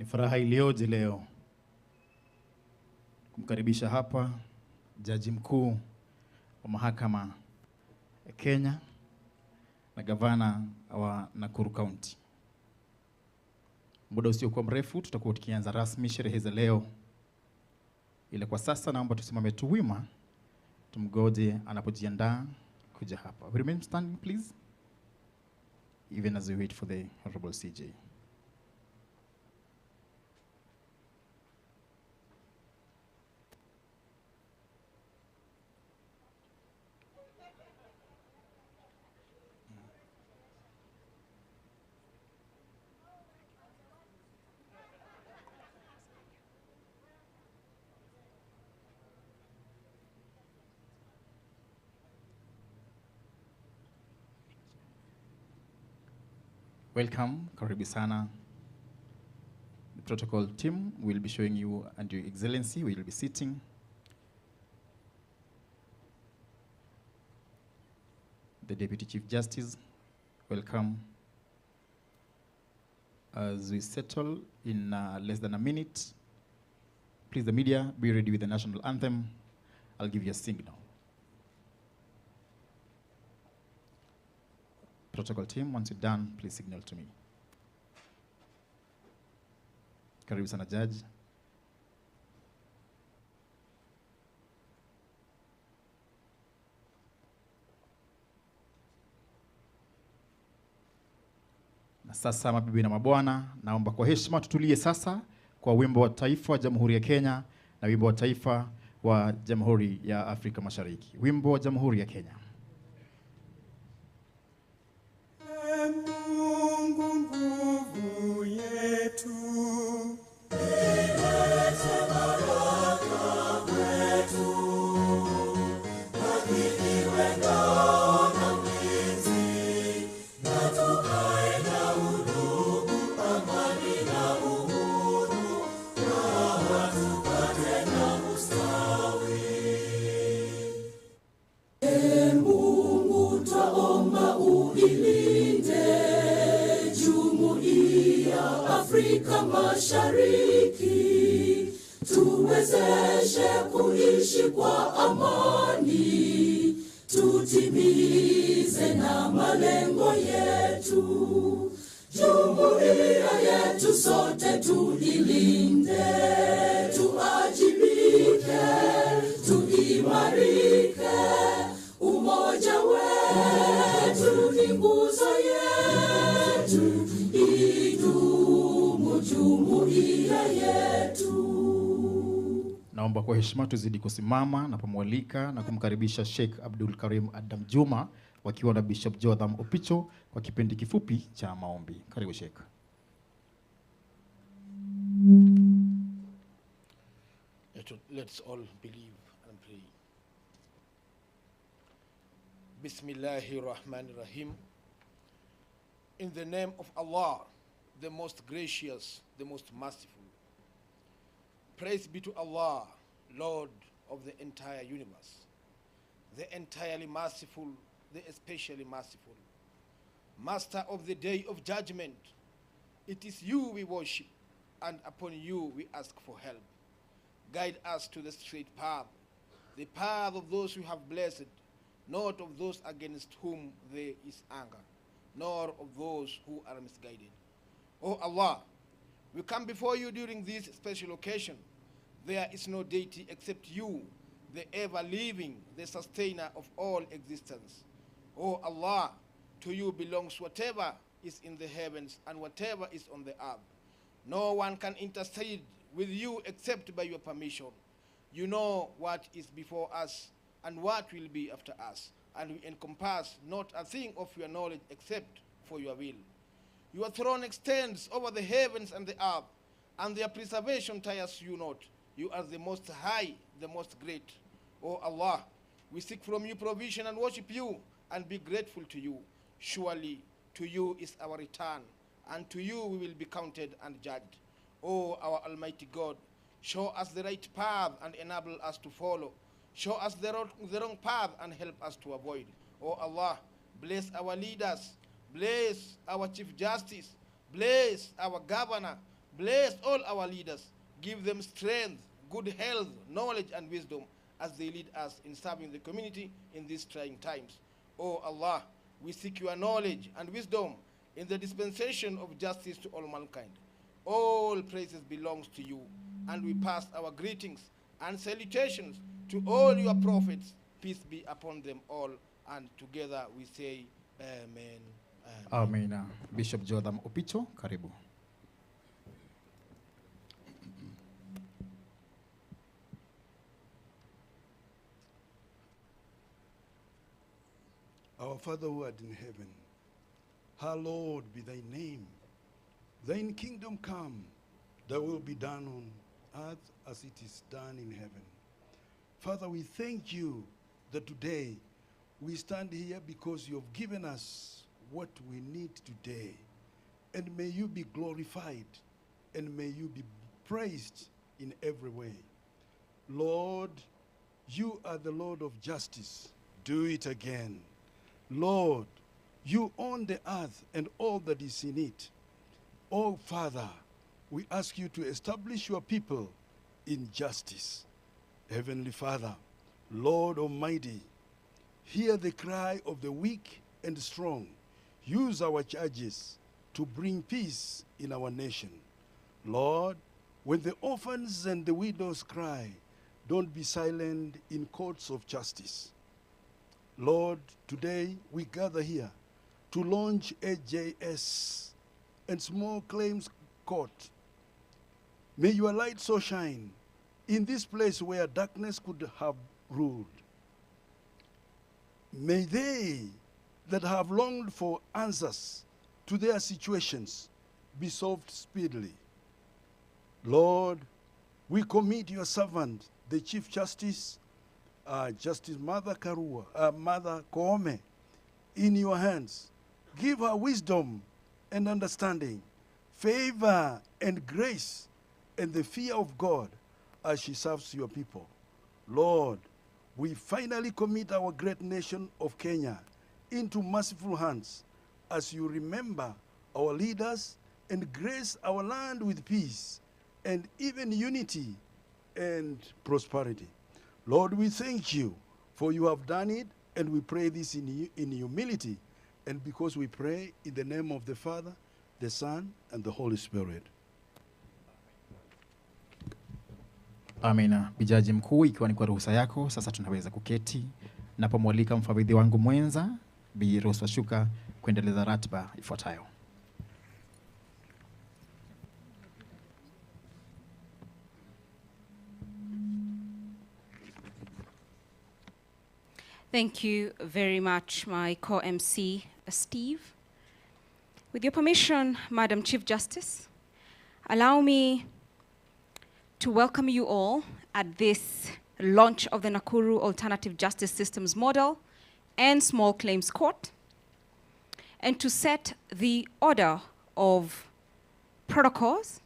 Ni furaha iliyoje leo kumkaribisha hapa Jaji Mkuu wa Mahakama ya Kenya na Gavana wa Nakuru County. Muda usiokuwa mrefu tutakuwa tukianza rasmi sherehe za leo. Ila kwa sasa naomba tusimame tu wima tumgoje anapojiandaa kuja hapa. We remain standing please, even as we wait for the Honorable CJ. Welcome, karibu sana. The protocol team will be showing you, and Your Excellency will be sitting. The Deputy Chief Justice, welcome. As we settle in less than a minute, please the media, be ready with the national anthem. I'll give you a signal. Protocol team, once you're done, please signal to me. Karibu sana Judge. Na sasa mabibi na mabwana, naomba kwa heshima tutulie sasa kwa wimbo wa taifa wa Jamhuri ya Kenya na wimbo wa taifa wa Jamhuri ya Afrika Mashariki. Wimbo wa Jamhuri ya Kenya. Afrika Mashariki, tuwezeshe kuishi kwa amani, tutimize na malengo yetu. Jumuiya yetu sote tuilinde, tuajibike, tuimarike. Umoja wetu ni nguzo yetu, jumuiya yetu. Naomba kwa heshima tuzidi kusimama na kumwalika na kumkaribisha Sheikh Abdul Karim Adam Juma wakiwa na Bishop Jotham Opicho kwa kipindi kifupi cha maombi. Karibu Sheikh. Let's all believe and pray. Bismillahirrahmanirrahim. In the name of Allah, the most gracious, the most merciful. Praise be to Allah, Lord of the entire universe, the entirely merciful, the especially merciful, Master of the day of judgment. It is you we worship, and upon you we ask for help. Guide us to the straight path, the path of those you have blessed, not of those against whom there is anger, nor of those who are misguided. Oh Allah, we come before you during this special occasion. There is no deity except you, the ever-living, the sustainer of all existence. Oh Allah, to you belongs whatever is in the heavens and whatever is on the earth. No one can intercede with you except by your permission. You know what is before us and what will be after us, and we encompass not a thing of your knowledge except for your will. Your throne extends over the heavens and the earth, and their preservation tires you not. You are the most high, the most great. O Allah, we seek from you provision and worship you and be grateful to you. Surely to you is our return, and to you we will be counted and judged. O our Almighty God, show us the right path and enable us to follow. Show us the wrong path and help us to avoid. O Allah, bless our leaders, bless our Chief Justice, bless our Governor, Bless all our leaders. Give them strength, good health, knowledge, and wisdom as they lead us in serving the community in these trying times. Oh Allah, we seek your knowledge and wisdom in the dispensation of justice to all mankind. All praises belongs to you, and we pass our greetings and salutations to all your prophets. Peace be upon them all, and together we say amen. Amen. Bishop Jotham Opicho, karibu. Our Father who art in heaven, hallowed be thy name. Thine kingdom come, thy will be done on earth as it is done in heaven. Father, we thank you that today we stand here because you have given us what we need today. And may you be glorified, and may you be praised in every way. Lord, you are the Lord of justice. Do it again. Lord, you own the earth and all that is in it. Oh, Father, we ask you to establish your people in justice. Heavenly Father, Lord Almighty, hear the cry of the weak and strong. Use our judges to bring peace in our nation. Lord, when the orphans and the widows cry, don't be silent in courts of justice. Lord, today we gather here to launch AJS and Small Claims Court. May your light so shine in this place where darkness could have ruled. May they that have longed for answers to their situations be solved speedily. Lord, we commit your servant, the Chief Justice, Justice Mother Koome, in your hands. Give her wisdom and understanding, favor and grace, and the fear of God as she serves your people. Lord, we finally commit our great nation of Kenya into merciful hands as you remember our leaders and grace our land with peace and even unity and prosperity. Lord, we thank you for you have done it, and we pray this in humility, and because we pray in the name of the Father, the Son, and the Holy Spirit. Amina. Bijaji mkuu, ikiwa ni kwa ruhusa yako, sasa tunaweza kuketi. Napomwalika mfawidhi wangu mwenza, Bi Rose Washuka, kuendeleza ratiba ifuatayo. Thank you very much, my co-MC, Steve. With your permission, Madam Chief Justice, allow me to welcome you all at this launch of the Nakuru Alternative Justice Systems Model and Small Claims Court, and to set the order of protocols,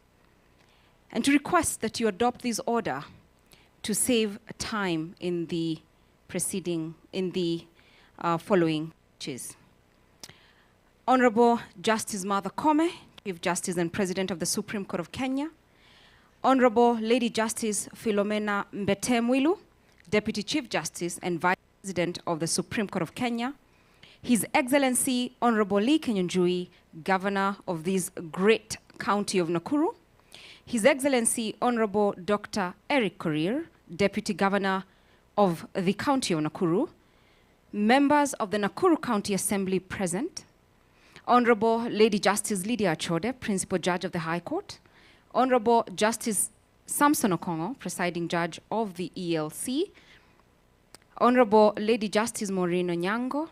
and to request that you adopt this order to save time in the following issues. Honorable Justice Martha Koome, Chief Justice and President of the Supreme Court of Kenya. Honorable Lady Justice Philomena Mbetemwilu, Deputy Chief Justice and Vice President of the Supreme Court of Kenya. His Excellency Honorable Lee Kenyunjui, Governor of this great county of Nakuru. His Excellency Honorable Dr. Eric Korir, Deputy Governor of the County of Nakuru, members of the Nakuru County Assembly present, Honorable Lady Justice Lydia Achode, Principal Judge of the High Court, Honorable Justice Samson Okongo, Presiding Judge of the ELC, Honorable Lady Justice Maureen Onyango,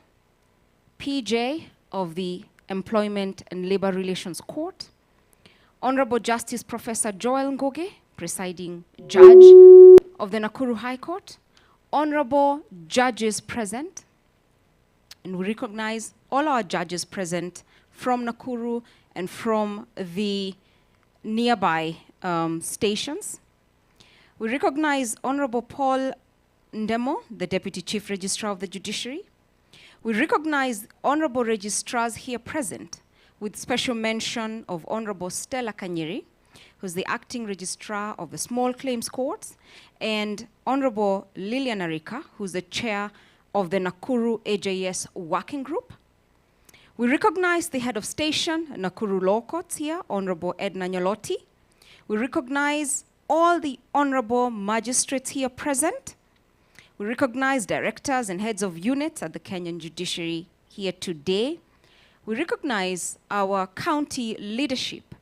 PJ of the Employment and Labor Relations Court, Honorable Justice Professor Joel Ngoge, Presiding Judge of the Nakuru High Court, honorable judges present, and we recognize all our judges present from Nakuru and from the nearby stations. We recognize Honorable Paul Ndemo, the Deputy Chief Registrar of the Judiciary. We recognize honorable registrars here present, with special mention of Honorable Stella Kanyeri, who's the acting registrar of the small claims courts, and Honorable Lilian Arika, who's the chair of the Nakuru AJS working group. We recognize the head of station, Nakuru Law Courts here, Honorable Edna Nyaloti. We recognize all the honorable magistrates here present. We recognize directors and heads of units at the Kenyan judiciary here today. We recognize our county leadership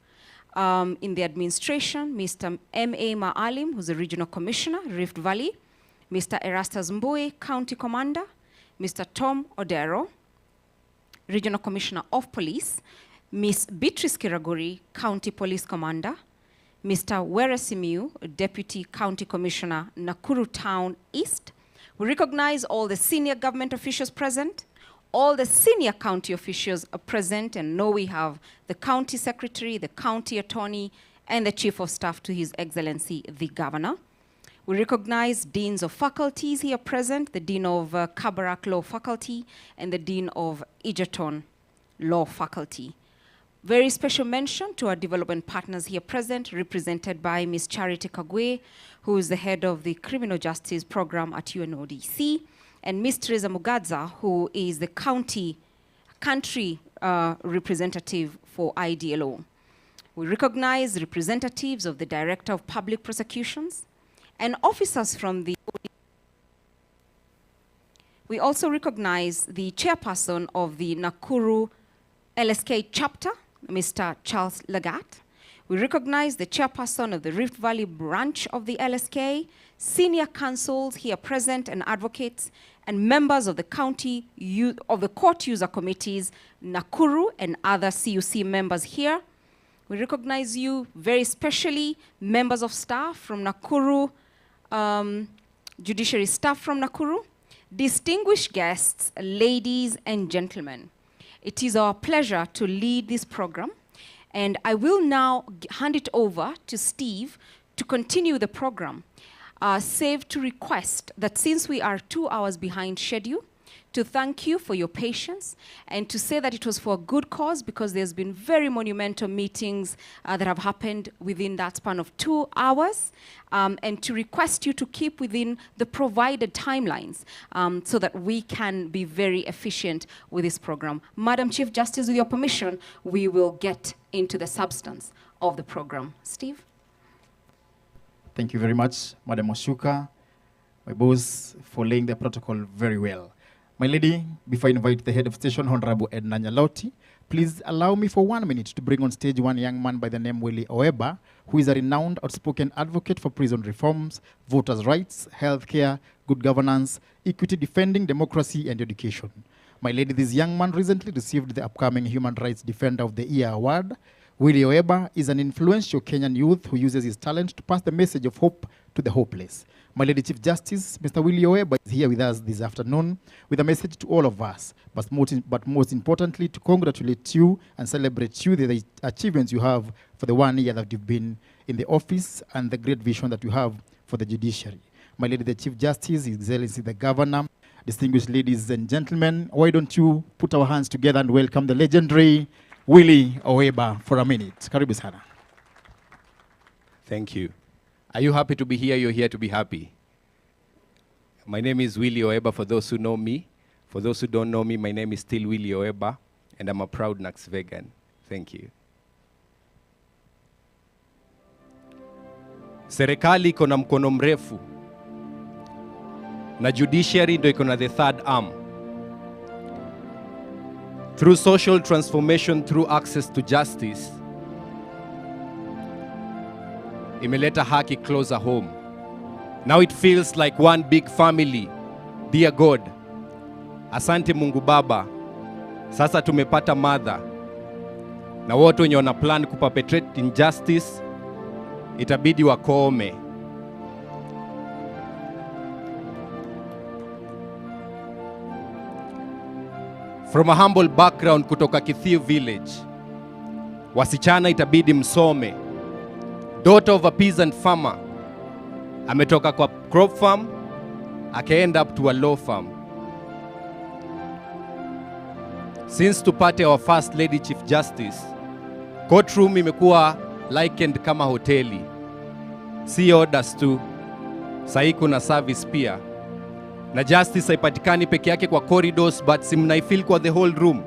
in the administration, Mr. M.A. Maalim, who's the regional commissioner, Rift Valley, Mr. Erastus Mbui, county commander, Mr. Tom Odero, regional commissioner of police, Ms. Beatrice Kiraguri, county police commander, Mr. Were Simiu, deputy county commissioner, Nakuru Town East. We recognize all the senior government officials present. All the senior county officials are present, and know we have the county secretary, the county attorney, and the chief of staff to His Excellency, the governor. We recognize deans of faculties here present, the dean of Kabarak Law Faculty, and the dean of Egerton Law Faculty. Very special mention to our development partners here present, represented by Ms. Charity Kagwe, who is the head of the Criminal Justice Program at UNODC, and Ms. Teresa Mugadza, who is the country representative for IDLO. We recognize representatives of the Director of Public Prosecutions and officers from the... We also recognize the chairperson of the Nakuru LSK chapter, Mr. Charles Lagat. We recognize the chairperson of the Rift Valley branch of the LSK, senior counsels here present and advocates, and members of the court user committees, Nakuru and other CUC members here. We recognize you very specially, members of staff from Nakuru, judiciary staff from Nakuru, distinguished guests, ladies and gentlemen. It is our pleasure to lead this program, and I will now hand it over to Steve to continue the program, save to request that since we are 2 hours behind schedule, to thank you for your patience and to say that it was for a good cause, because there's been very monumental meetings that have happened within that span of 2 hours, and to request you to keep within the provided timelines so that we can be very efficient with this program. Madam Chief Justice, with your permission, we will get into the substance of the program. Steve? Thank you very much, Madam Oshuka, my boss, for laying the protocol very well. My lady, before I invite the head of station, Honorable Edna Nyaloti, please allow me for 1 minute to bring on stage one young man by the name Willie Oeba, who is a renowned, outspoken advocate for prison reforms, voters' rights, healthcare, good governance, equity, defending democracy and education. My lady, this young man recently received the upcoming Human Rights Defender of the Year award. Willie Oeba is an influential Kenyan youth who uses his talent to pass the message of hope to the hopeless. My Lady Chief Justice, Mr. Willie Oeba, is here with us this afternoon with a message to all of us, but most importantly, to congratulate you and celebrate you, the achievements you have for the 1 year that you've been in the office and the great vision that you have for the judiciary. My Lady the Chief Justice, His Excellency the Governor, distinguished ladies and gentlemen, why don't you put our hands together and welcome the legendary Willie Oeba for a minute. Karibu sana. Thank you. Are you happy to be here? You're here to be happy. My name is Willie Oeba, for those who know me. For those who don't know me, my name is still Willie Oeba, and I'm a proud Nax vegan. Thank you. Serikali iko na mkono mrefu, na judiciary ndo iko na the third arm. Through social transformation, through access to justice, imeleta haki closer home. Now it feels like one big family. Dear God, asante Mungu Baba, sasa tumepata mother. Na wote wenye wana plan kuperpetrate injustice, itabidi wakome. From a humble background kutoka Kithiu village, wasichana itabidi msome. Daughter of a peasant farmer, ametoka kwa crop farm, aka-end up to a law farm. Since tupate our first lady Chief Justice, courtroom imekuwa likened kama hoteli. Si orders tu, sahi kuna service pia. Na justice haipatikani peke yake kwa corridors, but si mnaifeel kwa the whole room.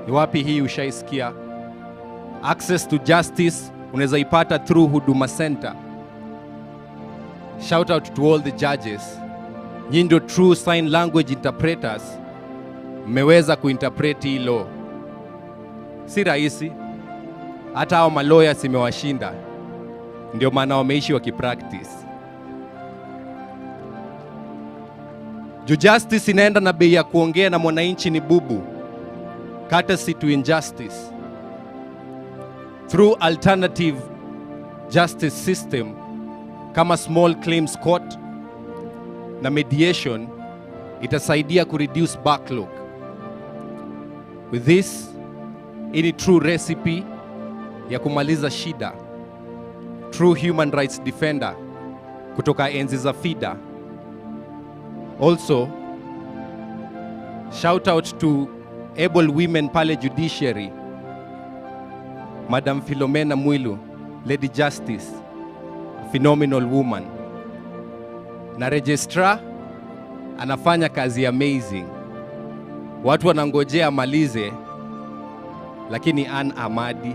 Ni wapi hii ushaisikia? Access to justice unaweza ipata through Huduma Center. Shout out to all the judges. Nyinyi ndio true sign language interpreters. Mmeweza kuinterpret hii law. Si rahisi. Hata hao malawyers imewashinda. Ndio maana wameishi wakipractice. Justice inaenda na bei ya kuongea na mwananchi ni bubu. Courtesy to injustice. Through alternative justice system kama small claims court na mediation itasaidia kureduce backlog. With this, ini true recipe ya kumaliza shida. True human rights defender kutoka enzi za FIDA. Also, shout out to able women pale judiciary. Madam Philomena Mwilu, Lady Justice, a phenomenal woman. Na registrar anafanya kazi amazing. Watu wanangojea amalize, lakini Ann Amadi.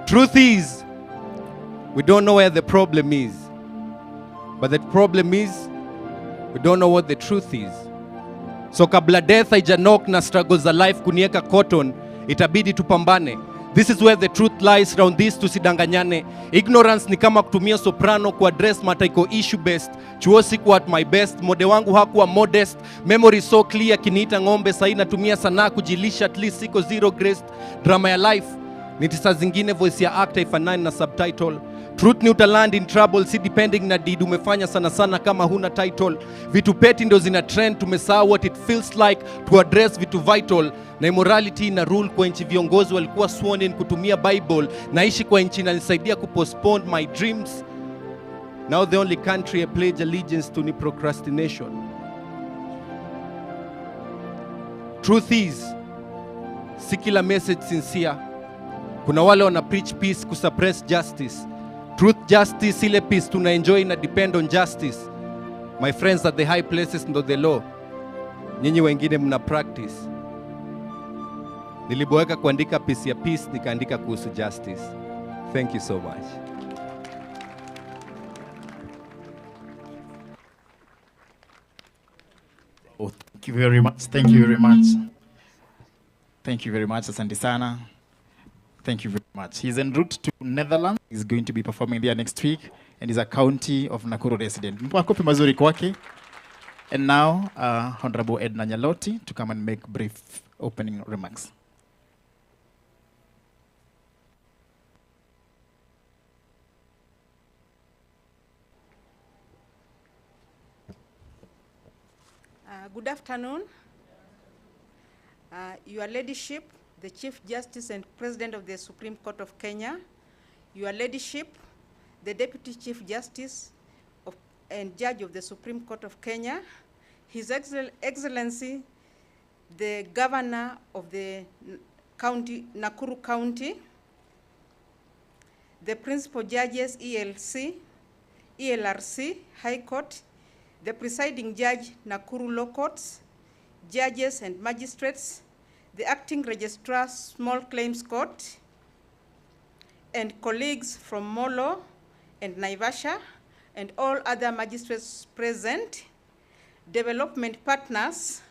Truth is, we don't know where the problem is. But the problem is, we don't know what the truth is. So kabla death haijanok na struggles za life kunieka cotton, itabidi tupambane. This is where the truth lies. Round this tusidanganyane. Ignorance ni kama kutumia soprano ku address mata iko issue based. Chuo siku at my best. Mode wangu hakuwa modest. Memory so clear kiniita ngombe. Sahi natumia sana kujilisha, at least siko zero graced. Drama ya life ni tisa zingine, voice ya actor ifanani na subtitle. Truth ni utaland in trouble, si depending na deed umefanya sana sana kama huna title. Vitu peti ndo zina trend, tumesahau what it feels like to address vitu vital. Na immorality na rule kwa nchi viongozi walikuwa sworn in kutumia Bible. Naishi kwa nchi na nisaidia kupostpone my dreams. Now the only country I pledge allegiance to ni procrastination. Truth is, si kila message sincere. Kuna wale wana preach peace kusuppress justice. Truth justice, ile peace tuna enjoy na depend on justice. My friends at the high places ndo the law. Nyinyi wengine mna practice. Niliboeka kuandika piece ya peace, nikaandika kuhusu justice. Thank you so much. Oh, thank you very much. Thank you very much. Thank you very much, asante sana. Thank you very much. He's en route to Netherlands. He's going to be performing there next week, and he's a county of Nakuru resident. Makofi mazuri kwake. And now, Honorable Edna Nyaloti to come and make brief opening remarks. Good afternoon. Your Ladyship, the Chief Justice and President of the Supreme Court of Kenya, Your Ladyship, the Deputy Chief Justice and Judge of the Supreme Court of Kenya, His Excellency, the Governor of the County, Nakuru County, the Principal Judges, ELRC, High Court, the Presiding Judge, Nakuru Law Courts, Judges and Magistrates, the Acting Registrar, Small Claims Court, and colleagues from Molo and Naivasha, and all other magistrates present, development partners,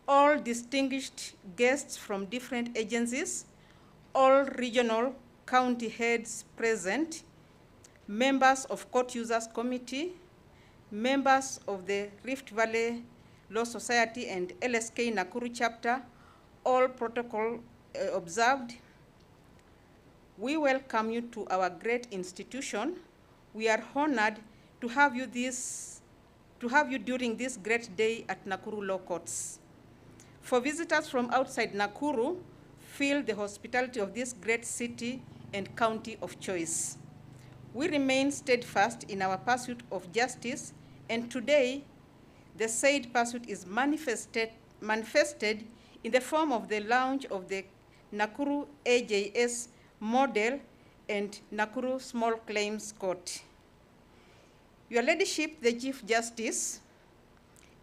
all distinguished guests from different agencies, all regional county heads present, members of Court Users Committee, members of the Rift Valley Law Society and LSK Nakuru chapter, all protocol observed. We welcome you to our great institution. We are honored to have you during this great day at Nakuru Law Courts. For visitors from outside Nakuru, feel the hospitality of this great city and county of choice. We remain steadfast in our pursuit of justice, and today, the said pursuit is manifested in the form of the launch of the Nakuru AJS model and Nakuru Small Claims Court. Your Ladyship, the Chief Justice,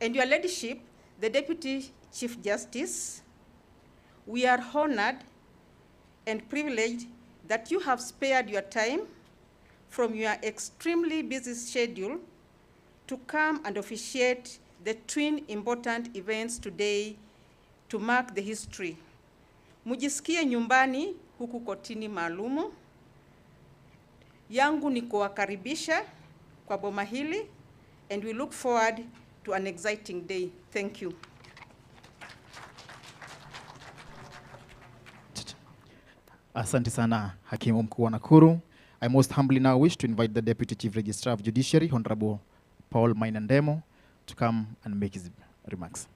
and Your Ladyship, the Deputy Chief Justice, we are honored and privileged that you have spared your time from your extremely busy schedule to come and officiate the twin important events today to mark the history. Mujisikie nyumbani huku kotini maalumu. Yangu ni kuwakaribisha kwa boma hili, and we look forward to an exciting day. Thank you. Asante sana Hakimu Mkuu wa Nakuru. I most humbly now wish to invite the Deputy Chief Registrar of Judiciary, Honorable Paul Mainandemo, to come and make his remarks.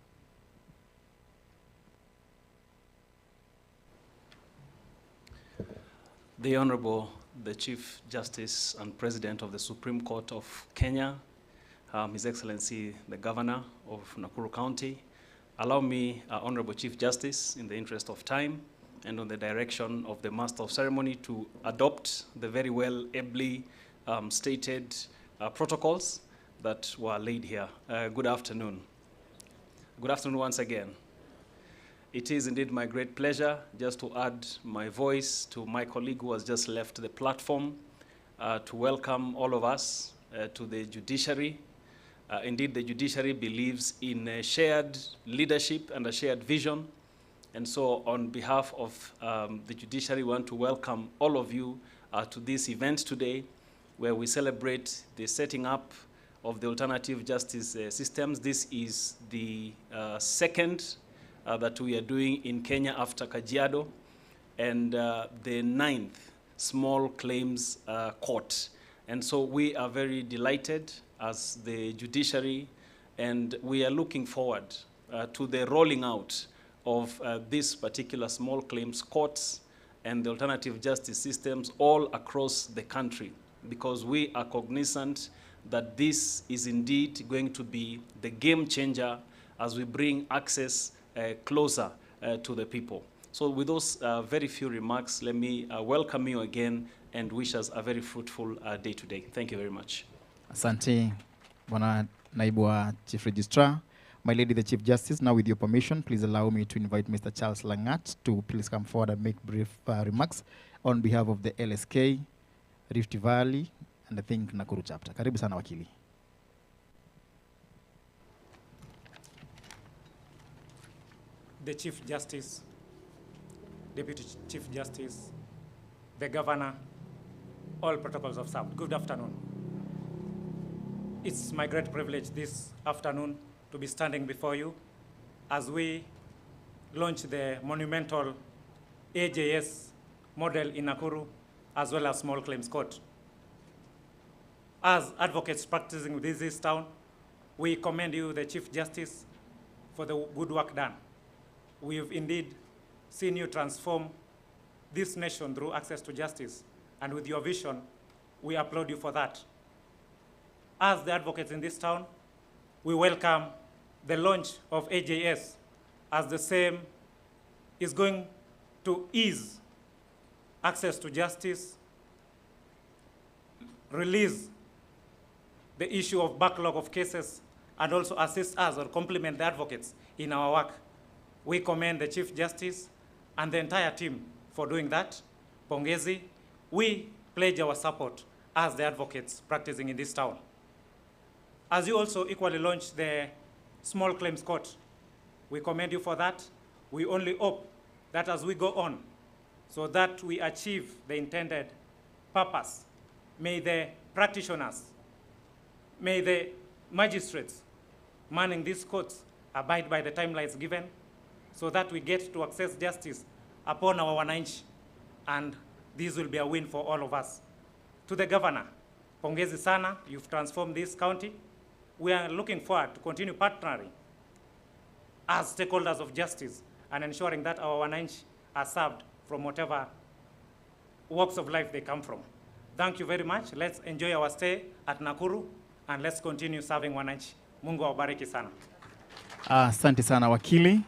The Honorable, the Chief Justice and President of the Supreme Court of Kenya, His Excellency, the Governor of Nakuru County, allow me, Honorable Chief Justice, in the interest of time and on the direction of the Master of Ceremony, to adopt the very well ably stated protocols that were laid here. Good afternoon. Good afternoon once again. It is indeed my great pleasure just to add my voice to my colleague who has just left the platform to welcome all of us to the judiciary. Indeed, the judiciary believes in a shared leadership and a shared vision. And so on behalf of the judiciary, we want to welcome all of you to this event today, where we celebrate the setting up of the alternative justice systems. This is the second that we are doing in Kenya after Kajiado, and the 9th small claims court. And so we are very delighted as the judiciary, and we are looking forward to the rolling out of this particular small claims courts and the alternative justice systems all across the country, because we are cognizant that this is indeed going to be the game changer as we bring access closer to the people. So with those very few remarks, let me welcome you again and wish us a very fruitful day today. Thank you very much. Asante, Bwana Naibu wa Chief Registrar. My Lady, the Chief Justice, now with your permission, please allow me to invite Mr. Charles Langat to please come forward and make brief remarks on behalf of the LSK, Rift Valley, and I think Nakuru chapter. Karibu sana wakili. The Chief Justice, Deputy Chief Justice, the Governor, all protocols observed. Good afternoon. It's my great privilege this afternoon to be standing before you as we launch the monumental AJS model in Nakuru, as well as small claims court. As advocates practicing within this town, we commend you, the Chief Justice, for the good work done. We've indeed seen you transform this nation through access to justice, and with your vision, we applaud you for that. As the advocates in this town, we welcome the launch of AJS, as the same is going to ease access to justice, release the issue of backlog of cases, and also assist us or complement the advocates in our work. We commend the Chief Justice and the entire team for doing that. Pongezi. We pledge our support as the advocates practicing in this town. As you also equally launched the small claims court, we commend you for that. We only hope that as we go on, so that we achieve the intended purpose, may the practitioners, may the magistrates manning these courts abide by the timelines given, so that we get to access justice upon our wananchi, and this will be a win for all of us. To the Governor, pongezi sana, you've transformed this county. We are looking forward to continue partnering as stakeholders of justice and ensuring that our wananchi are served from whatever walks of life they come from. Thank you very much. Let's enjoy our stay at Nakuru, and let's continue serving wananchi. Mungu awabariki sana. Asante sana wakili.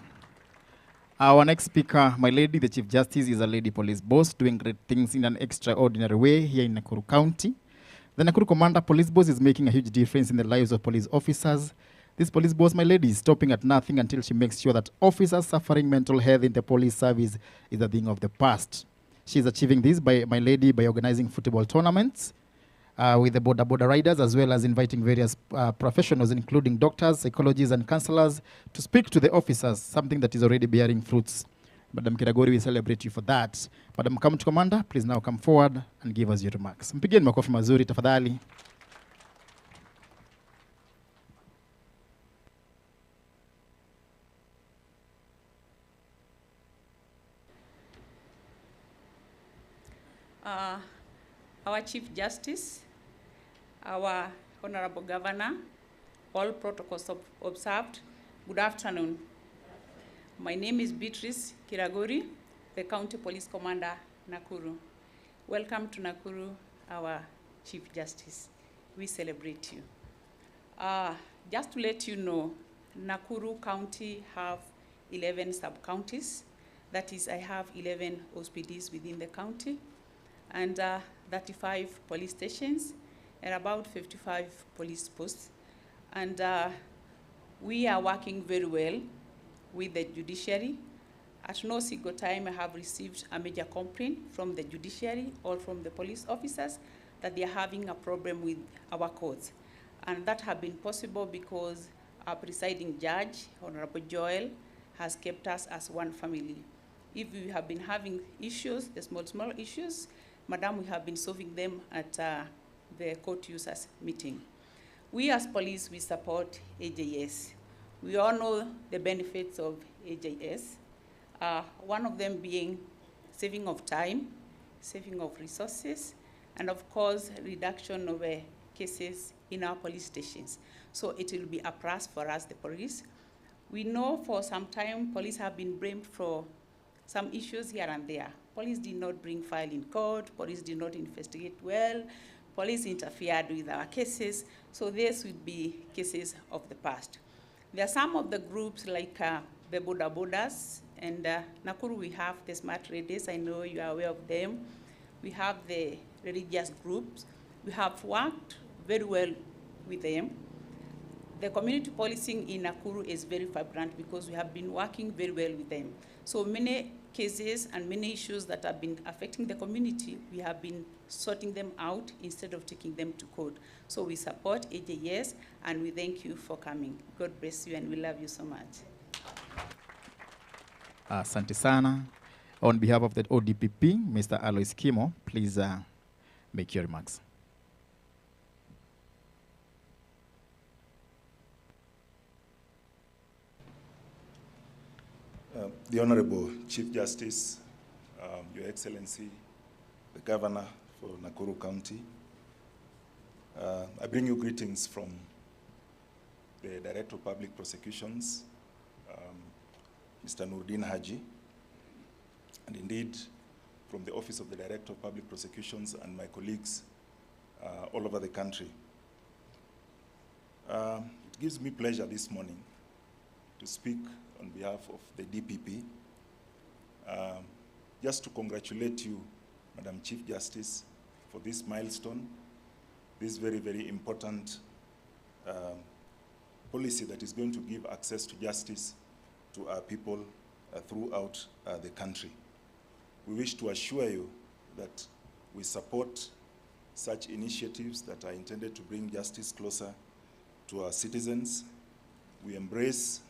Our next speaker, my lady, the Chief Justice, is a lady police boss doing great things in an extraordinary way here in Nakuru County. The Nakuru Commander Police Boss is making a huge difference in the lives of police officers. This police boss, my lady, is stopping at nothing until she makes sure that officers suffering mental health in the police service is a thing of the past. She is achieving this, by my lady, by organizing football tournaments with the border riders, as well as inviting various professionals, including doctors, psychologists, and counselors, to speak to the officers, something that is already bearing fruits. Madam Kiragori, we celebrate you for that. Madam County Commander, please now come forward and give us your remarks. Mpigeni makofi mazuri tafadhali. Our Chief Justice, our Honorable Governor, all protocols observed, good afternoon. My name is Beatrice Kiragori, the County Police Commander, Nakuru. Welcome to Nakuru, our Chief Justice. We celebrate you. Just to let you know, Nakuru County have 11 sub-counties. That is, I have 11 OSPDs within the county, and 35 police stations, and about 55 police posts. And we are working very well with the judiciary. At no single time I have received a major complaint from the judiciary or from the police officers that they are having a problem with our courts. And that has been possible because our presiding judge, Honorable Joel, has kept us as one family. If we have been having issues, the small issues, Madam, we have been solving them at the court users meeting. We as police, we support AJS. We all know the benefits of AJS. One of them being saving of time, saving of resources, and of course, reduction of cases in our police stations. So it will be a plus for us, the police. We know for some time, police have been blamed for some issues here and there. Police did not bring file in court, police did not investigate well, police interfered with our cases, so this would be cases of the past. There are some of the groups like the borders, and Nakuru we have the smart readers, I know you are aware of them. We have the religious groups. We have worked very well with them. The community policing in Nakuru is very vibrant because we have been working very well with them. So many cases and many issues that have been affecting the community, we have been sorting them out instead of taking them to court. So we support AJS and we thank you for coming. God bless you and we love you so much. Asante sana. On behalf of the ODPP, Mr. Alois Kimo, please make your remarks. The Honorable Chief Justice, Your Excellency, the Governor for Nakuru County, I bring you greetings from the Director of Public Prosecutions, Mr. Nurdin Haji, and indeed from the Office of the Director of Public Prosecutions and my colleagues all over the country. It gives me pleasure this morning to speak on behalf of the DPP, just to congratulate you, Madam Chief Justice, for this milestone, this very, very important policy that is going to give access to justice to our people throughout the country. We wish to assure you that we support such initiatives that are intended to bring justice closer to our citizens. We embrace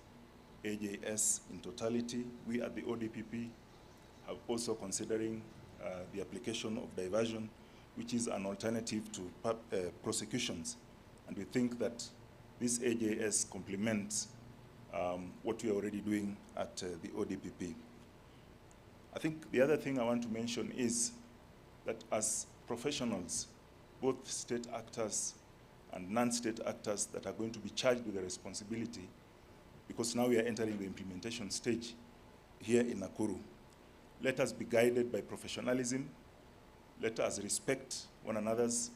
AJS in totality. We at the ODPP are also considering the application of diversion, which is an alternative to prosecutions. And we think that this AJS complements what we are already doing at the ODPP. I think the other thing I want to mention is that as professionals, both state actors and non-state actors that are going to be charged with the responsibility, because now we are entering the implementation stage here in Nakuru. Let us be guided by professionalism. Let us respect one another's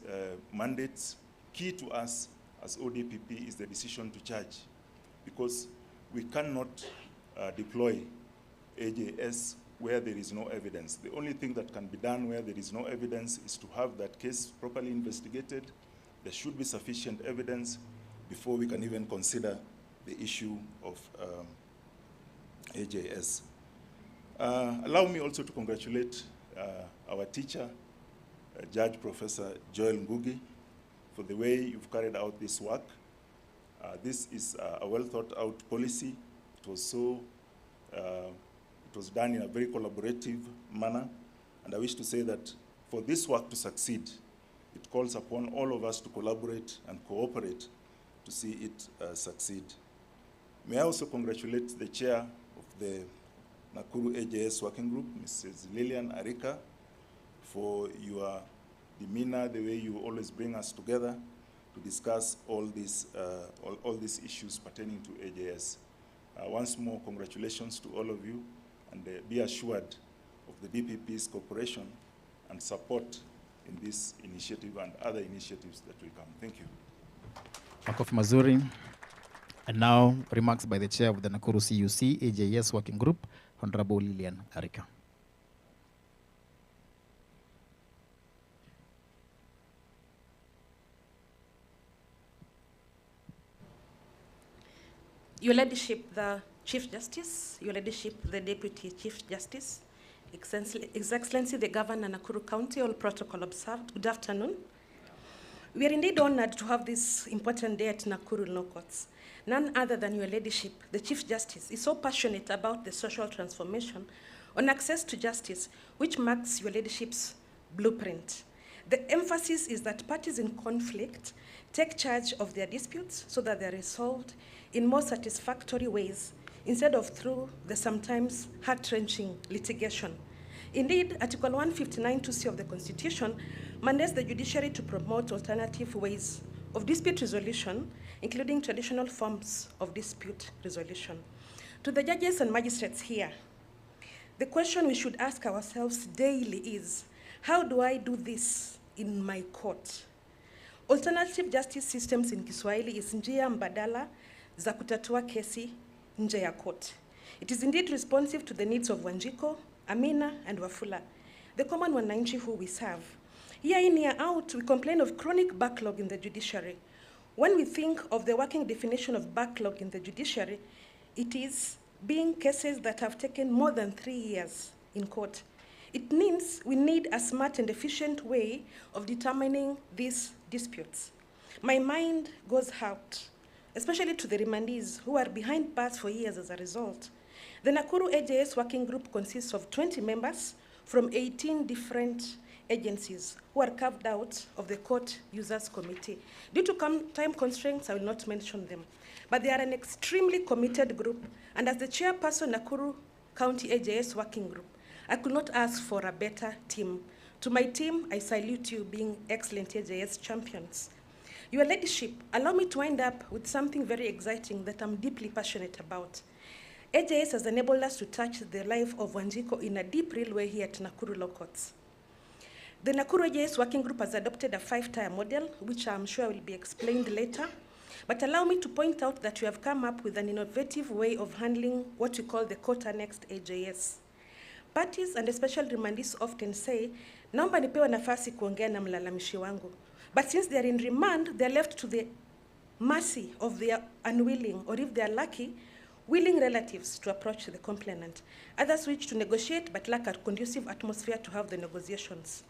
mandates. Key to us as ODPP is the decision to charge, because we cannot deploy AJS where there is no evidence. The only thing that can be done where there is no evidence is to have that case properly investigated. There should be sufficient evidence before we can even consider the issue of AJS. Allow me also to congratulate our teacher, Judge Professor Joel Ngugi, for the way you've carried out this work. This is a well thought out policy. It was done in a very collaborative manner, and I wish to say that for this work to succeed, it calls upon all of us to collaborate and cooperate to see it succeed. May I also congratulate the chair of the Nakuru AJS Working Group, Mrs. Lillian Arika, for your demeanor, the way you always bring us together to discuss all these issues pertaining to AJS. Once more, congratulations to all of you, and be assured of the DPP's cooperation and support in this initiative and other initiatives that will come. Thank you. Makofi mazuri. And now, remarks by the chair of the Nakuru CUC AJS Working Group, Honorable Lillian Arika. Your Ladyship, the Chief Justice, Your Ladyship, the Deputy Chief Justice, His Excellency, the Governor, Nakuru County, all protocol observed. Good afternoon. We are indeed honored to have this important day at Nakuru Law Courts. None other than Your Ladyship, the Chief Justice, is so passionate about the social transformation on access to justice, which marks Your Ladyship's blueprint. The emphasis is that parties in conflict take charge of their disputes so that they are resolved in more satisfactory ways, instead of through the sometimes heart-wrenching litigation. Indeed, Article 159(2)(c) of the Constitution mandates the judiciary to promote alternative ways of dispute resolution, including traditional forms of dispute resolution. To the judges and magistrates here, the question we should ask ourselves daily is, how do I do this in my court? Alternative justice systems in Kiswahili is njia mbadala za kutatua kesi nje ya court. It is indeed responsive to the needs of Wanjiko, Amina, and Wafula, the common wananchi who we serve. Year in, year out, we complain of chronic backlog in the judiciary. When we think of the working definition of backlog in the judiciary, it is being cases that have taken more than 3 years in court. It means we need a smart and efficient way of determining these disputes. My mind goes out, especially to the remandees who are behind bars for years as a result. The Nakuru AJS Working Group consists of 20 members from 18 different agencies who are carved out of the Court Users Committee. Due to time constraints, I will not mention them. But they are an extremely committed group, and as the chairperson Nakuru County AJS Working Group, I could not ask for a better team. To my team, I salute you being excellent AJS champions. Your Ladyship, allow me to wind up with something very exciting that I'm deeply passionate about. AJS has enabled us to touch the life of Wanjiko in a deep, real way here at Nakuru Law Courts. The Nakuru AJS Working Group has adopted a 5-tier model, which I'm sure will be explained later. But allow me to point out that we have come up with an innovative way of handling what we call the court-annexed AJS. Parties and especially remandees often say, naomba nipewe nafasi kuongea na mlalamishi wangu. But since they are in remand, they are left to the mercy of their unwilling, or if they are lucky, willing relatives to approach the complainant. Others wish to negotiate but lack a conducive atmosphere to have the negotiations.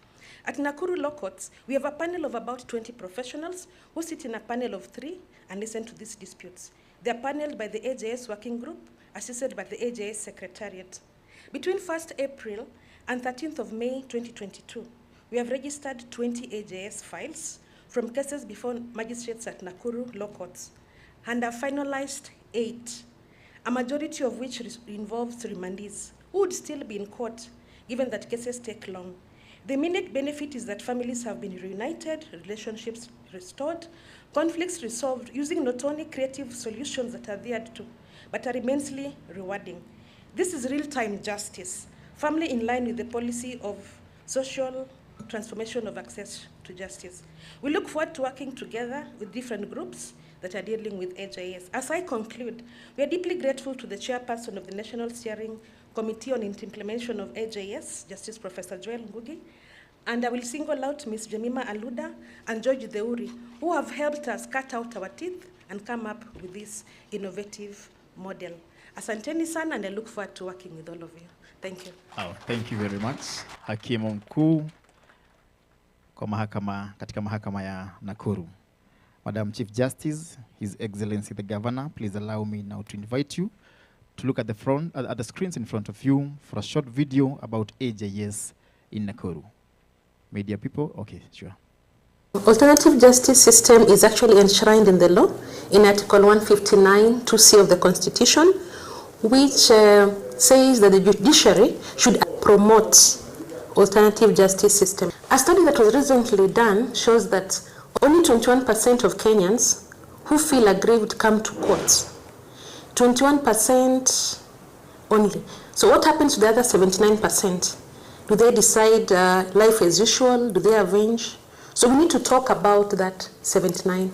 At Nakuru Law Courts, we have a panel of about 20 professionals who sit in a panel of 3 and listen to these disputes. They are paneled by the AJS Working Group, assisted by the AJS Secretariat. Between 1st April and 13th of May 2022, we have registered 20 AJS files from cases before magistrates at Nakuru Law Courts and have finalized 8, a majority of which involves remandees who would still be in court given that cases take long. The immediate benefit is that families have been reunited, relationships restored, conflicts resolved using not only creative solutions that are adhered to, but are immensely rewarding. This is real-time justice, firmly in line with the policy of social transformation of access to justice. We look forward to working together with different groups that are dealing with AJS. As I conclude, we are deeply grateful to the chairperson of the National Steering Committee on Implementation of AJS, Justice Professor Joel Ngugi, and I will single out Ms. Jemima Aluda and George Deuri, who have helped us cut out our teeth and come up with this innovative model. Asanteni sana, and I look forward to working with all of you. Thank you. Oh, thank you very much. Hakimu mkuu kwa katika mahakama ya Nakuru. Madam Chief Justice, His Excellency the Governor, please allow me now to invite you to look at the screens in front of you for a short video about AJS in Nakuru. Media people, okay, sure. Alternative justice system is actually enshrined in the law in Article 159 2C of the Constitution, which says that the judiciary should promote alternative justice system. A study that was recently done shows that only 21% of Kenyans who feel aggrieved come to court. 21% only. So what happens to the other 79%? Do they decide life as usual? Do they avenge? So we need to talk about that 79%.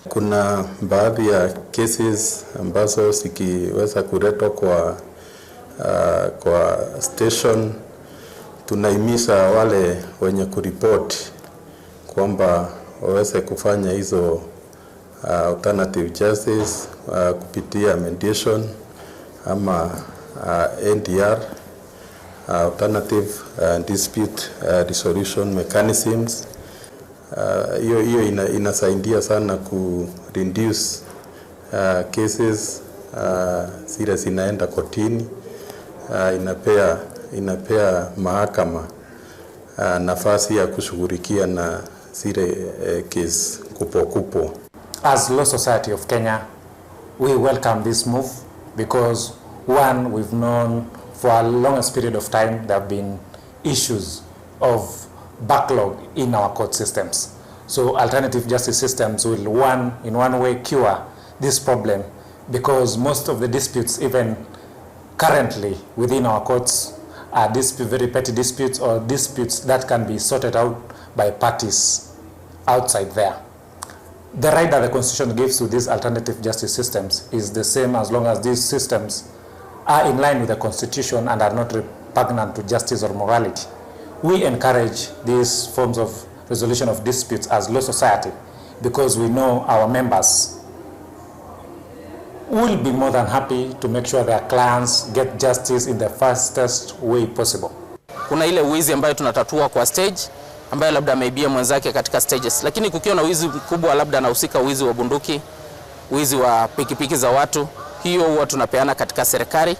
Kuna baadhi ya cases ambazo zikiweza kuletwa kwa station, tunahimiza wale wenye kuripoti kwamba waweze kufanya hizo alternative justice kupitia mediation ama NDR, alternative dispute resolution mechanisms. Hiyo inasaidia sana ku reduce cases zile zinaenda kotini. Inapea mahakama nafasi ya kushughulikia na zile case kupo. As Law Society of Kenya, we welcome this move because one, we've known for a longest period of time there have been issues of backlog in our court systems. So alternative justice systems will in one way cure this problem, because most of the disputes even currently within our courts are very petty disputes or disputes that can be sorted out by parties outside there. The right that the Constitution gives to these alternative justice systems is the same as long as these systems are in line with the Constitution and are not repugnant to justice or morality. We encourage these forms of resolution of disputes as Law Society because we know our members will be more than happy to make sure their clients get justice in the fastest way possible. Kuna ile wizi ambayo tunatatua kwa stage ambayo labda ameibia mwenzake katika stages, lakini kukiwa na wizi mkubwa labda anahusika wizi wa bunduki, wizi wa pikipiki za watu, hiyo huwa tunapeana katika serikali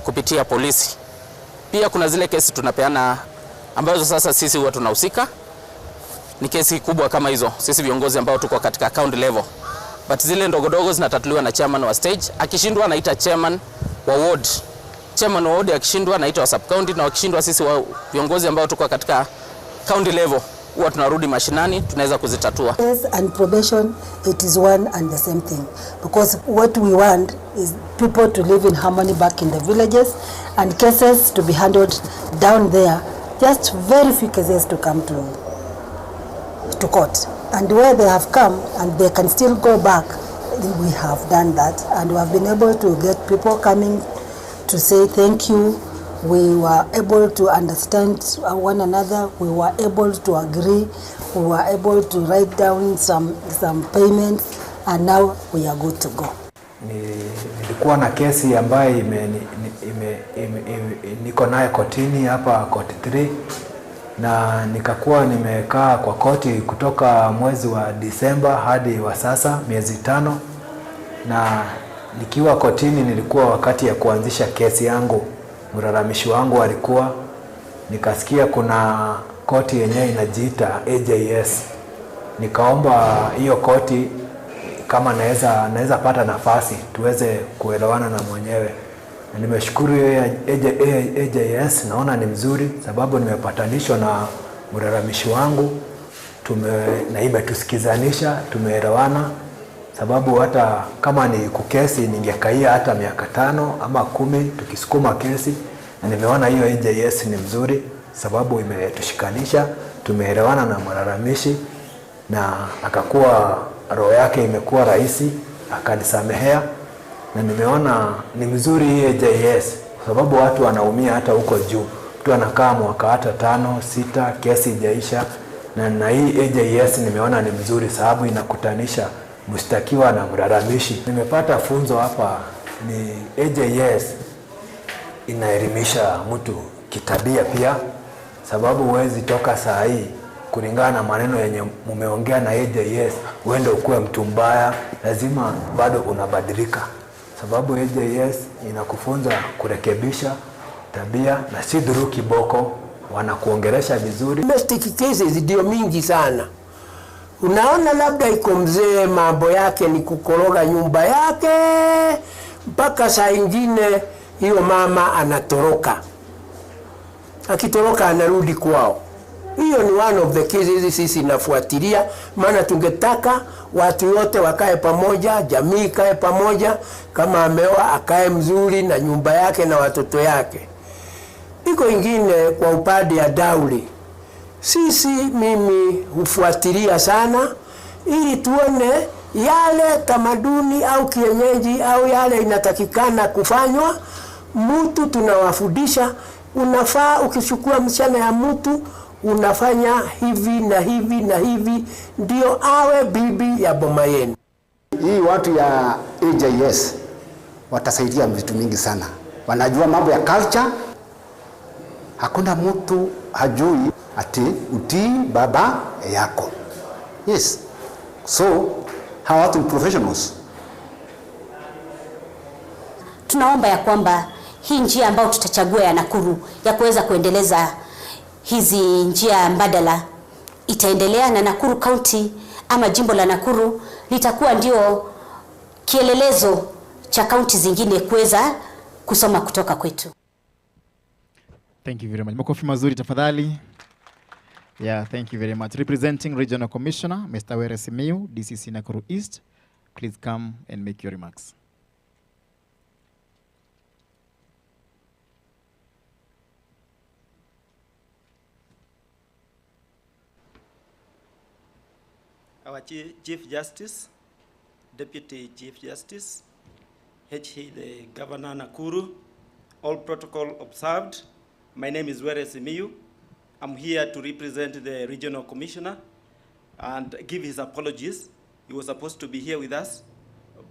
kupitia polisi. Pia kuna zile kesi tunapeana ambazo sasa sisi huwa tunahusika, ni kesi kubwa kama hizo sisi viongozi ambao tuko katika county level. But zile ndogodogo zinatatuliwa na chairman wa stage, akishindwa anaita chairman wa ward. Chairman wa ward akishindwa anaita wa sub county, na wakishindwa sisi viongozi ambao tuko katika county level huwa tunarudi mashinani tunaweza kuzitatua. And probation, it is one and the same thing, because what we want is people to live in harmony back in the villages and cases to be handled down there. Just very few cases to come to court, and where they have come and they can still go back, we have done that, and we have been able to get people coming to say thank you. We were able to understand one another, we were able to agree, we were able to write down some payments, and now we are good to go. Nilikuwa na kesi ambayo niko nayo kotini hapa court 3, na nikakuwa nimekaa kwa koti kutoka mwezi wa Disemba hadi wa sasa miezi 5, na nikiwa kotini nilikuwa wakati ya kuanzisha kesi yangu. Mlalamishi wangu alikuwa, nikasikia kuna koti yenyewe inajiita AJS. Nikaomba hiyo koti kama naweza pata nafasi tuweze kuelewana na mwenyewe. Na nimeshukuru AJS, naona ni mzuri sababu nimepatanishwa na mlalamishi wangu, na imetusikizanisha, tumeelewana, sababu hata kama ni kukesi ningekaia hata miaka 5 ama 10 tukisukuma kesi. Na nimeona hiyo AJS ni mzuri sababu imetushikanisha, tumeelewana na mlalamishi, na akakuwa roho yake imekuwa rahisi, akanisamehea, na nimeona ni mzuri hii AJS sababu watu wanaumia hata huko juu. Mtu anakaa mwaka hata 5, 6, kesi ijaisha. Na hii AJS nimeona ni mzuri sababu inakutanisha mshtakiwa na mlalamishi. Nimepata funzo hapa, ni AJS inaelimisha mtu kitabia pia, sababu huwezi toka saa hii kulingana na maneno yenye mumeongea na AJS uende ukuwe mtu mbaya, lazima bado unabadilika, sababu AJS inakufunza kurekebisha tabia na si dhuru kiboko, wanakuongelesha vizuri. Domestic cases ndio mingi sana. Unaona labda iko mzee, mambo yake ni kukoroga nyumba yake, mpaka saa ingine hiyo mama anatoroka. Akitoroka anarudi kwao. Hiyo ni one of the cases sisi nafuatilia, maana tungetaka watu wote wakae pamoja, jamii ikae pamoja, kama ameoa akae mzuri na nyumba yake na watoto yake. Iko ingine kwa upande ya dowry. Mimi hufuatilia sana ili tuone yale tamaduni au kienyeji au yale inatakikana kufanywa. Mtu tunawafundisha, unafaa ukichukua msichana ya mtu unafanya hivi na hivi na hivi ndio awe bibi ya boma yenu. Hii watu ya AJS watasaidia vitu mingi sana. Wanajua mambo ya culture. Hakuna mtu hajui ati utii baba yako. Yes. So, hawa watu professionals. Tunaomba ya kwamba hii njia ambayo tutachagua ya Nakuru ya kuweza kuendeleza hizi njia mbadala itaendelea, na Nakuru County ama jimbo la Nakuru litakuwa ndio kielelezo cha kaunti zingine kuweza kusoma kutoka kwetu. Thank you very much. Makofi mazuri tafadhali. Yeah, thank you very much. Representing Regional Commissioner, Mr. Were Simiyu, DCC Nakuru East, please come and make your remarks. Our Chief Justice, Deputy Chief Justice, HE the Governor Nakuru, all protocol observed. My name is Were Simiyu. I'm here to represent the Regional Commissioner and give his apologies. He was supposed to be here with us,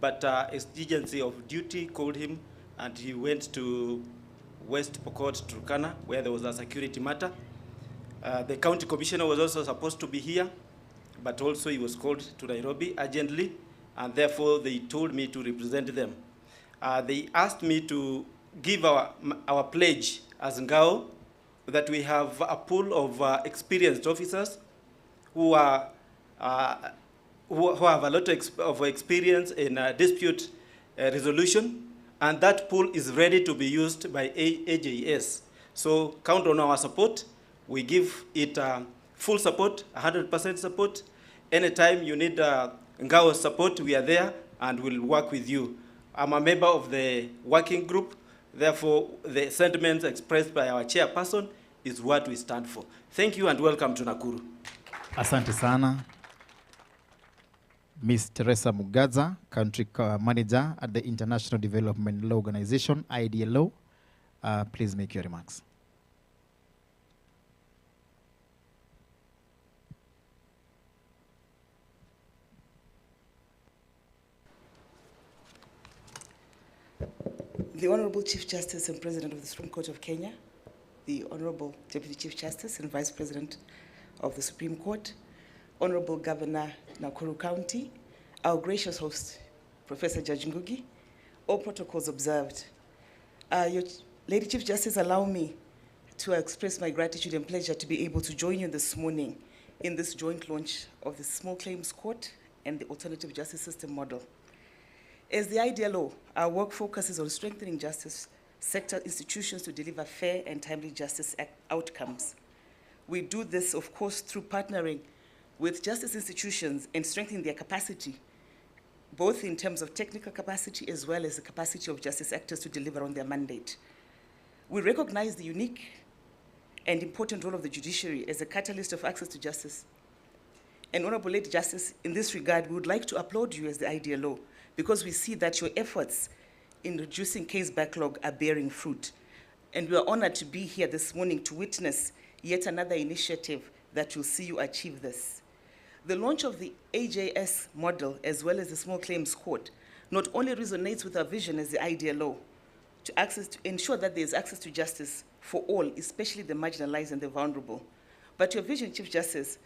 but exigency of duty called him and he went to West Pokot, Turkana, where there was a security matter. The County Commissioner was also supposed to be here, but also he was called to Nairobi urgently, and therefore they told me to represent them. They asked me to give our pledge as Ngao that we have a pool of experienced officers who have a lot of experience in dispute resolution, and that pool is ready to be used by AJS. So count on our support. We give it full support, 100% support. Anytime you need Ngao support, we are there and we'll work with you. I'm a member of the working group. Therefore, the sentiments expressed by our chairperson is what we stand for. Thank you and welcome to Nakuru. Asante sana. Ms. Teresa Mugaza, Country Manager at the International Development Law Organization, IDLO. Please make your remarks. The Honorable Chief Justice and President of the Supreme Court of Kenya, the Honorable Deputy Chief Justice and Vice President of the Supreme Court, Honorable Governor Nakuru County, our gracious host, Professor Judge Ngugi, all protocols observed. Your Lady Chief Justice, allow me to express my gratitude and pleasure to be able to join you this morning in this joint launch of the Small Claims Court and the Alternative Justice System model. As the IDLO, our work focuses on strengthening justice sector institutions to deliver fair and timely justice outcomes. We do this, of course, through partnering with justice institutions and strengthening their capacity, both in terms of technical capacity as well as the capacity of justice actors to deliver on their mandate. We recognize the unique and important role of the judiciary as a catalyst of access to justice. And Honorable Lady Justice, in this regard, we would like to applaud you as the IDLO because we see that your efforts in reducing case backlog are bearing fruit. And we are honored to be here this morning to witness yet another initiative that will see you achieve this. The launch of the AJS model, as well as the Small Claims Court, not only resonates with our vision as the ideal law to ensure that there is access to justice for all, especially the marginalized and the vulnerable, but your vision, Chief Justice,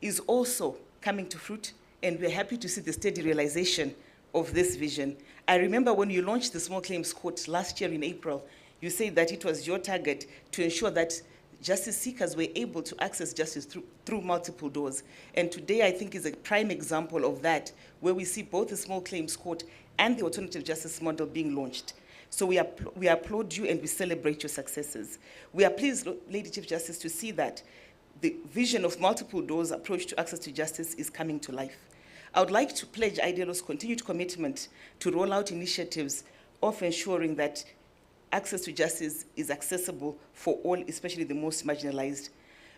is also coming to fruit, and we're happy to see the steady realization of this vision. I remember when you launched the Small Claims Court last year in April, you said that it was your target to ensure that justice seekers were able to access justice through multiple doors. And today, I think, is a prime example of that, where we see both the Small Claims Court and the alternative justice model being launched. So we applaud you and we celebrate your successes. We are pleased, Lady Chief Justice, to see that the vision of multiple doors approach to access to justice is coming to life. I would like to pledge IDLO's continued commitment to roll out initiatives of ensuring that access to justice is accessible for all, especially the most marginalized.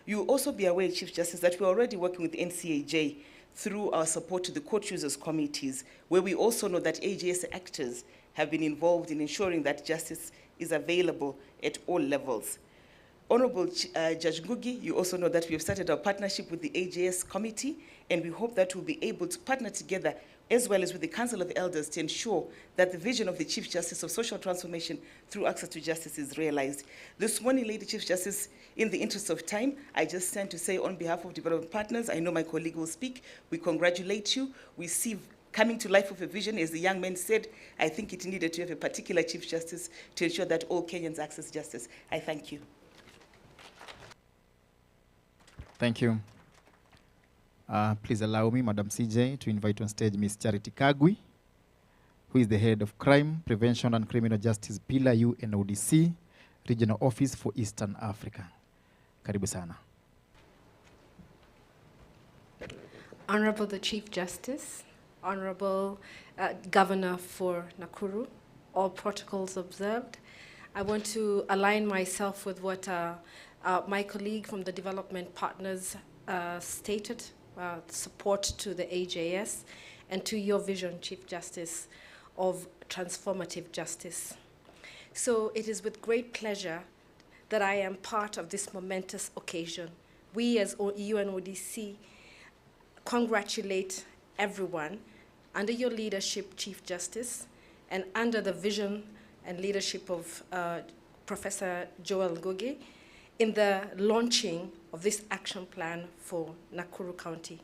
You will also be aware, Chief Justice, that we're already working with the NCAJ through our support to the court users committees, where we also know that AJS actors have been involved in ensuring that justice is available at all levels. Honorable Judge Ngugi, you also know that we have started our partnership with the AJS committee, and we hope that we'll be able to partner together as well as with the Council of Elders to ensure that the vision of the Chief Justice of social transformation through access to justice is realized. This morning, Lady Chief Justice, in the interest of time, I just stand to say on behalf of development partners, I know my colleague will speak, we congratulate you. We see coming to life of a vision, as the young man said, I think it needed to have a particular Chief Justice to ensure that all Kenyans access justice. I thank you. Thank you. Please allow me, Madam CJ, to invite on stage Ms. Charity Kagwi, who is the head of Crime, Prevention and Criminal Justice Pillar UNODC, Regional Office for Eastern Africa. Karibu sana. Honorable the Chief Justice, Honorable Governor for Nakuru, all protocols observed. I want to align myself with what my colleague from the development partners stated, support to the AJS and to your vision, Chief Justice, of transformative justice. So it is with great pleasure that I am part of this momentous occasion. We as UNODC congratulate everyone under your leadership, Chief Justice, and under the vision and leadership of Professor Joel Ngugi, in the launching of this action plan for Nakuru County.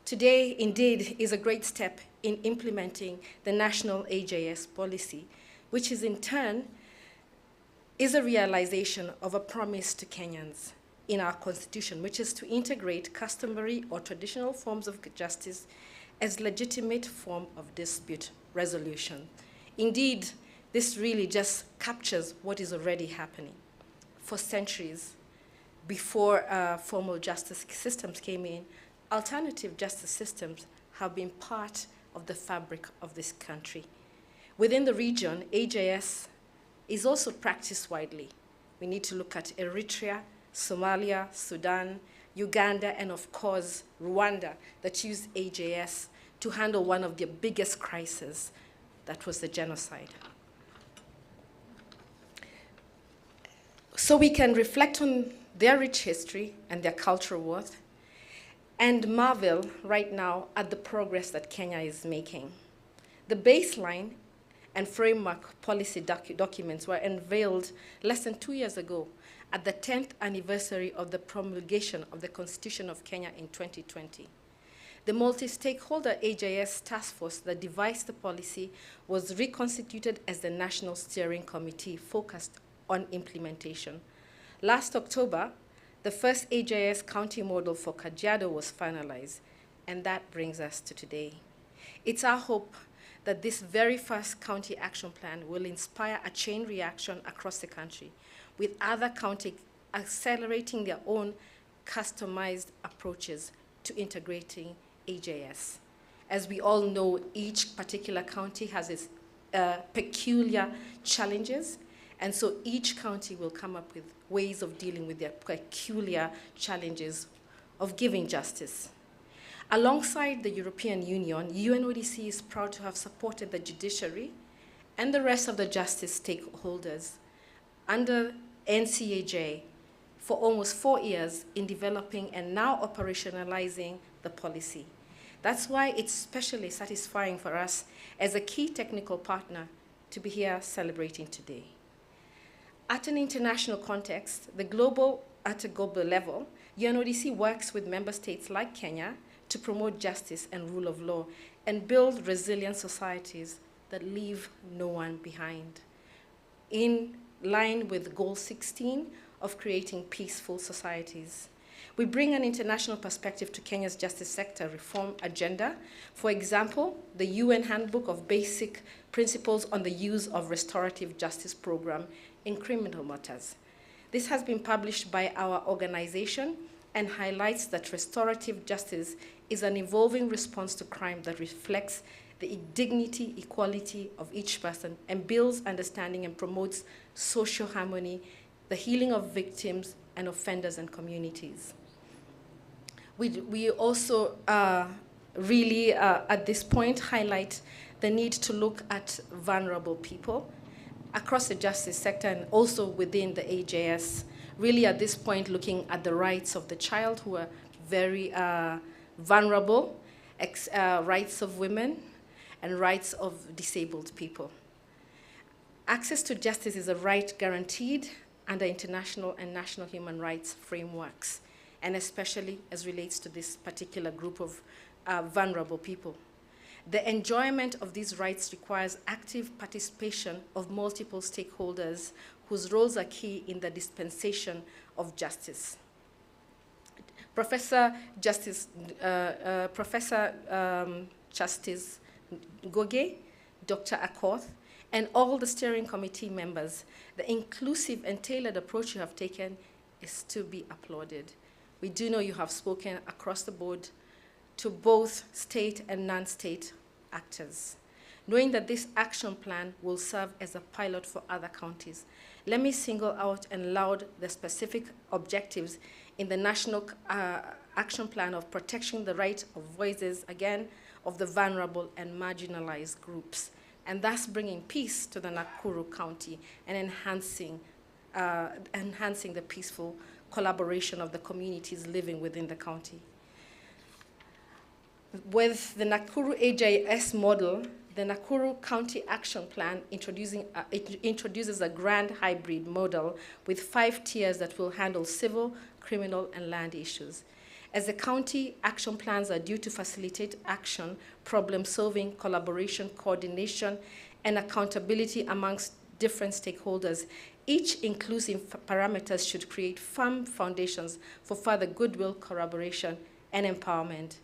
Today, indeed, is a great step in implementing the national AJS policy, which is in turn is a realization of a promise to Kenyans in our constitution, which is to integrate customary or traditional forms of justice as legitimate form of dispute resolution. Indeed, this really just captures what is already happening. For centuries, before formal justice systems came in, alternative justice systems have been part of the fabric of this country. Within the region, AJS is also practiced widely. We need to look at Eritrea, Somalia, Sudan, Uganda, and of course, Rwanda, that used AJS to handle one of their biggest crises, that was the genocide. So we can reflect on their rich history and their cultural worth and marvel right now at the progress that Kenya is making. The baseline and framework policy documents were unveiled less than 2 years ago at the 10th anniversary of the promulgation of the Constitution of Kenya in 2020. The multi-stakeholder AJS task force that devised the policy was reconstituted as the National Steering Committee focused on implementation. Last October, the first AJS county model for Kajiado was finalized, and that brings us to today. It's our hope that this very first county action plan will inspire a chain reaction across the country, with other counties accelerating their own customized approaches to integrating AJS. As we all know, each particular county has its peculiar challenges, and so each county will come up with ways of dealing with their peculiar challenges of giving justice. Alongside the European Union, UNODC is proud to have supported the judiciary and the rest of the justice stakeholders under NCAJ for almost 4 years in developing and now operationalizing the policy. That's why it's especially satisfying for us as a key technical partner to be here celebrating today. At an international context, at a global level, UNODC works with member states like Kenya to promote justice and rule of law and build resilient societies that leave no one behind, in line with Goal 16 of creating peaceful societies. We bring an international perspective to Kenya's justice sector reform agenda. For example, the UN Handbook of Basic Principles on the Use of Restorative Justice Program in Criminal Matters. This has been published by our organization and highlights that restorative justice is an evolving response to crime that reflects the dignity, equality of each person and builds understanding and promotes social harmony, the healing of victims and offenders and communities. We also really, at this point, highlight the need to look at vulnerable people across the justice sector and also within the AJS, really at this point looking at the rights of the child who are very vulnerable, rights of women, and rights of disabled people. Access to justice is a right guaranteed under international and national human rights frameworks, and especially as relates to this particular group of vulnerable people. The enjoyment of these rights requires active participation of multiple stakeholders whose roles are key in the dispensation of justice. Professor Justice Goge, Dr. Akoth, and all the steering committee members, the inclusive and tailored approach you have taken is to be applauded. We do know you have spoken across the board to both state and non-state actors. Knowing that this action plan will serve as a pilot for other counties, let me single out and laud the specific objectives in the National Action Plan of protecting the right of voices, again, of the vulnerable and marginalized groups, and thus bringing peace to the Nakuru County and enhancing the peaceful collaboration of the communities living within the county. With the Nakuru AJS model, the Nakuru County Action Plan introduces a grand hybrid model with 5 tiers that will handle civil, criminal, and land issues. As the county action plans are due to facilitate action, problem-solving, collaboration, coordination, and accountability amongst different stakeholders, each inclusive parameters should create firm foundations for further goodwill, collaboration, and empowerment.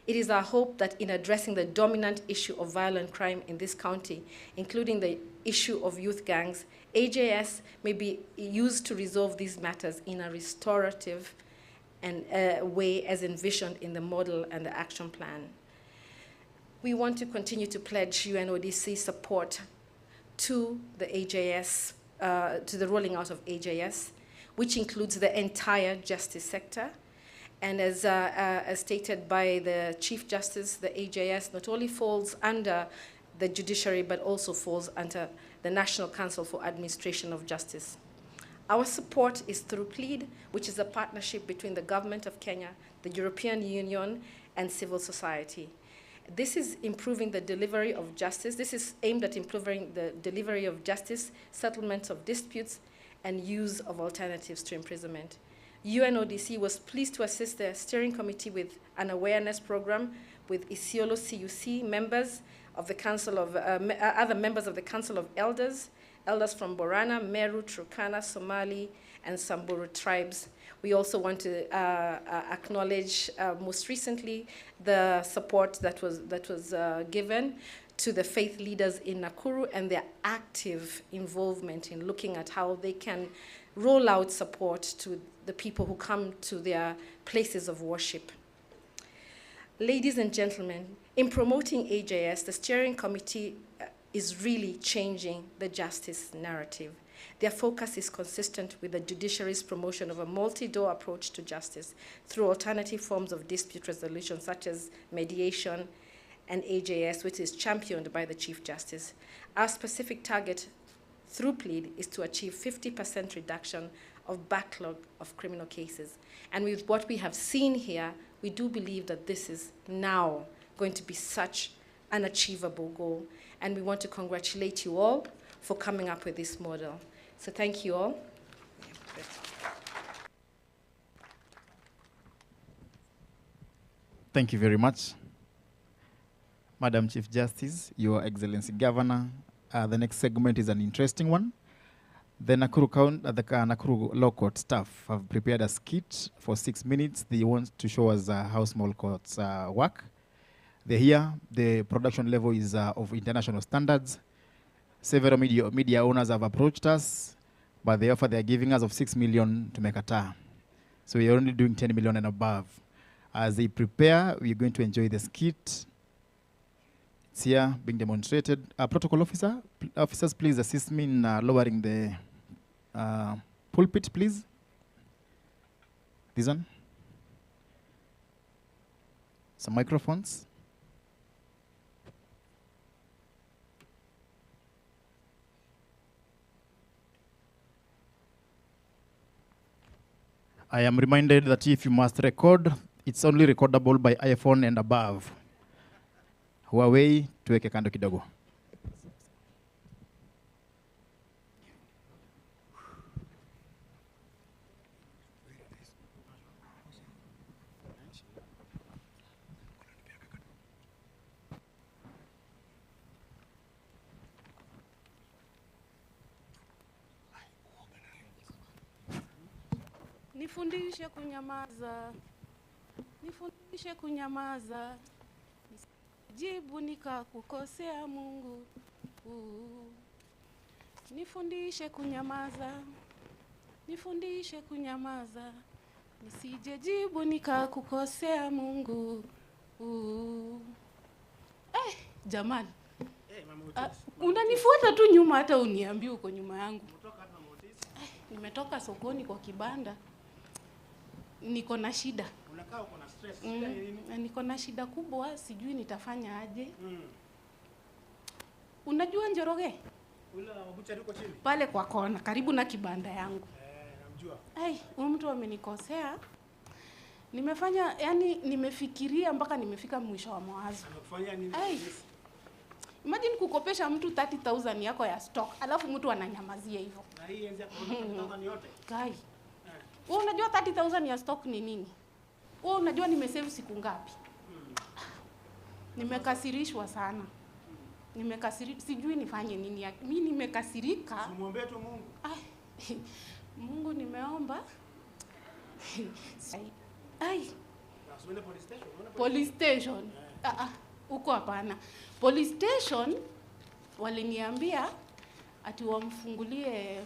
It is our hope that in addressing the dominant issue of violent crime in this county, including the issue of youth gangs, AJS may be used to resolve these matters in a restorative and way as envisioned in the model and the action plan. We want to continue to pledge UNODC support to the AJS, to the rolling out of AJS, which includes the entire justice sector. And as stated by the Chief Justice, the AJS not only falls under the judiciary, but also falls under the National Council for Administration of Justice. Our support is through PLEAD, which is a partnership between the government of Kenya, the European Union, and civil society. This is improving the delivery of justice. This is aimed at improving the delivery of justice, settlement of disputes, and use of alternatives to imprisonment. UNODC was pleased to assist the steering committee with an awareness program with Isiolo CUC members of the Council of, other members of the Council of Elders, elders from Borana, Meru, Turkana, Somali, and Samburu tribes. We also want to acknowledge most recently the support that was given to the faith leaders in Nakuru and their active involvement in looking at how they can roll out support to the people who come to their places of worship. Ladies and gentlemen, in promoting AJS, the steering committee is really changing the justice narrative. Their focus is consistent with the judiciary's promotion of a multi-door approach to justice through alternative forms of dispute resolution, such as mediation and AJS, which is championed by the Chief Justice. Our specific target through plea is to achieve 50% reduction of backlog of criminal cases. And with what we have seen here, we do believe that this is now going to be such an achievable goal. And we want to congratulate you all for coming up with this model. So thank you all. Thank you very much. Madam Chief Justice, Your Excellency Governor, the next segment is an interesting one. The Nakuru Law Court staff have prepared a skit for 6 minutes. They want to show us how small courts work. They're here. The production level is of international standards. Several media owners have approached us, but the offer they're giving us of 6 million to make a tar. So we're only doing 10 million and above. As they prepare, we're going to enjoy the skit. It's here being demonstrated. Protocol officers, please assist me in lowering the pulpit, please. This one. Some microphones. I am reminded that if you must record, it's only recordable by iPhone and above. Huawei, tuweke kando kidogo. Nifundishe kunyamaza, nifundishe kunyamaza, jibu nikakukosea Mungu. Nifundishe kunyamaza, nifundishe kunyamaza, nisije jibu nikakukosea Mungu. Jamani, unanifuata tu nyuma hata uniambie uko nyuma yangu. Nimetoka sokoni kwa kibanda. Niko na shida. Unakaa uko na stress. Shida ni nini? Niko na shida kubwa, sijui nitafanya aje. Unajua Njoroge? Ule wabucha yuko chini. Pale kwa kona, karibu na kibanda yangu. Namjua. Huyu mtu amenikosea. Nimefanya, yani nimefikiria mpaka nimefika mwisho wa mawazo. Unafanya nini? Imagine kukopesha mtu 30,000 yako ya stock, alafu mtu ananyamazia hivyo. Na hii enzi yako 30,000 yote. Kai. Wewe unajua 30,000 ya stock ni nini? Wewe unajua nimesave siku ngapi? Nimekasirishwa sana. Sijui nifanye nini. Mimi nimekasirika. Muombe tu Mungu. Mungu nimeomba. Police station. Police station. Huko hapana. Police station waliniambia ati wamfungulie,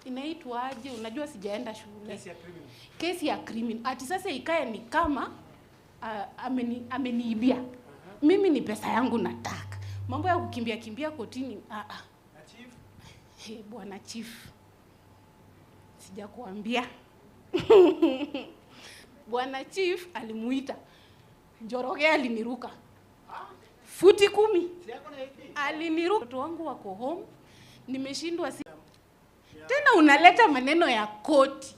inaitwa aje, unajua sijaenda shule. Kesi ya criminal. Ati sasa ikae ni kama ameniibia. Mimi ni pesa yangu nataka. Mambo ya kukimbia kotini. Chief. Bwana chief. Sijakuambia. Bwana chief alimuita. Njoroge aliniruka. Futi 10. Aliniruka. Watoto wangu wako home. Nimeshindwa tena unaleta maneno ya koti.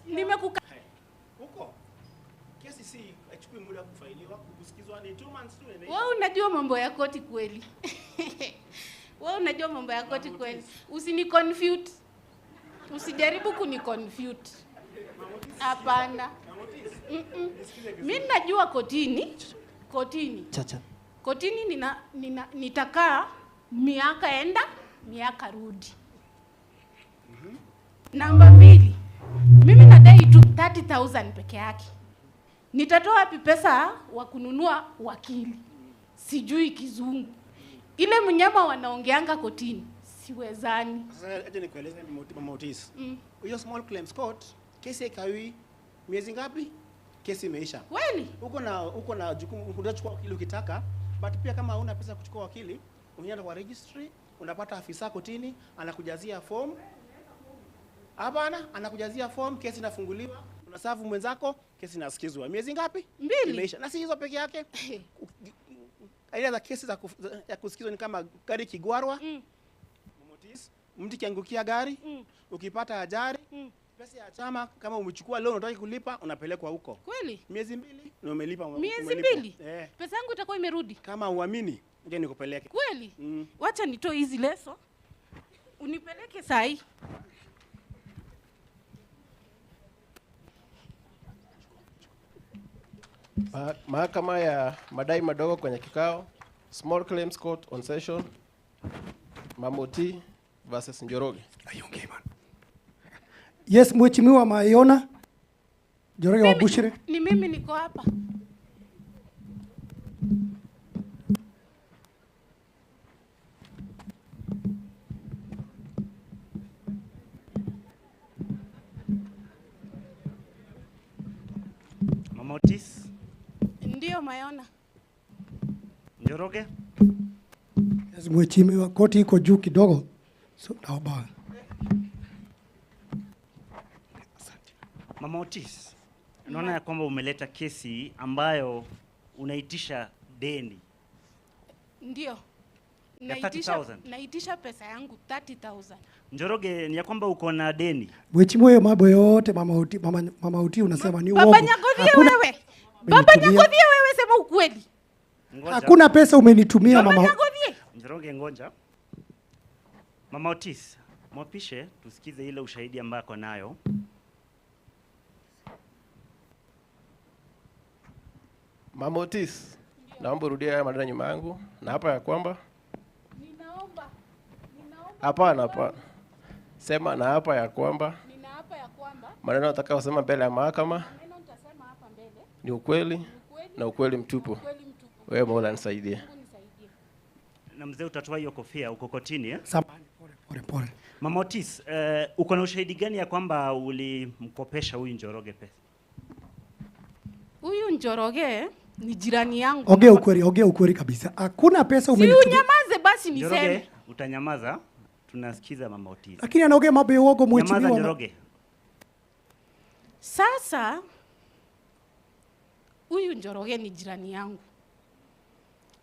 Nimekuka. Huko. Kesi si achukue muda kufailiwa, kusikizwa ni 2 months tu. Wewe unajua mambo ya koti kweli. Wewe unajua mambo ya koti kweli. Usini confuse. Usijaribu kuni confuse. Hapana. Mimi najua kotini. Chacha. Kotini nitakaa miaka enda, miaka rudi. Namba 2. Mimi nadai tu 30,000 peke yake. Nitatoa wapi pesa wa kununua wakili? Sijui kizungu. Ile mnyama wanaongeanga kotini. Siwezani. Sasa aje nikueleze Motis. Hiyo small claims court, kesi ikawi miezi ngapi? Kesi imeisha. Kweli? Uko na jukumu unachukua wakili ukitaka, but pia kama huna pesa kuchukua wakili, unaenda kwa registry, unapata afisa kotini, anakujazia form. Hapana, anakujazia form, kesi inafunguliwa, unasafu mwenzako, kesi inasikizwa. Miezi ngapi? 2. Imeisha. Na si hizo peke yake. Aina za kesi za kusikizwa ni kama gari kigwarwa. mtu kiangukia gari, ukipata ajali, pesa ya chama kama umechukua loan unataka kulipa unapelekwa huko. Kweli? Miezi 2 na umelipa. Miezi 2? Pesa yangu itakuwa imerudi. Kama uamini, ngoja nikupeleke. Kweli? Wacha nitoe hizi leso. Unipeleke saa hii. Mahakama ya madai madogo kwenye kikao. Small Claims Court on session. Mamoti versus Njoroge. Yes, Mheshimiwa Mayona. Njoroge wa Bushire. Ni mimi niko hapa. Mama Otis. Ndio Mayona. Njoroge. Yes, Mheshimiwa, koti iko juu kidogo. So naomba. Mama Otis, naona ya kwamba umeleta kesi ambayo unaitisha deni. Ndio. Ya 30,000. Naitisha pesa yangu 30,000. Njoroge, ni ya kwamba uko na deni. Mheshimiwa, hiyo mambo yote mama Uti unasema ni uongo. Baba Nyagodhia wewe. Baba Nyagodhia wewe, sema ukweli. Hakuna pesa umenitumia mama. Njoroge, ngoja. Mama Otis, mwapishe tusikize ile ushahidi ambako nayo. Mama Otis, naomba rudia haya maneno nyuma yangu na hapa ya kwamba Ninaomba. Hapana. Sema na hapa ya kwamba Ninaapa ya kwamba maneno atakayosema mbele ya mahakama maneno nitasema hapa mbele ni ukweli na ukweli mtupu. Wewe Mola nisaidie. Na mzee utatoa hiyo kofia uko kotini eh? Samahani, pole. Mama Otis, uko na ushahidi gani ya kwamba ulimkopesha huyu Njoroge pesa? Huyu Njoroge ni jirani yangu. Ongea ukweli kabisa. Hakuna pesa umenitumia. Si unyamaze basi niseme. Njoroge, utanyamaza. Tunasikiza Mama Otis. Lakini anaongea mambo ya uongo Mheshimiwa. Nyamaza Njoroge. Sasa huyu Njoroge ni jirani yangu.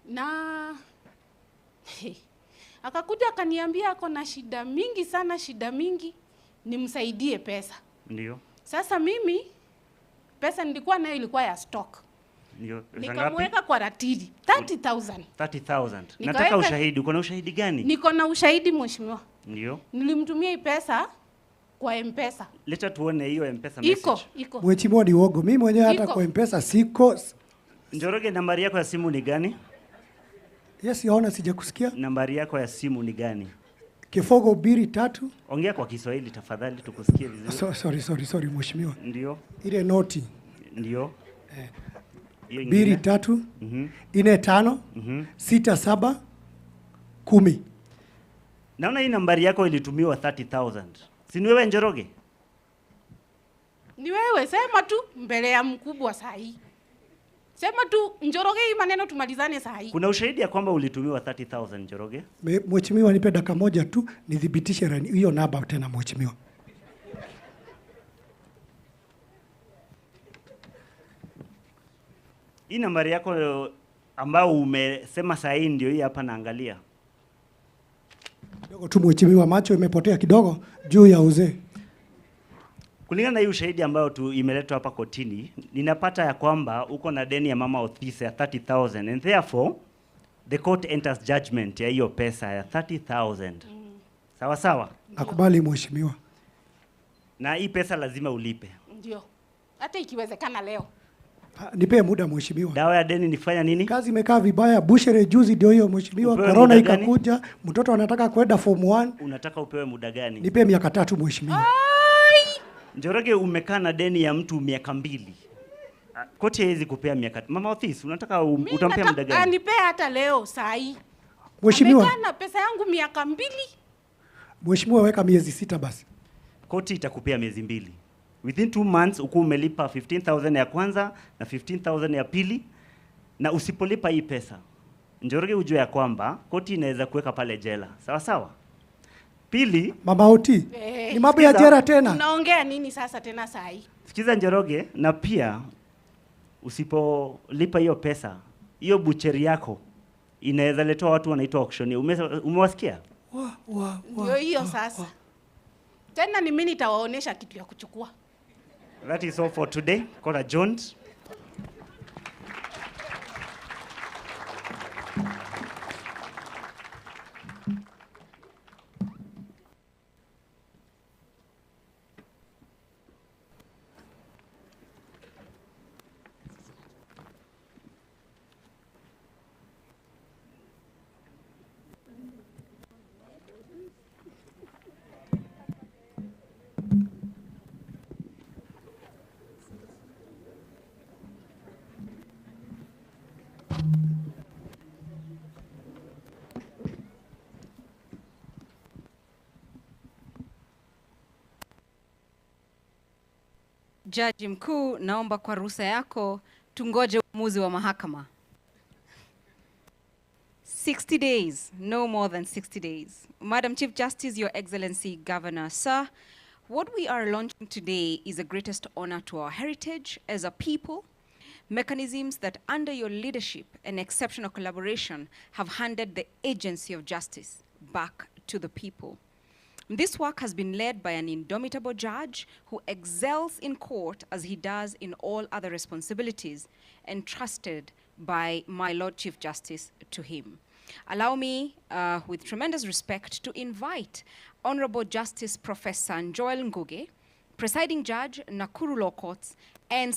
Na akakuja akaniambia ako na shida mingi, nimsaidie pesa. Ndio. Sasa mimi pesa nilikuwa nayo ilikuwa ya stock. Ndio. Nikamweka kwa ratili 30,000. 30,000. Nataka ushahidi. Uko na ushahidi gani? Niko na ushahidi Mheshimiwa. Ndio. Nilimtumia hii pesa kwa M-Pesa. Leta tuone hiyo M-Pesa message. Iko. Mheshimiwa, ni uongo. Mimi mwenyewe hata kwa M-Pesa siko. Njoroge, nambari yako ya simu ni gani? Yes, yaona sijakusikia. Nambari yako ya simu ni gani? Kifogo 23. Ongea kwa Kiswahili tafadhali tukusikie vizuri. Sorry Mheshimiwa. Ndio. Ile noti. Ndio. 23 45 67 10. Naona hii nambari yako ilitumiwa 30,000. Si ni wewe Njoroge? Ni wewe, sema tu mbele ya mkubwa saa hii. Sema tu Njoroge, hii maneno tumalizane saa hii. Kuna ushahidi ya kwamba ulitumiwa 30,000 Njoroge? Mheshimiwa, nipe dakika moja tu nidhibitishe hiyo namba tena Mheshimiwa. Hii nambari yako ambao umesema saa hii ndio hii hapa naangalia. Kidogo tu Mheshimiwa, macho imepotea kidogo juu ya uzee. Kulingana na hii ushahidi ambao imeletwa hapa kotini, ninapata ya kwamba uko na deni ya Mama Otis ya 30,000 and therefore the court enters judgment ya hiyo pesa ya 30,000. Sawa sawa? Nakubali Mheshimiwa. Na hii pesa lazima ulipe. Ndio. Hata ikiwezekana leo. Nipe muda Mheshimiwa. Dawa ya deni nifanya nini? Kazi imekaa vibaya, Bushere juzi ndio hiyo Mheshimiwa, corona ikakuja, mtoto anataka kwenda form 1. Unataka upewe muda gani? Nipe miaka 3 Mheshimiwa. Njoroge, umekaa na deni ya mtu miaka 2. Koti haiwezi kupea miaka. Mama Otis, unataka utampea muda gani? Anipe hata leo saa hii. Mheshimiwa. Amekaa na pesa yangu miaka 2. Mheshimiwa, weka miezi 6 basi. Koti itakupea miezi 2. Within 2 months uko umelipa 15,000 ya kwanza na 15,000 ya pili, na usipolipa hii pesa Njoroge ujue ya kwamba koti inaweza kuweka pale jela. Sawa sawa? Pili, Mama Oti, ni mambo ya jela tena. Unaongea nini sasa tena saa hii? Sikiza Njoroge, na pia usipolipa hiyo pesa, hiyo bucheri yako inaweza letea watu wanaitwa auctioneer. Umewasikia? Ndio hiyo sasa. Tena ni mimi nitawaonesha kitu ya kuchukua. That is all for today. Court adjourned. Jaji mkuu, naomba kwa ruhusa yako tungoje uamuzi wa mahakama. 60 days, no more than 60 days. Madam Chief Justice, Your Excellency, Governor, Sir, what we are launching today is a greatest honor to our heritage as a people. Mechanisms that under your leadership and exceptional collaboration have handed the agency of justice back to the people. This work has been led by an indomitable judge who excels in court as he does in all other responsibilities, entrusted by my Lord Chief Justice to him. Allow me, with tremendous respect, to invite Honorable Justice Professor Joel Nguge, Presiding Judge, Nakuru Law Courts, and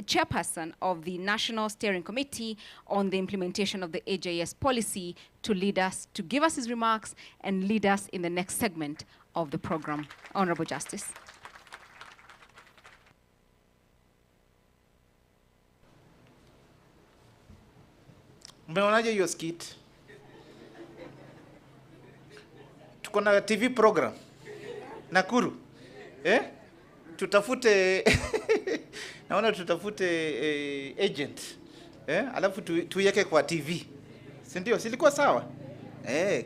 Chairperson of the National Steering Committee on the implementation of the AJS policy to lead us, to give us his remarks and lead us in the next segment of the program. Honorable Justice. Mmeonaje hiyo skit? Tuko na TV program Nakuru. Tutafute naona tutafute agent. Alafu tuiweke kwa TV. Si ndio? Silikuwa sawa?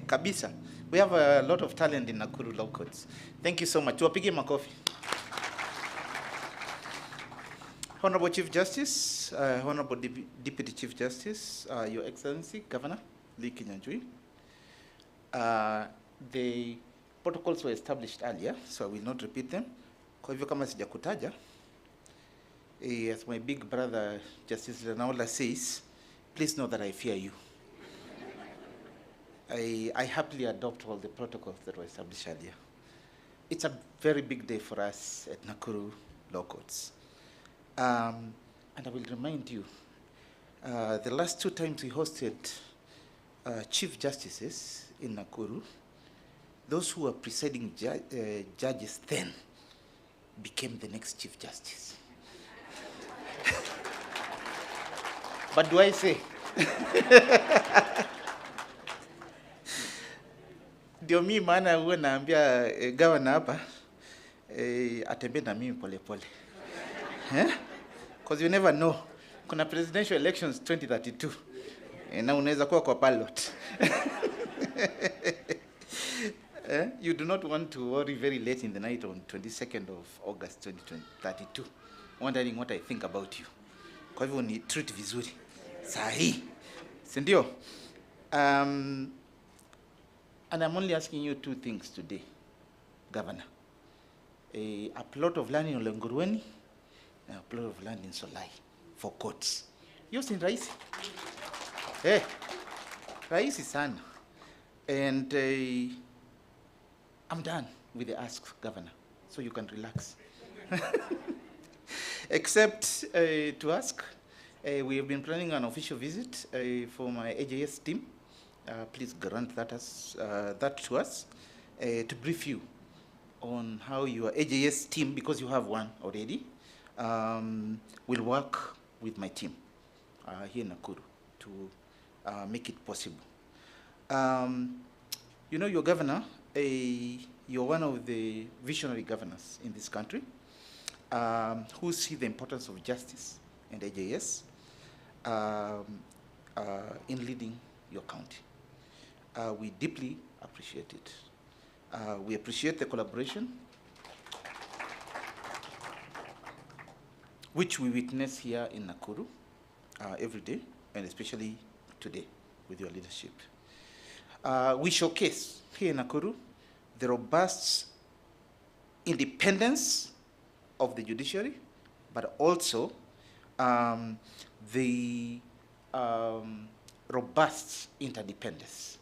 Kabisa. We have a lot of talent in Nakuru Law Courts. Thank you so much. Tuwapige makofi. Honorable Chief Justice, Honorable Deputy Chief Justice, Your Excellency, Governor Lee Kinyanjui. The protocols were established earlier, so I will not repeat them. Kwa hivyo kama sijakutaja, as my big brother Justice Lenaola says, please know that I fear you. I happily adopt all the protocols that were established earlier. It's a very big day for us at Nakuru Law Courts. And I will remind you, the last 2 times we hosted Chief Justices in Nakuru, those who were presiding judges then became the next Chief Justice. But do I say? Ndio mimi maana huwa naambia governor hapa atembee na mimi pole pole. Because you never know. Kuna presidential elections 2032. Na unaweza kuwa kwa ballot. You do not want to worry very late in the night on 22nd of August 2032, wondering what I think about you. Kwa hivyo ni treat vizuri. Sahi. Si ndio? And I'm only asking you 2 things today, Governor. A plot of land in Olengurueni and a plot of land in Solai for courts. Yours in Raisi. Raisi sana. And I'm done with the ask, Governor, so you can relax. Except to ask, we have been planning an official visit for my AJS team. Please grant that to us to brief you on how your AJS team, because you have one already, will work with my team here in Nakuru to make it possible. You know, your governor, you're one of the visionary governors in this country who see the importance of justice and AJS in leading your county. We deeply appreciate it. We appreciate the collaboration which we witness here in Nakuru every day, and especially today with your leadership. We showcase here in Nakuru the robust independence of the judiciary, but also the robust interdependence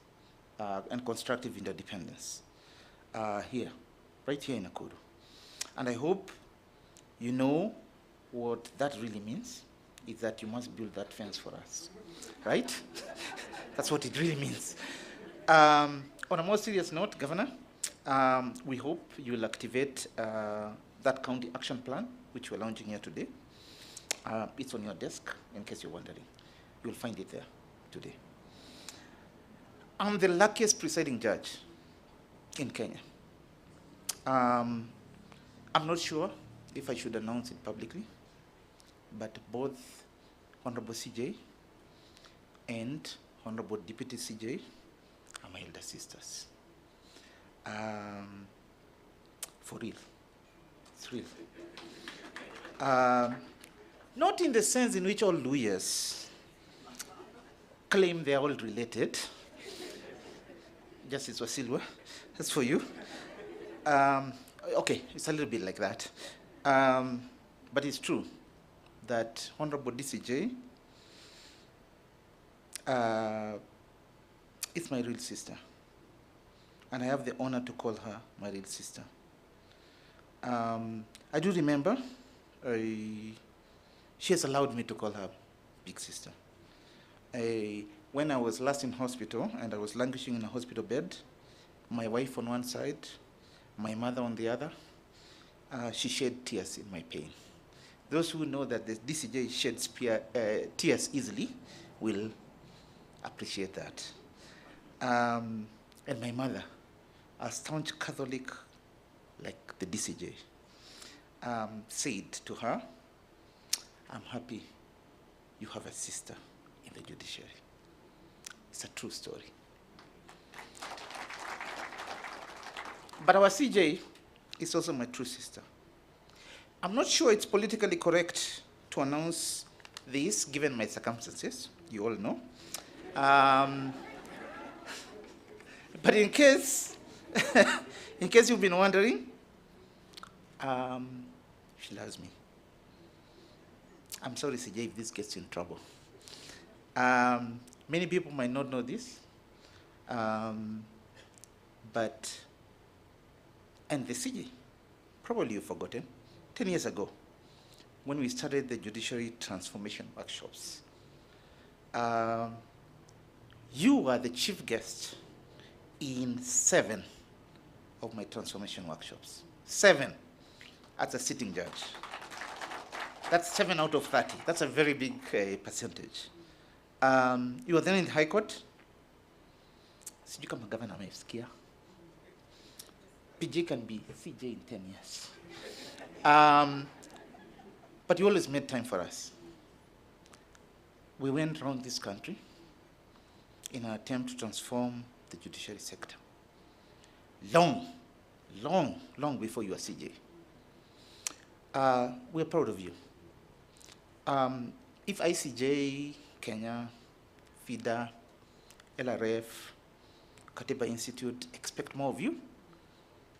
and constructive interdependence here, right here in Nakuru. And I hope you know what that really means, is that you must build that fence for us, right? That's what it really means. On a more serious note, Governor, we hope you will activate that county action plan, which we're launching here today. It's on your desk, in case you're wondering. You'll find it there today. I'm the luckiest presiding judge in Kenya. I'm not sure if I should announce it publicly, but both Honorable CJ and Honorable Deputy CJ are my elder sisters. For real. It's real. Not in the sense in which all lawyers claim they are all related. Justice Wasilwa, that's for you. Okay, it's a little bit like that. But it's true that Honorable DCJ is my real sister. And I have the honor to call her my real sister. I do remember she has allowed me to call her big sister. When I was last in hospital and I was languishing in a hospital bed, my wife on one side, my mother on the other, she shed tears in my pain. Those who know that the DCJ sheds tears easily will appreciate that. And my mother, a staunch Catholic like the DCJ, said to her, I'm happy you have a sister in the judiciary. It's a true story. But our CJ is also my true sister. I'm not sure it's politically correct to announce this, given my circumstances. You all know. But in case you've been wondering, she loves me. I'm sorry, CJ, if this gets you in trouble. Many people might not know this, but, and the CJ, probably you've forgotten, 10 years ago, when we started the judiciary transformation workshops, you were the chief guest in 7 of my transformation workshops. 7 as a sitting judge. That's 7 out of 30. That's a very big percentage. You were then in the High Court. Sijui kama governor amesikia. PJ can be CJ in 10 years. But you always made time for us. We went around this country in an attempt to transform the judiciary sector. Long before you were CJ. We're proud of you. If ICJ, Kenya, FIDA, LRF, Katiba Institute expect more of you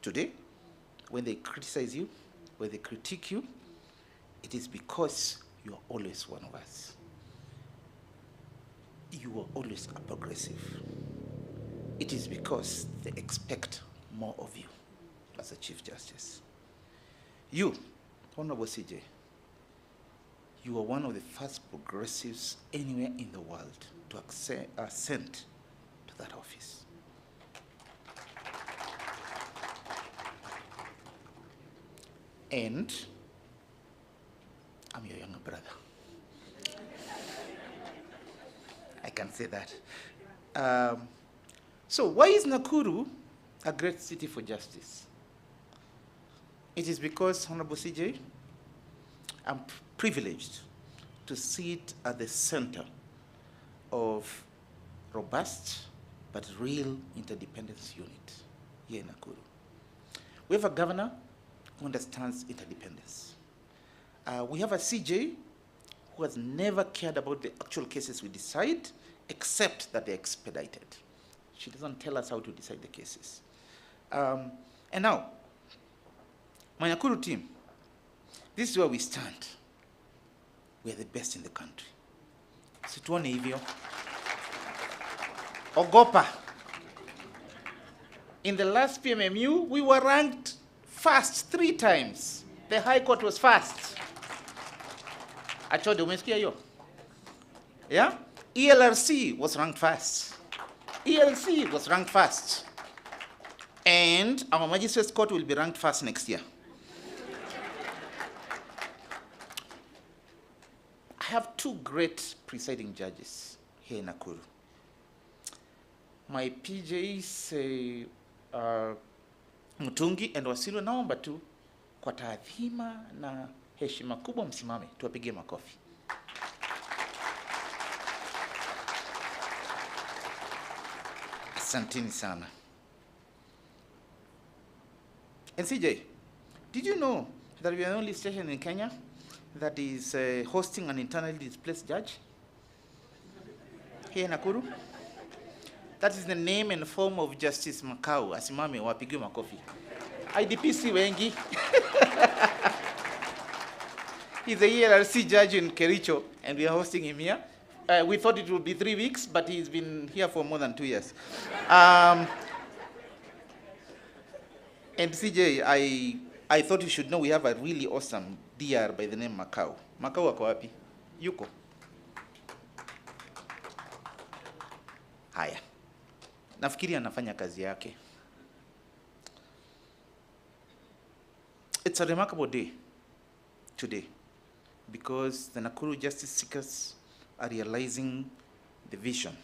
today, when they criticize you, when they critique you, it is because you are always one of us. You are always a progressive. It is because they expect more of you as a Chief Justice. You, Honorable CJ, you are one of the first progressives anywhere in the world to ascend to that office. And I'm your younger brother. I can say that. So why is Nakuru a great city for justice? It is because, Honorable CJ, I'm privileged to sit at the center of robust but real interdependence unit here in Nakuru. We have a governor who understands interdependence. We have a CJ who has never cared about the actual cases we decide, except that they're expedited. She doesn't tell us how to decide the cases. And now, my Nakuru team, this is where we stand. We are the best in the country. Situone hivyo. Ogopa. In the last PMMU, we were ranked first 3 times. The High Court was first. Achode, umesikia hiyo? Yeah? ELRC was ranked first. ELC was ranked first. And our Magistrates Court will be ranked first next year. I have 2 great presiding judges here in Nakuru. My PJs, Mutungi and Wasilu, naomba tu kwa taadhima na heshima kubwa msimame, tuwapigie makofi. Asanteni sana. And CJ, did you know that we are the only station in Kenya that is hosting an internally displaced judge here in Nakuru? That is the name and form of Justice Makau. Asimame wapigiwe makofi. IDPC wengi. He's a ELRC judge in Kericho, and we are hosting him here. We thought it would be 3 weeks, but he's been here for more than 2 years. And CJ, I thought you should know we have a really awesome DR by the name Makau. Makau wako wapi? Yuko. Haya. Nafikiri anafanya kazi yake. It's a remarkable day today because the Nakuru justice seekers are realizing the vision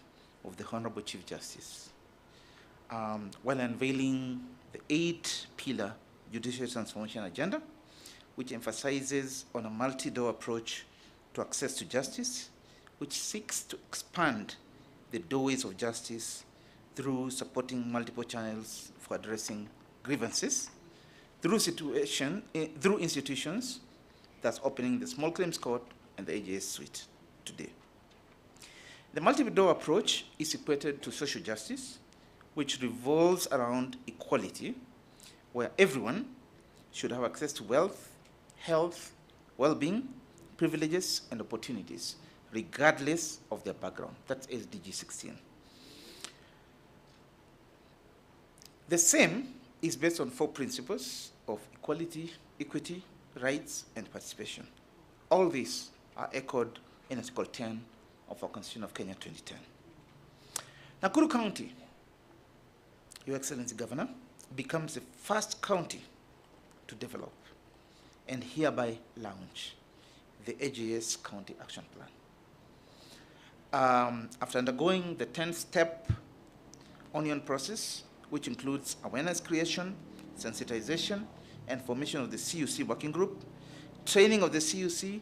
of the Honorable Chief Justice while unveiling the 8-pillar judicial transformation agenda, which emphasizes on a multi-door approach to access to justice, which seeks to expand the doorways of justice through supporting multiple channels for addressing grievances, through institutions, that's opening the Small Claims Court and the AJS Suite today. The multi-door approach is equated to social justice, which revolves around equality, where everyone should have access to wealth, health, well-being, privileges, and opportunities, regardless of their background. That's SDG 16. The same is based on 4 principles of equality, equity, rights, and participation. All these are echoed in Article 10 of our Constitution of Kenya 2010. Nakuru County, Your Excellency Governor, becomes the first county to develop and hereby launch the AJS County Action Plan. After undergoing the 10-step onion process, which includes awareness creation, sensitization, and formation of the CUC working group, training of the CUC,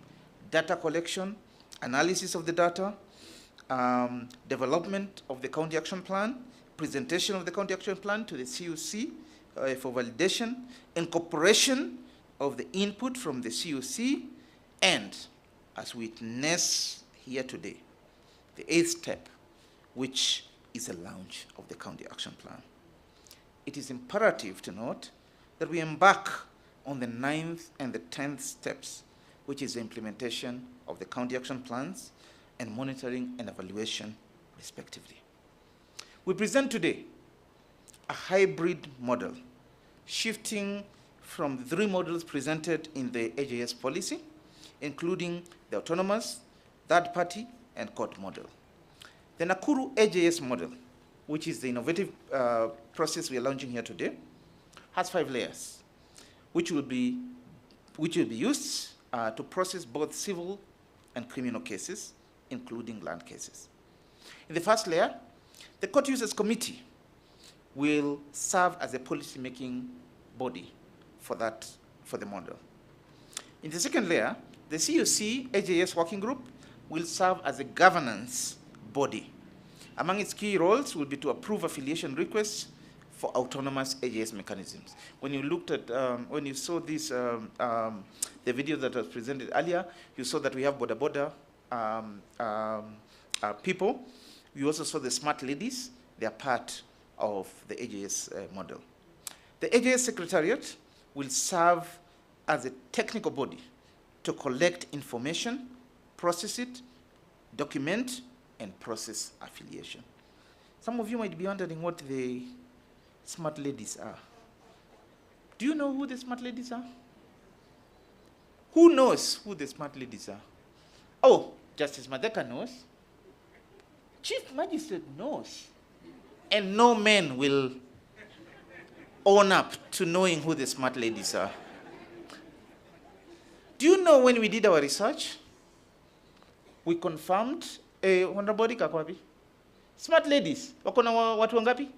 data collection, analysis of the data, development of the county action plan, presentation of the county action plan to the CUC for validation, incorporation of the input from the CUC, and as we witness here today, the 8th step, which is a launch of the county action plan. It is imperative to note that we embark on the 9th and the 10th steps, which is the implementation of the county action plans and monitoring and evaluation, respectively. We present today a hybrid model, shifting from the 3 models presented in the AJS policy, including the autonomous, third party, and court model. The Nakuru AJS model, which is the innovative process we are launching here today, has 5 layers, which will be used to process both civil and criminal cases, including land cases. In the first layer, the court users committee will serve as a policy-making body for the model. In the second layer, the CUC AJS working group will serve as a governance body. Among its key roles will be to approve affiliation requests for autonomous AJS mechanisms. When you looked at, when you saw this, the video that was presented earlier, you saw that we have border people. You also saw the smart ladies, they are part of the AJS model. The AJS Secretariat will serve as a technical body to collect information, process it, document, and process affiliation. Some of you might be wondering what the smart ladies are. Do you know who the smart ladies are? Who knows who the smart ladies are? Oh, Justice Madeka knows. Chief Magistrate knows. And no man will own up to knowing who the smart ladies are. Do you know when we did our research, we confirmed, Honorable Kakwabi, smart ladies, wakona watu wangapi?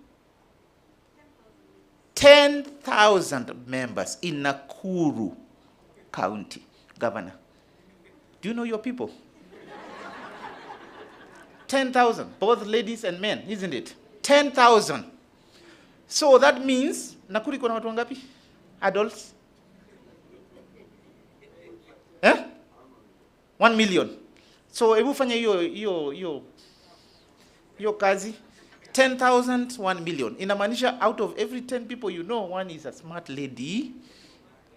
10,000 members in Nakuru County, Governor. Do you know your people? 10,000, both ladies and men, isn't it? 10,000. So that means, Nakuru iko na watu wangapi? Adults? 1 million. So hebu fanya hiyo kazi. 10,000, 1 million. Inamaanisha out of every 10 people you know, one is a smart lady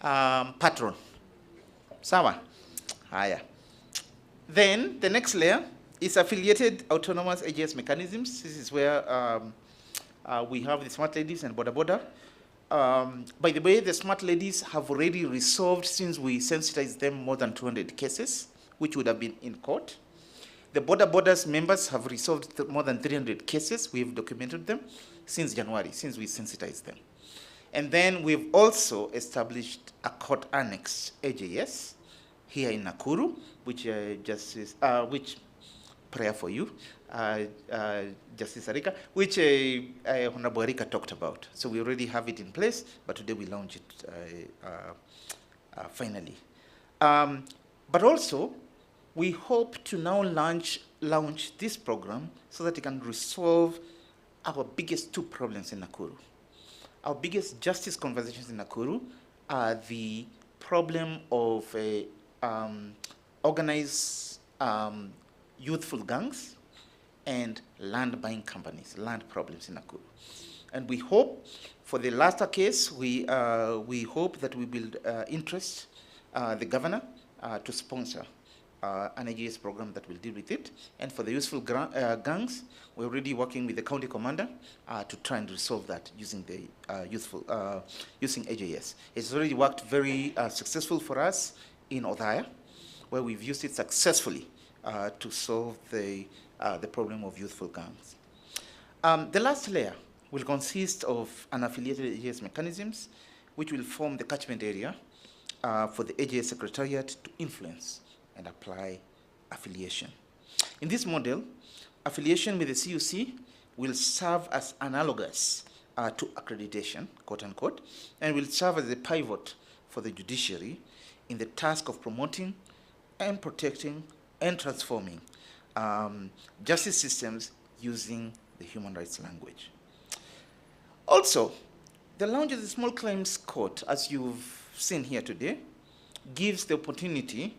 patron. Sawa? Haya. Then the next layer is affiliated autonomous AJS mechanisms. This is where we have the smart ladies and border. By the way, the smart ladies have already resolved, since we sensitized them, more than 200 cases, which would have been in court. The borders members have resolved more than 300 cases. We've documented them since January, since we sensitized them. And then we've also established a court annex AJS here in Nakuru, which which prayer for you, Justice Arika, which Honorable Arika talked about. So we already have it in place, but today we launch it finally. But also, we hope to now launch this program so that it can resolve our biggest two problems in Nakuru. Our biggest justice conversations in Nakuru are the problem of organized youthful gangs and land buying companies, land problems in Nakuru. And we hope, for the latter case, we hope that we will interest the governor to sponsor an AJS program that will deal with it. And for the useful gangs, we're already working with the county commander to try and resolve that using the using AJS. It's already worked very successful for us in Othaya, where we've used it successfully to solve the problem of youthful gangs. The last layer will consist of unaffiliated AJS mechanisms, which will form the catchment area for the AJS Secretariat to influence and apply affiliation. In this model, affiliation with the CUC will serve as analogous to accreditation, quote unquote, and will serve as a pivot for the judiciary in the task of promoting and protecting and transforming justice systems using the human rights language. Also, the launch of the Small Claims Court, as you've seen here today, gives the opportunity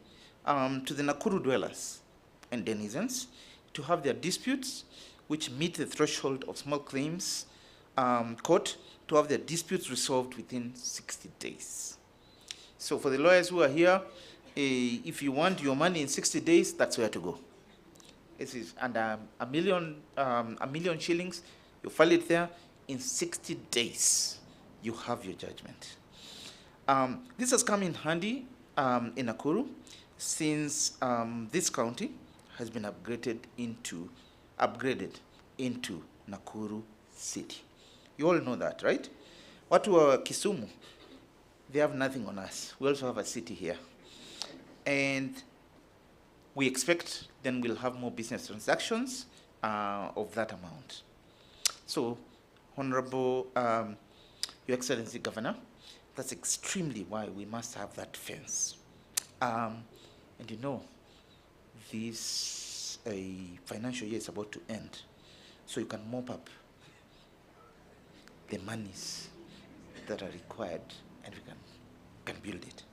to the Nakuru dwellers and denizens to have their disputes, which meet the threshold of Small Claims Court, to have their disputes resolved within 60 days. So for the lawyers who are here, if you want your money in 60 days, that's where to go. It is under a million shillings, you file it there, in 60 days, you have your judgment. This has come in handy in Nakuru, since this county has been upgraded into Nakuru City. You all know that, right? Watu wa Kisumu, they have nothing on us. We also have a city here. And we expect then we'll have more business transactions of that amount. So, Honorable Your Excellency Governor, that's extremely why we must have that fence. And you know, this financial year is about to end, so you can mop up the monies that are required, and we can build it.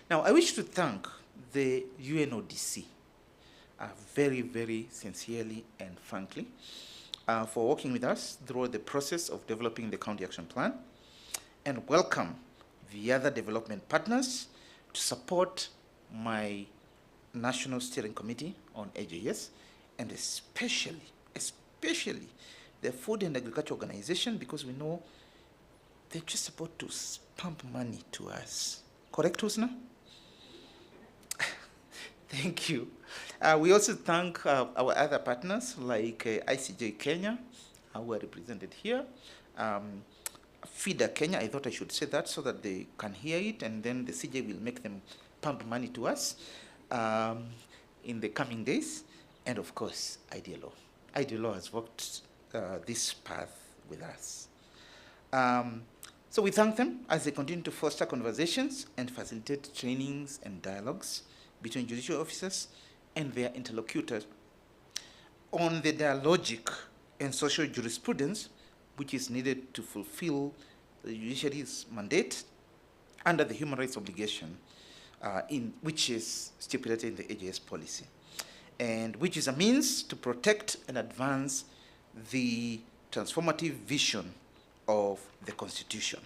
Now, I wish to thank the UNODC very, very sincerely and frankly for working with us throughout the process of developing the County Action Plan, and welcome the other development partners to support my National Steering Committee on AJS, and especially the Food and Agriculture Organization, because we know they're just about to pump money to us. Correct, Husna? Thank you. We also thank our other partners like ICJ Kenya, who are represented here. FIDA Kenya, I thought I should say that so that they can hear it, and then the CJ will make them pump money to us in the coming days. And of course, IDLO. IDLO has walked this path with us. So we thank them as they continue to foster conversations and facilitate trainings and dialogues between judicial officers and their interlocutors on the dialogic and social jurisprudence which is needed to fulfill the judiciary's mandate under the human rights obligation which is stipulated in the AJS policy, and which is a means to protect and advance the transformative vision of the Constitution.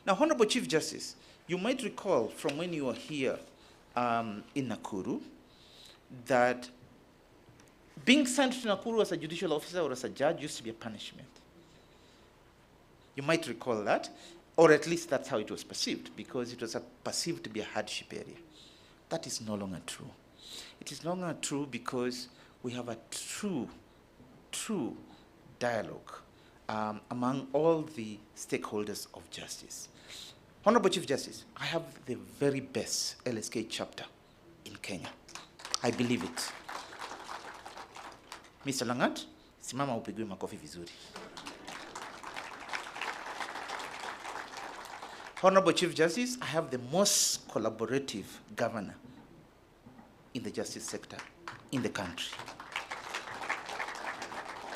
Now, Honorable Chief Justice, you might recall from when you were here in Nakuru that being sent to Nakuru as a judicial officer or as a judge used to be a punishment. You might recall that, or at least that's how it was perceived, because it was perceived to be a hardship area. That is no longer true. It is no longer true because we have a true dialogue among all the stakeholders of justice. Honorable Chief Justice, I have the very best LSK chapter in Kenya. I believe it. Mr. Langat, simama upigwe makofi vizuri. Honorable Chief Justice, I have the most collaborative governor in the justice sector in the country.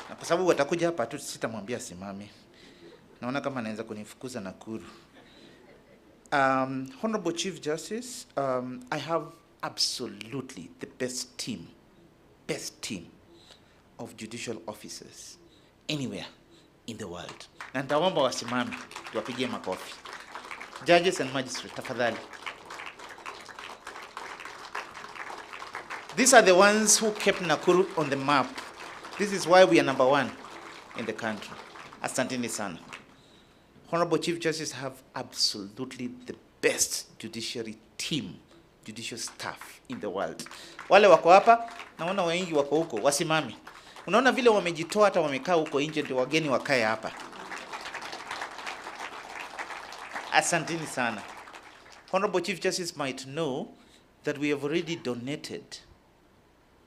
Na kwa sababu watakuja hapa tu sitamwambia simame. Naona kama anaweza kunifukuza Nakuru. Honorable Chief Justice, I have absolutely the best team of judicial officers anywhere in the world. Na nitaomba wasimame tuwapigie makofi. Judges and magistrates, tafadhali. These are the ones who kept Nakuru on the map. This is why we are #1 in the country. Asanteni sana. Honorable Chief Justice have absolutely the best judiciary team, judicial staff in the world. Wale wako hapa, naona wengi wako huko, wasimame. Unaona vile wamejitoa hata wamekaa huko nje ndio wageni wakae hapa. Asanteni sana. Honorable Chief Justice might know that we have already donated.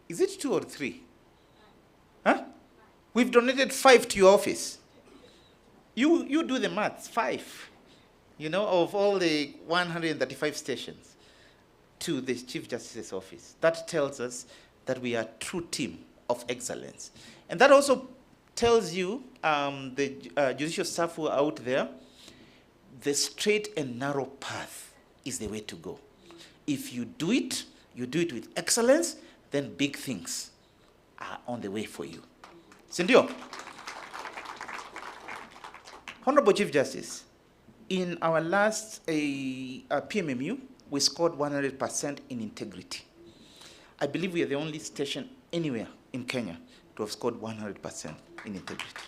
Is it 2 or 3? Huh? We've donated 5 to your office. You do the maths, 5. You know, of all the 135 stations to the Chief Justice's office. That tells us that we are a true team of excellence. And that also tells you, the judicial staff who are out there, the straight and narrow path is the way to go. If you do it with excellence, then big things are on the way for you. Sindio? Honorable Chief Justice, in our last PMMU, we scored 100% in integrity. I believe we are the only station anywhere in Kenya to have scored 100% in integrity.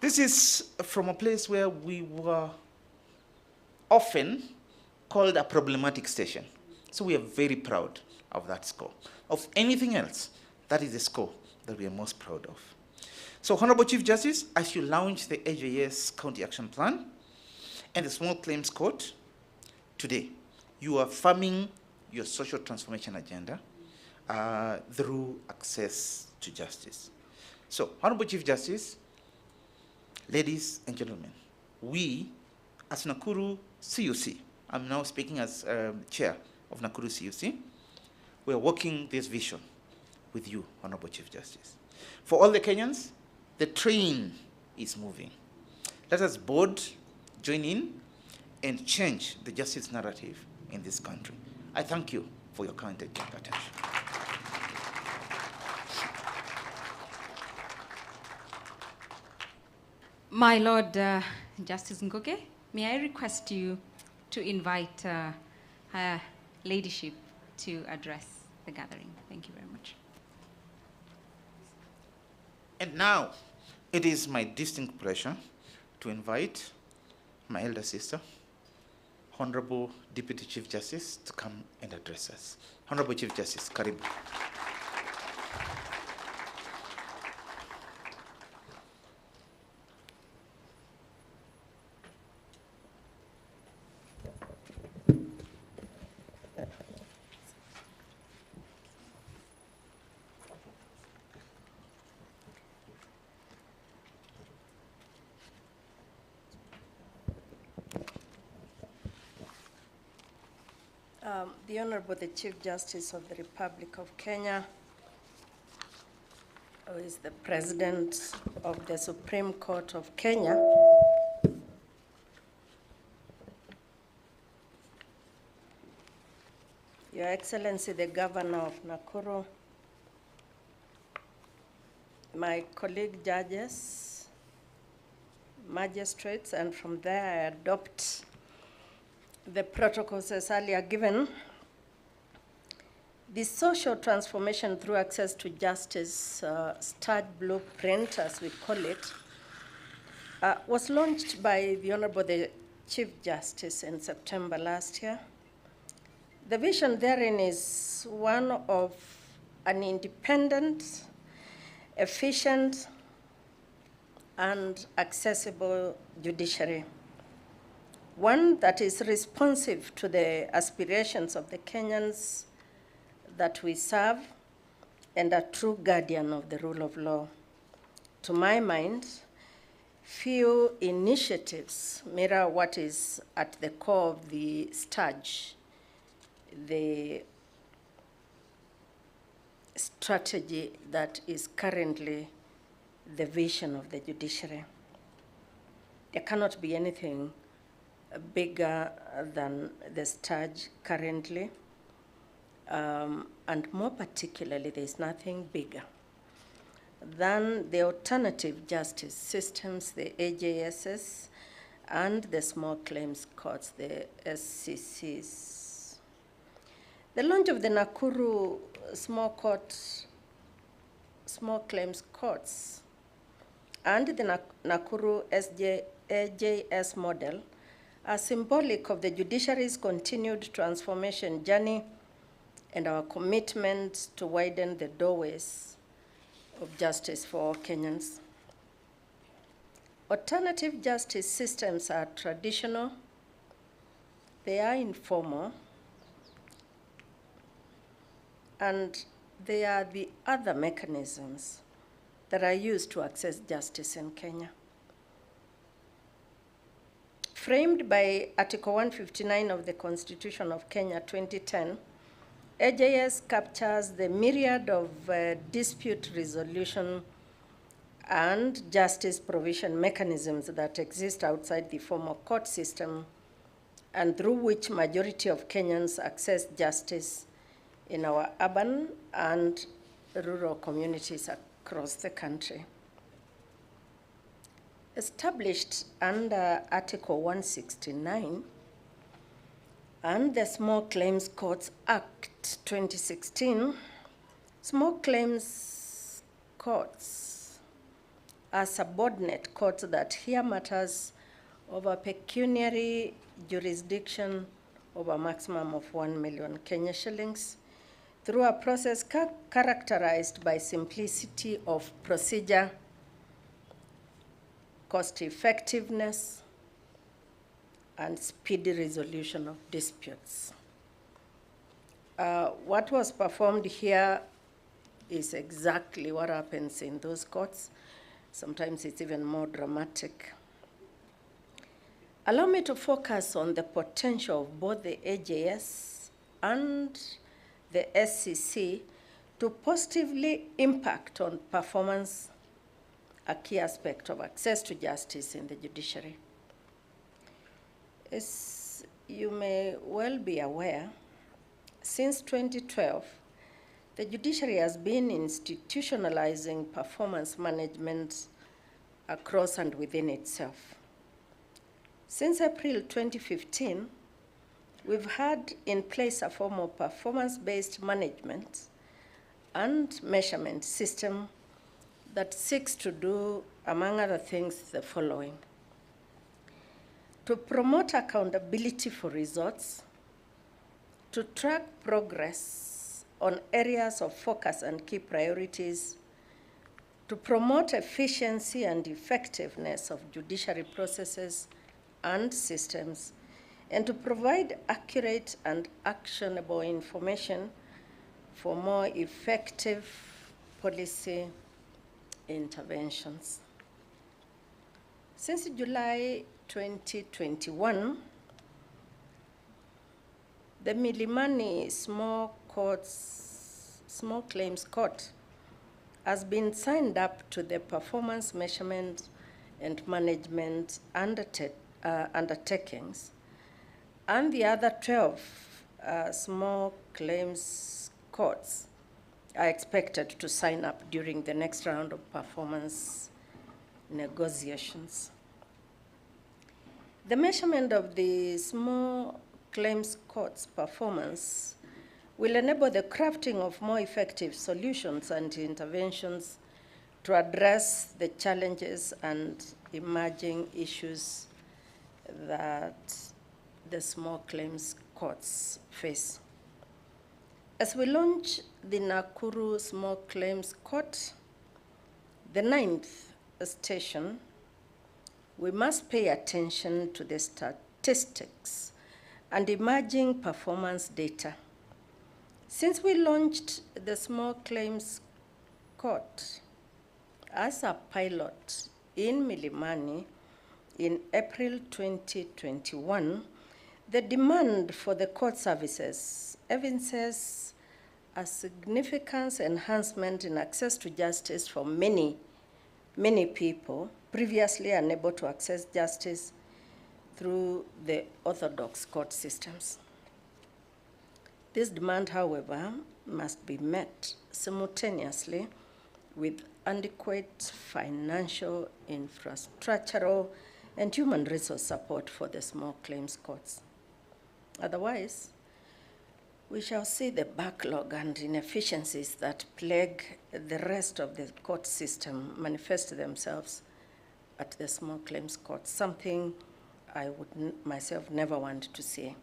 This is from a place where we were often called a problematic station. So we are very proud of that score. Of anything else, that is the score that we are most proud of. So, Honorable Chief Justice, as you launch the AJS County Action Plan and the Small Claims Court, today, you are affirming your social transformation agenda through access to justice. So, Honorable Chief Justice, ladies and gentlemen, we, as Nakuru CUC, I'm now speaking as chair of Nakuru CUC, we are working this vision with you, Honorable Chief Justice. For all the Kenyans, the train is moving. Let us both join in and change the justice narrative in this country. I thank you for your kind attention. My Lord Justice Ngoge, may I request you to invite her ladyship to address the gathering. Thank you very much. And now, it is my distinct pleasure to invite my elder sister, Honorable Deputy Chief Justice, to come and address us. Honorable Chief Justice, karibu. The Honorable the Chief Justice of the Republic of Kenya, who is the President of the Supreme Court of Kenya, Your Excellency the Governor of Nakuru, my colleague judges, magistrates, and from there I adopt the protocols as earlier given. The social transformation through access to justice, START blueprint, as we call it, was launched by the Honorable the Chief Justice in September last year. The vision therein is one of an independent, efficient, and accessible judiciary. One that is responsive to the aspirations of the Kenyans that we serve and a true guardian of the rule of law. To my mind, few initiatives mirror what is at the core of the START, the strategy that is currently the vision of the judiciary. There cannot be anything bigger than the START currently, and more particularly, there's nothing bigger than the alternative justice systems, the AJSs, and the small claims courts, the SCCs. The launch of the Nakuru small claims courts and the Nakuru AJS model are symbolic of the judiciary's continued transformation journey and our commitment to widen the doorways of justice for all Kenyans. Alternative justice systems are traditional, they are informal, and they are the other mechanisms that are used to access justice in Kenya. Framed by Article 159 of the Constitution of Kenya 2010, AJS captures the myriad of dispute resolution and justice provision mechanisms that exist outside the formal court system and through which majority of Kenyans access justice in our urban and rural communities across the country. Established under Article 169 and the Small Claims Courts Act 2016, small claims courts are subordinate courts that hear matters over pecuniary jurisdiction over a maximum of 1 million Kenya shillings through a process characterized by simplicity of procedure, cost effectiveness, and speedy resolution of disputes. What was performed here is exactly what happens in those courts. Sometimes it's even more dramatic. Allow me to focus on the potential of both the AJS and the SCC to positively impact on performance, a key aspect of access to justice in the judiciary. As you may well be aware, since 2012, the judiciary has been institutionalizing performance management across and within itself. Since April 2015, we've had in place a form of performance-based management and measurement system that seeks to do, among other things, the following: to promote accountability for results, to track progress on areas of focus and key priorities, to promote efficiency and effectiveness of judiciary processes and systems, and to provide accurate and actionable information for more effective policy interventions. Since July 2021, the Milimani Small Claims Court has been signed up to the performance measurement and management undertakings, and the other 12 small claims courts are expected to sign up during the next round of performance negotiations. The measurement of the small claims court's performance will enable the crafting of more effective solutions and interventions to address the challenges and emerging issues that the small claims courts face. As we launch the Nakuru Small Claims Court, the 9th station, we must pay attention to the statistics and emerging performance data. Since we launched the Small Claims Court as a pilot in Milimani in April 2021, the demand for the court services evinces a significant enhancement in access to justice for many people previously unable to access justice through the orthodox court systems. This demand, however, must be met simultaneously with adequate financial, infrastructural, and human resource support for the small claims courts. Otherwise, we shall see the backlog and inefficiencies that plague the rest of the court system manifest themselves at the small claims court, something I would myself never want to see.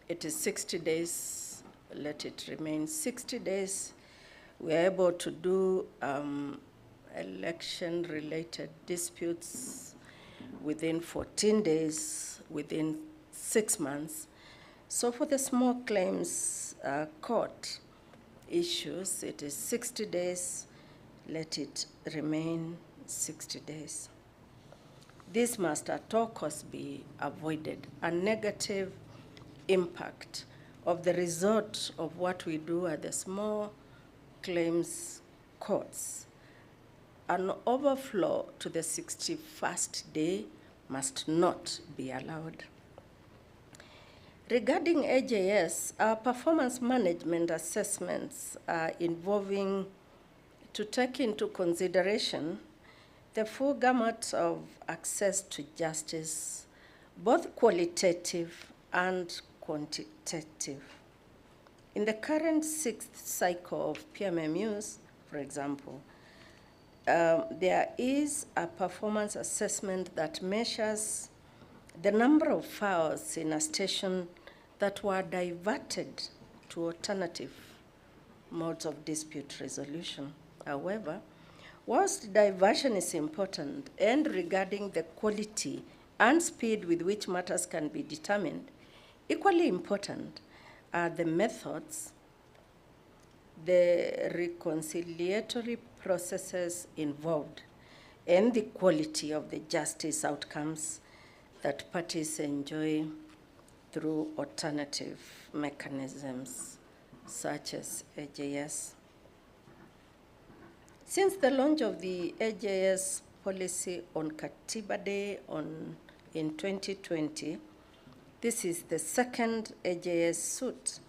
It is 60 days, let it remain 60 days. We are able to do election-related disputes within 14 days, within 6 months. So for the small claims court issues, it is 60 days, let it remain 60 days. This must at all costs be avoided, a negative impact of the result of what we do at the small claims courts. An overflow to the 61st day must not be allowed. Regarding AJS, our performance management assessments are involving to take into consideration the full gamut of access to justice, both qualitative and quantitative. In the current 6th cycle of PMMUs, for example, there is a performance assessment that measures the number of files in a station that were diverted to alternative modes of dispute resolution. However, whilst diversion is important and regarding the quality and speed with which matters can be determined, equally important are the methods, the reconciliatory processes involved, and the quality of the justice outcomes that parties enjoy through alternative mechanisms such as AJS. Since the launch of the AJS policy on Katiba Day in 2020, this is the second AJS suit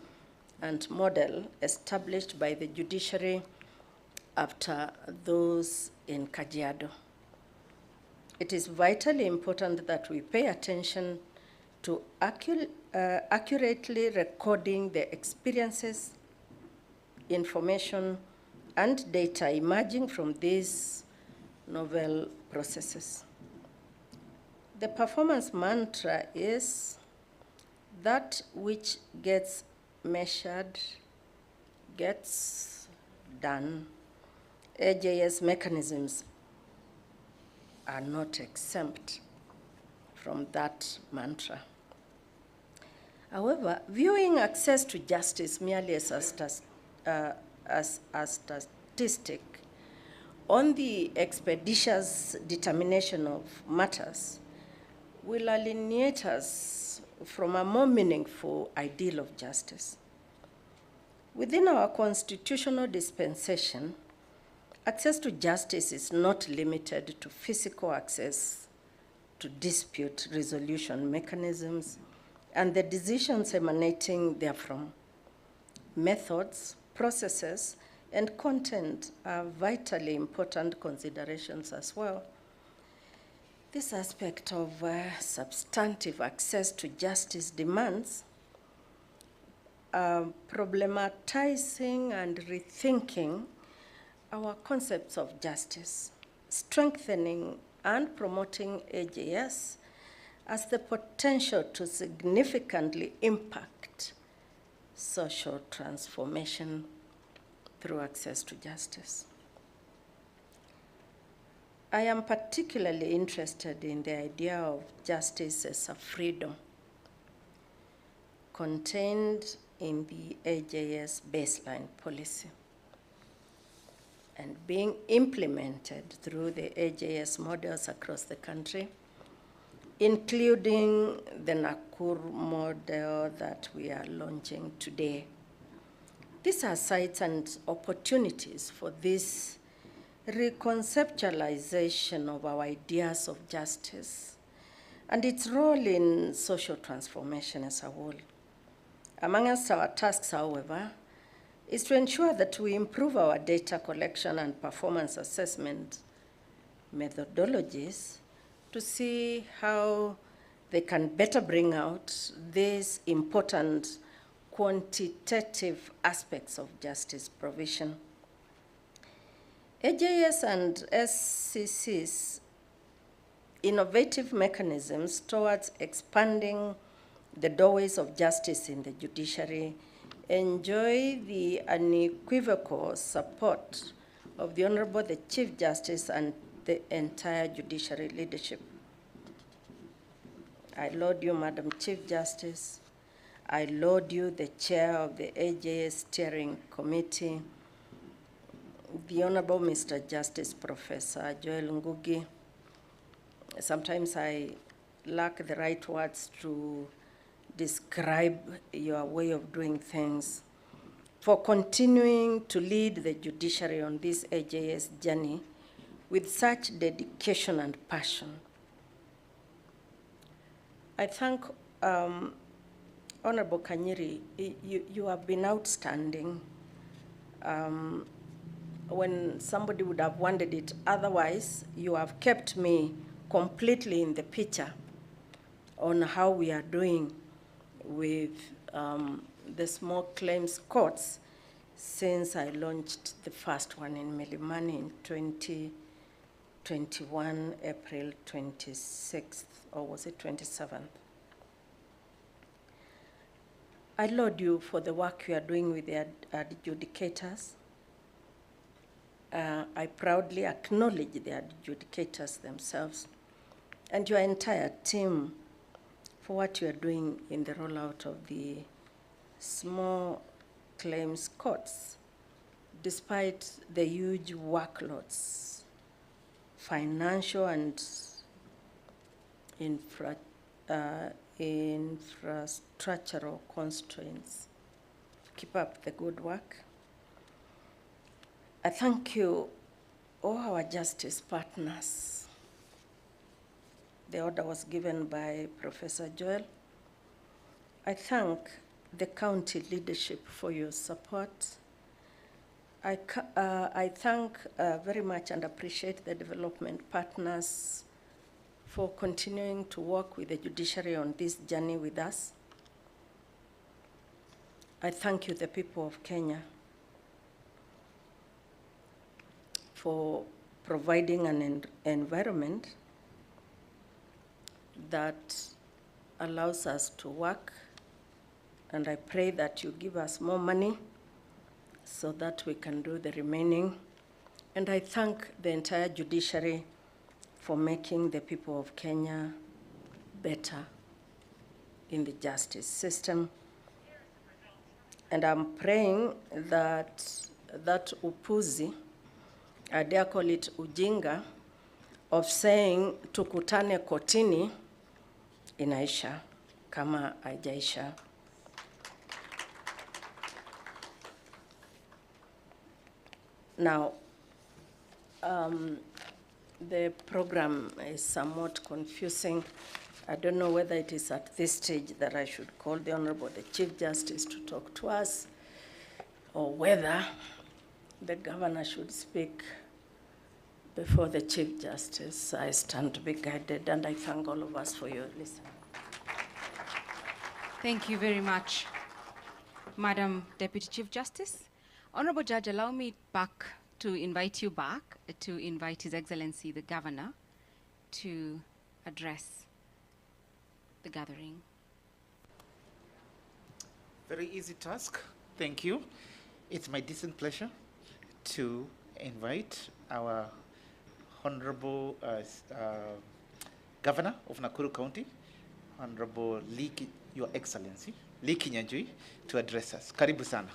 and model established by the judiciary after those in Kajiado. It is vitally important that we pay attention to accurately recording the experiences, information, and data emerging from these novel processes. The performance mantra is that which gets measured gets done. AJS mechanisms are not exempt from that mantra. However, viewing access to justice merely as a statistic on the expeditious determination of matters will alienate us from a more meaningful ideal of justice. Within our constitutional dispensation, access to justice is not limited to physical access to dispute resolution mechanisms and the decisions emanating therefrom. Methods, processes, and content are vitally important considerations as well. This aspect of substantive access to justice demands problematizing and rethinking our concepts of justice, strengthening and promoting AJS as the potential to significantly impact social transformation through access to justice. I am particularly interested in the idea of justice as a freedom contained in the AJS baseline policy and being implemented through the AJS models across the country, including the Nakuru model that we are launching today. These are sites and opportunities for this reconceptualization of our ideas of justice and its role in social transformation as a whole. Amongst our tasks, however, is to ensure that we improve our data collection and performance assessment methodologies to see how they can better bring out these important quantitative aspects of justice provision. AJS and SCC's innovative mechanisms towards expanding the doorways of justice in the judiciary enjoy the unequivocal support of the Honorable the Chief Justice and the entire judiciary leadership. I laud you, Madam Chief Justice. I laud you, the Chair of the AJS Steering Committee, the Honorable Mr. Justice Professor Joel Ngugi. Sometimes I lack the right words to describe your way of doing things, for continuing to lead the judiciary on this AJS journey with such dedication and passion. I thank Honorable Kanyiri. You have been outstanding. When somebody would have wanted it otherwise, you have kept me completely in the picture on how we are doing with the small claims courts since I launched the first one in Milimani in 2021, April 26th, or was it 27th? I laud you for the work you are doing with the adjudicators. I proudly acknowledge the adjudicators themselves and your entire team for what you are doing in the rollout of the small claims courts, despite the huge workloads, financial and infrastructural constraints. Keep up the good work. I thank you, all our justice partners. The order was given by Professor Joel. I thank the county leadership for your support. I thank very much and appreciate the development partners for continuing to work with the judiciary on this journey with us. I thank you, the people of Kenya, for providing an environment that allows us to work, and I pray that you give us more money so that we can do the remaining. And I thank the entire judiciary for making the people of Kenya better in the justice system. And I'm praying that that upuzi, I dare call it ujinga, of saying tukutane kotini inaisha kama haijaisha. Now, the program is somewhat confusing. I don't know whether it is at this stage that I should call the Honorable the Chief Justice to talk to us, or whether the Governor should speak before the Chief Justice. I stand to be guided, and I thank all of us for your listening. Thank you very much, Madam Deputy Chief Justice. Honorable Judge, allow me to invite you back to invite His Excellency the Governor to address the gathering. Very easy task. Thank you. It's my distinct pleasure to invite our Honorable Governor of Nakuru County, Honorable Your Excellency, Lee Kinyanjui, to address us. Karibu sana.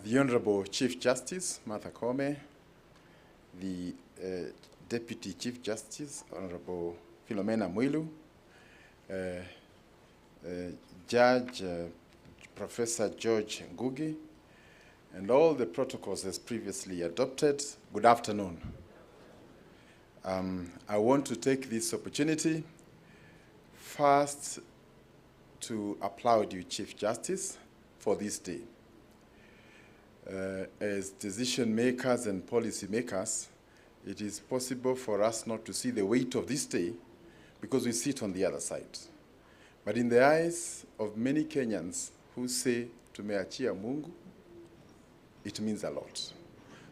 The Honorable Chief Justice, Martha Koome, the Deputy Chief Justice, Honorable Philomena Mwilu, Judge Professor George Ngugi, and all the protocols as previously adopted, good afternoon. I want to take this opportunity first to applaud you, Chief Justice, for this day. As decision makers and policy makers, it is possible for us not to see the weight of this day because we sit on the other side. But in the eyes of many Kenyans who say, tumeachia Mungu, it means a lot.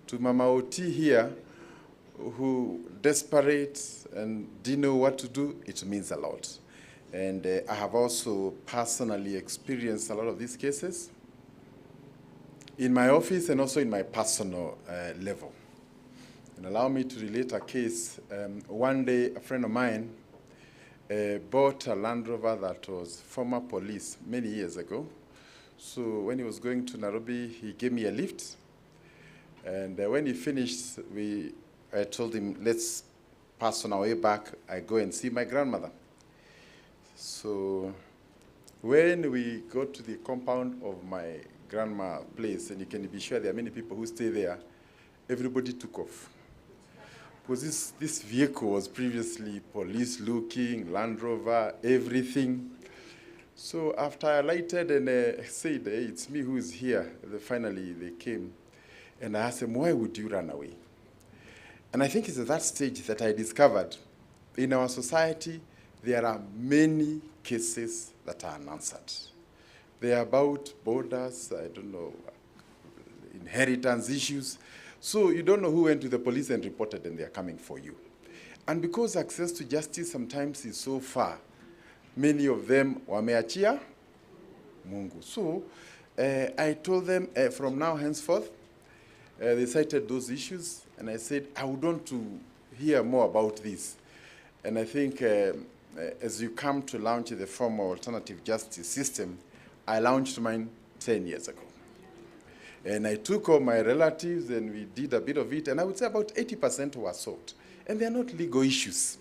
To Mama Oti here, who desperate and didn't know what to do, it means a lot. And I have also personally experienced a lot of these cases in my office and also in my personal level. And allow me to relate a case. One day, a friend of mine bought a Land Rover that was former police many years ago. So when he was going to Nairobi, he gave me a lift. And when he finished, I told him, let's pass on our way back. I go and see my grandmother. So when we got to the compound of my grandma's place, and you can be sure there are many people who stay there, everybody took off. Because this vehicle was previously police-looking, Land Rover, everything. So after I alighted and said, hey, it's me who is here, finally they came. And I asked them, why would you run away? And I think it's at that stage that I discovered in our society, there are many cases that are unanswered. They are about borders, I don't know, inheritance issues. So you don't know who went to the police and reported and they're coming for you. And because access to justice sometimes is so far, many of them wameachia Mungu. So I told them from now henceforth, they cited those issues, and I said, I would want to hear more about this. And I think as you come to launch the formal alternative justice system, I launched mine 10 years ago. And I took all my relatives and we did a bit of it, and I would say about 80% were solved. And they're not legal issues.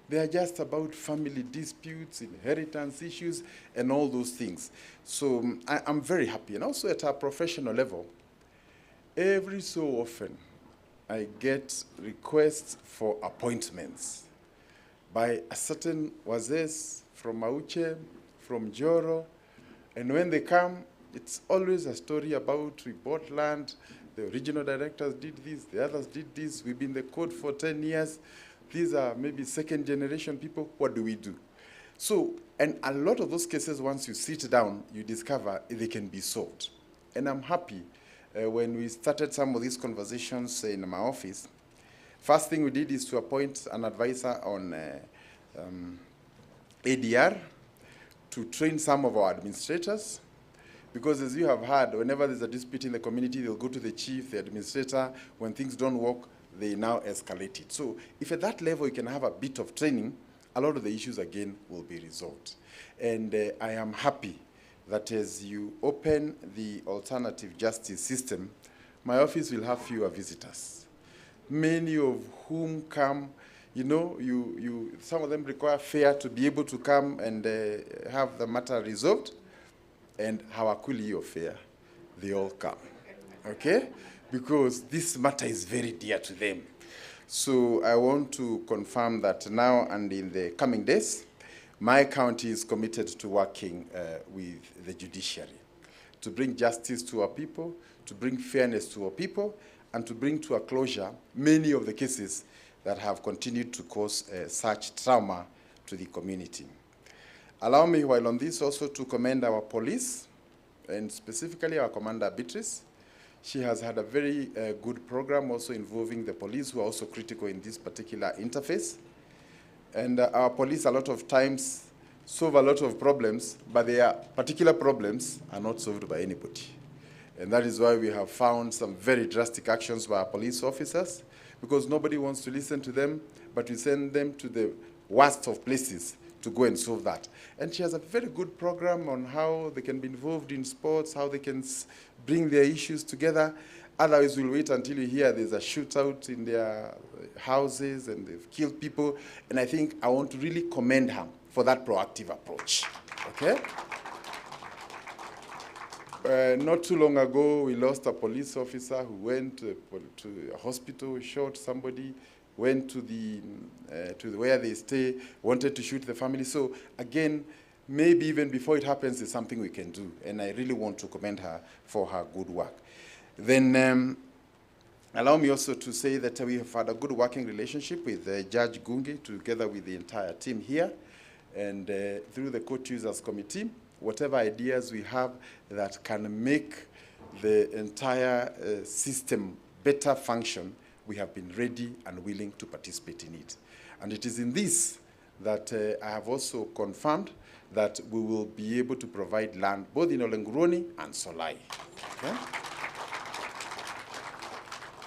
They are just about family disputes, inheritance issues, and all those things. So I'm very happy. And also at our professional level, every so often, I get requests for appointments by a certain Wazes from Auche, from Joro, and when they come, it's always a story about we bought land, the regional directors did this, the others did this, we've been in the court for 10 years, these are maybe second generation people, what do we do? So, and a lot of those cases, once you sit down, you discover they can be solved. And I'm happy when we started some of these conversations in my office, first thing we did is to appoint an advisor on ADR to train some of our administrators, because as you have heard, whenever there's a dispute in the community, they'll go to the chief, the administrator. When things don't work, they now escalate it. So if at that level you can have a bit of training, a lot of the issues again will be resolved. And I am happy that as you open the alternative justice system, my office will have fewer visitors, many of whom come, some of them require fare to be able to come and have the matter resolved, and hawakuli hiyo fare, they all come, okay? Because this matter is very dear to them. So I want to confirm that now and in the coming days, my county is committed to working with the judiciary to bring justice to our people, to bring fairness to our people, and to bring to a closure many of the cases that have continued to cause such trauma to the community. Allow me, while on this, also to commend our police, and specifically our Commander Beatrice. She has had a very good program also involving the police, who are also critical in this particular interface. And our police a lot of times solve a lot of problems, but their particular problems are not solved by anybody. And that is why we have found some very drastic actions by our police officers, because nobody wants to listen to them, but we send them to the worst of places to go and solve that. And she has a very good program on how they can be involved in sports, how they can bring their issues together. Otherwise, we'll wait until you hear there's a shootout in their houses and they've killed people. And I think I want to really commend her for that proactive approach, okay? Not too long ago, we lost a police officer who went to a hospital, shot somebody, went to where they stay, wanted to shoot the family. So again, maybe even before it happens, there's something we can do. And I really want to commend her for her good work. Then allow me also to say that we have had a good working relationship with Judge Gungi, together with the entire team here. And through the Court Users Committee, whatever ideas we have that can make the entire system better function, we have been ready and willing to participate in it. And it is in this that I have also confirmed that we will be able to provide land both in Olenguroni and Solai. Okay?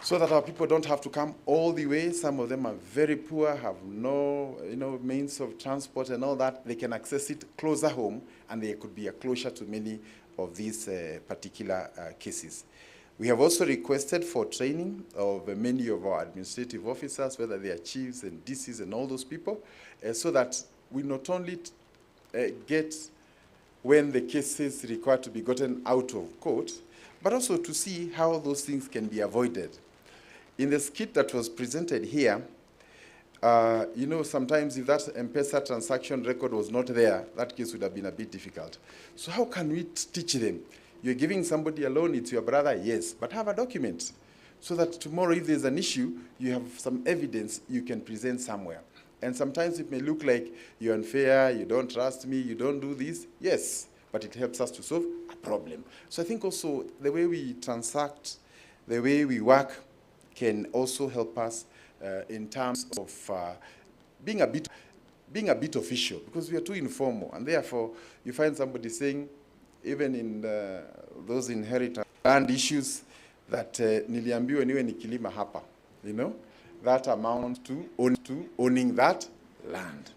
So that our people don't have to come all the way. Some of them are very poor, have no means of transport and all that. They can access it closer home, and there could be a closure to many of these particular cases. We have also requested for training of many of our administrative officers, whether they are chiefs and DCs and all those people, so that we not only get when the cases require to be gotten out of court, but also to see how those things can be avoided. In the skit that was presented here, sometimes if that M-Pesa transaction record was not there, that case would have been a bit difficult. So how can we teach them? You're giving somebody a loan, it's your brother, yes, but have a document so that tomorrow if there's an issue, you have some evidence you can present somewhere. And sometimes it may look like you're unfair, you don't trust me, you don't do this, yes, but it helps us to solve a problem. So I think also the way we transact, the way we work can also help us in terms of being a bit official, because we are too informal, and therefore you find somebody saying, even in those inheritance land issues, that niliambiwa niwe nikilima hapa, that amount to owning that land,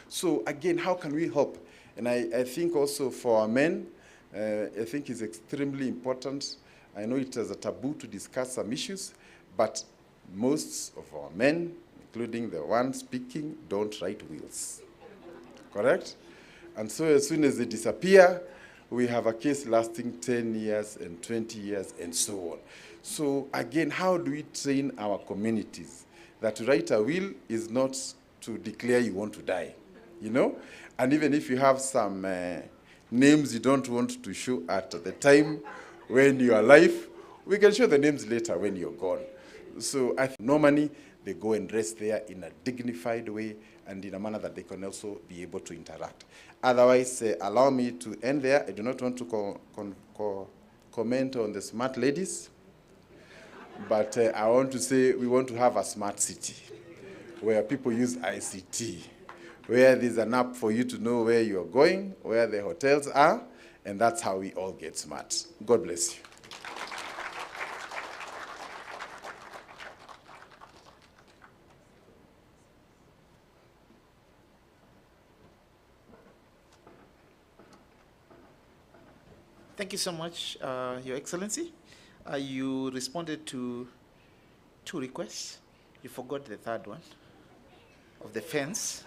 So again, how can we help? And I think also for our men, I think it's extremely important. I know it is a taboo to discuss some issues, but most of our men, including the one speaking, don't write wills. Correct? And so as soon as they disappear, we have a case lasting 10 years and 20 years and so on. So again, how do we train our communities that to write a will is not to declare you want to die, you know? And even if you have some names you don't want to show at the time when you are alive, we can show the names later when you're gone. So I think normally they go and rest there in a dignified way and in a manner that they can also be able to interact. Otherwise, allow me to end there. I do not want to comment on the smart ladies, but I want to say we want to have a smart city where people use ICT, where there's an app for you to know where you're going, where the hotels are, and that's how we all get smart. God bless you. Thank you so much, Your Excellency. You responded to 2 requests. You forgot the third one, of the fence.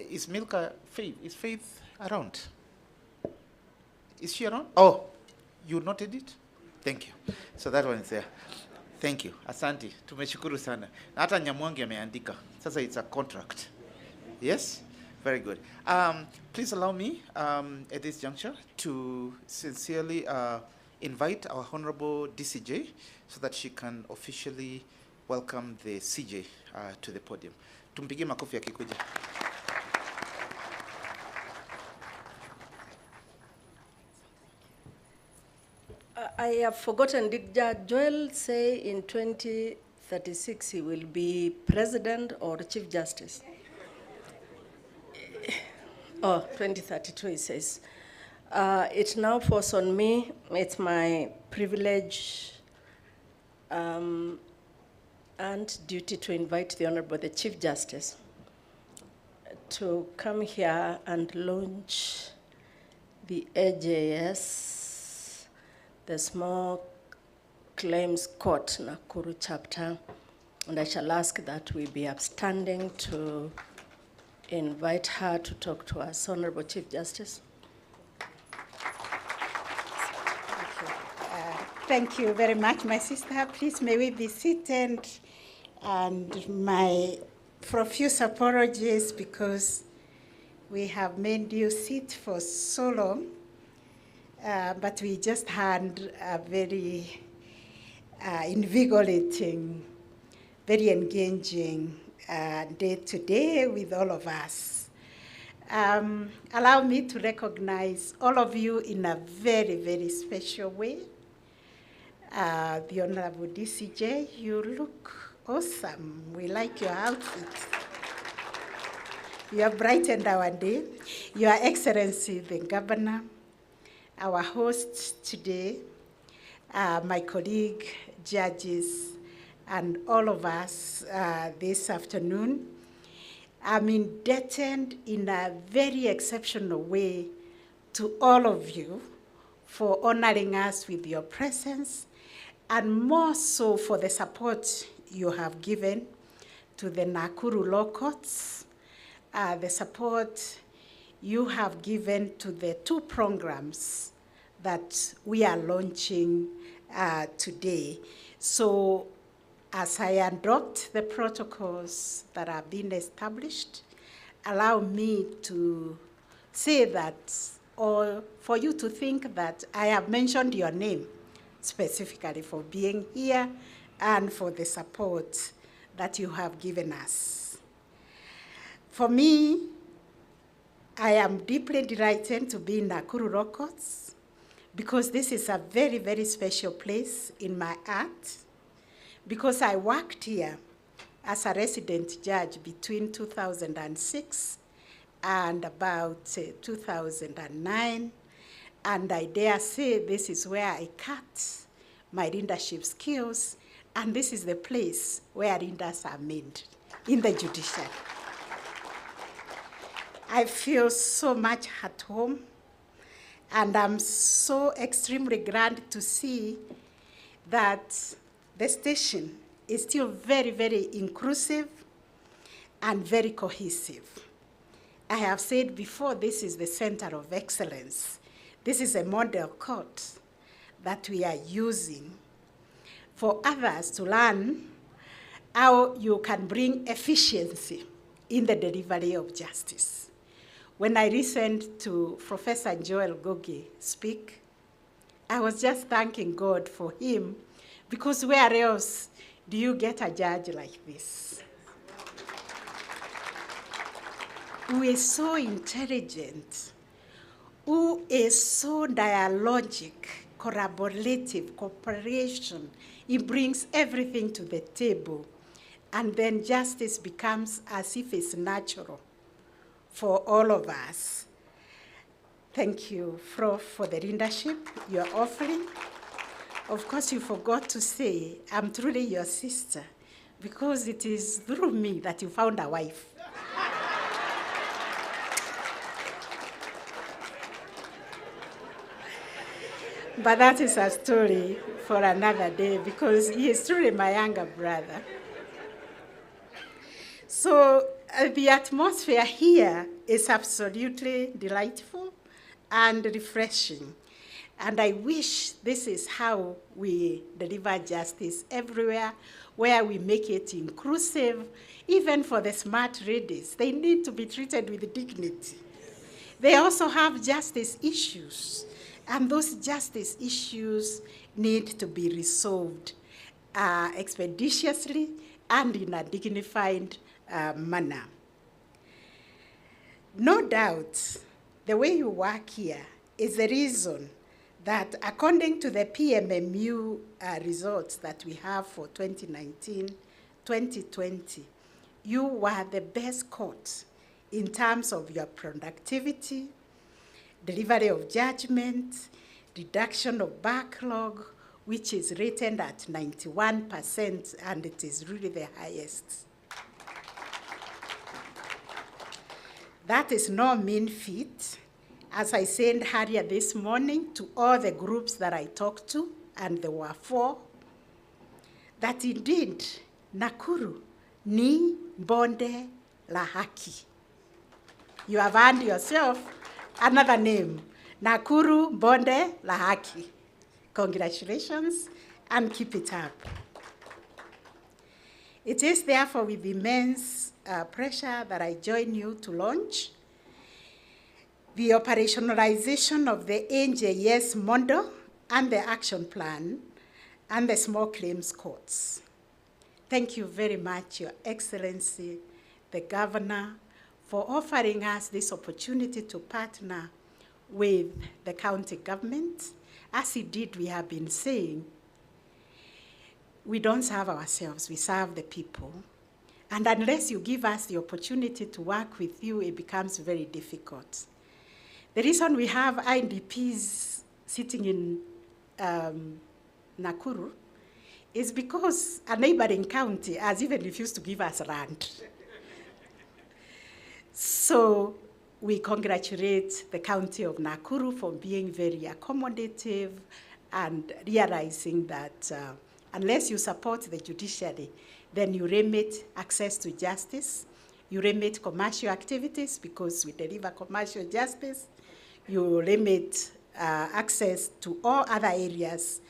Is Milka Faith? Is Faith around? Is she around? Oh, you noted it? Thank you. So that one is there. Thank you. Asante. Tumeshukuru sana. Na hata Nyamwangi ameandika. Sasa it's a contract. Yes? Very good. Please allow me at this juncture to sincerely invite our Honorable DCJ so that she can officially welcome the CJ to the podium. Tumpigie makofi akikuja. I have forgotten, did Joel say in 2036 he will be president or Chief Justice? Oh, 2032 he says. It now falls on me. It's my privilege and duty to invite the Honorable the Chief Justice to come here and launch the AJS, the Small Claims Court Nakuru chapter, and I shall ask that we be upstanding to invite her to talk to us. Honorable Chief Justice. Thank you very much, my sister. Please, may we be seated, and my profuse apologies because we have made you sit for so long, but we just had a very invigorating, very engaging day today with all of us. Allow me to recognize all of you in a very, very special way. The Honorable DCJ, you look awesome. We like your outfit. You have brightened our day. Your Excellency, the Governor, our host today, my colleague, judges, and all of us this afternoon. I'm indebted in a very exceptional way to all of you for honoring us with your presence, and more so for the support you have given to the Nakuru law courts, the support you have given to the 2 programs that we are launching today. So as I adopt the protocols that have been established, allow me to say that, or for you to think that I have mentioned your name specifically for being here and for the support that you have given us. For me, I am deeply delighted to be in Nakuru Law Courts because this is a very, very special place in my heart, because I worked here as a resident judge between 2006 and about 2009, and I dare say this is where I cut my leadership skills, and this is the place where leaders are made, in the judiciary. I feel so much at home, and I'm so extremely glad to see that the station is still very, very inclusive and very cohesive. I have said before, this is the center of excellence. This is a model court that we are using for others to learn how you can bring efficiency in the delivery of justice. When I listened to Professor Joel Gogi speak, I was just thanking God for him, because where else do you get a judge like this? Who is so intelligent, who is so dialogic, collaborative, cooperation. He brings everything to the table, and then justice becomes as if it's natural for all of us. Thank you, Prof, for the leadership you're offering. Of course, you forgot to say, I'm truly your sister, because it is through me that you found a wife. But that is a story for another day, because he is truly my younger brother. So the atmosphere here is absolutely delightful and refreshing. And I wish this is how we deliver justice everywhere, where we make it inclusive, even for the smart ladies. They need to be treated with dignity. They also have justice issues, and those justice issues need to be resolved expeditiously and in a dignified manner. No doubt, the way you work here is the reason that, according to the PMMU results that we have for 2019-2020, you were the best court in terms of your productivity, delivery of judgment, reduction of backlog, which is rated at 91%, and it is really the highest. That is no mean feat. As I said earlier this morning to all the groups that I talked to, and there were 4, that indeed Nakuru ni bonde la haki. You have earned yourself another name, Nakuru bonde la haki. Congratulations, and keep it up. It is therefore with immense pressure that I join you to launch the operationalization of the AJS model and the action plan and the small claims courts. Thank you very much, Your Excellency, the Governor, for offering us this opportunity to partner with the county government. As indeed we have been saying, we don't serve ourselves, we serve the people. And unless you give us the opportunity to work with you, it becomes very difficult. The reason we have IDPs sitting in Nakuru is because a neighboring county has even refused to give us land. So we congratulate the county of Nakuru for being very accommodative and realizing that unless you support the judiciary, then you limit access to justice, you limit commercial activities because we deliver commercial justice, you limit access to all other areas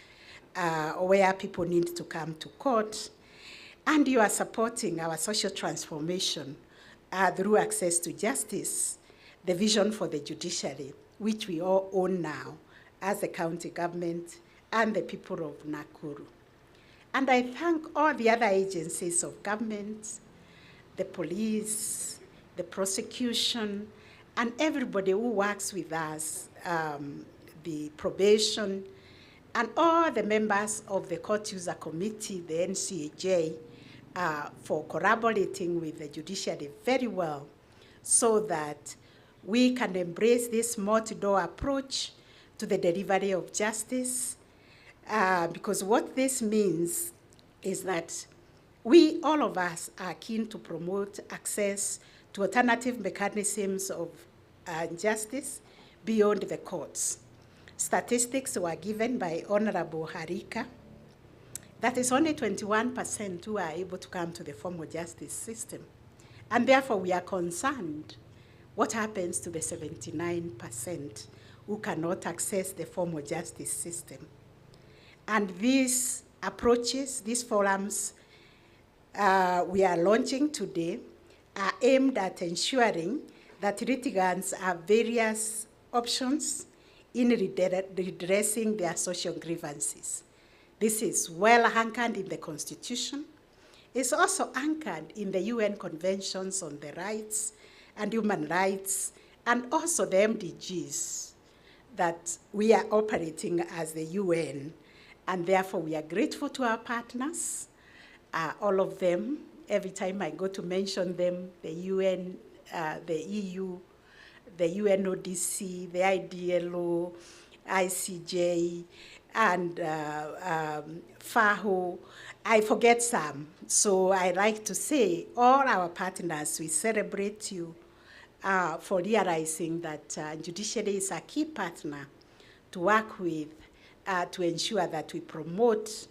where people need to come to court, and you are supporting our social transformation through access to justice, the vision for the judiciary, which we all own now as the county government and the people of Nakuru. And I thank all the other agencies of government, the police, the prosecution, and everybody who works with us, the probation, and all the members of the Court User Committee, the NCAJ, for collaborating with the judiciary very well so that we can embrace this multi-door approach to the delivery of justice, because what this means is that we, all of us, are keen to promote access to alternative mechanisms of justice beyond the courts. Statistics were given by Honorable Harika, that is only 21% who are able to come to the formal justice system. And therefore, we are concerned what happens to the 79% who cannot access the formal justice system. And these approaches, these forums we are launching today are aimed at ensuring that litigants have various options in redressing their social grievances. This is well anchored in the Constitution. It's also anchored in the UN Conventions on the Rights and Human Rights, and also the MDGs that we are operating as the UN. And therefore, we are grateful to our partners, all of them. Every time I go to mention them, the UN, the EU, the UNODC, the IDLO, ICJ, and FAHO, I forget some. So I like to say, all our partners, we celebrate you for realizing that judiciary is a key partner to work with to ensure that we promote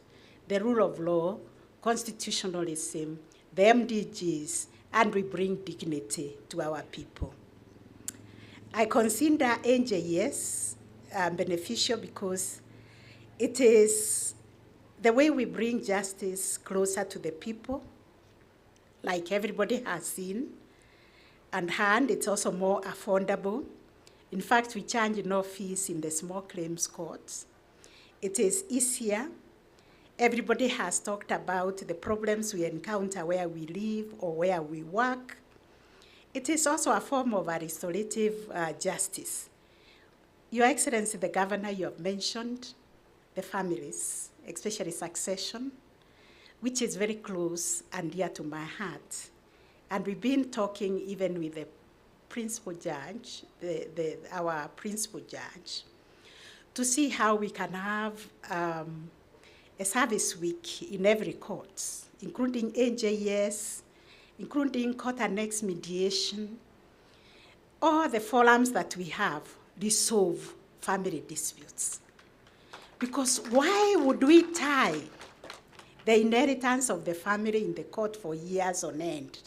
the rule of law, constitutionalism, the MDGs, and we bring dignity to our people. I consider AJS beneficial because it is the way we bring justice closer to the people, like everybody has seen, and it's also more affordable. In fact, we charge no fees in the small claims courts. It is easier. Everybody has talked about the problems we encounter where we live or where we work. It is also a form of a restorative justice. Your Excellency, the Governor, you have mentioned the families, especially succession, which is very close and dear to my heart. And we've been talking even with the principal judge, our principal judge, to see how we can have a service week in every court, including AJS, including court annex mediation, all the forums that we have resolve family disputes. Because why would we tie the inheritance of the family in the court for years on end?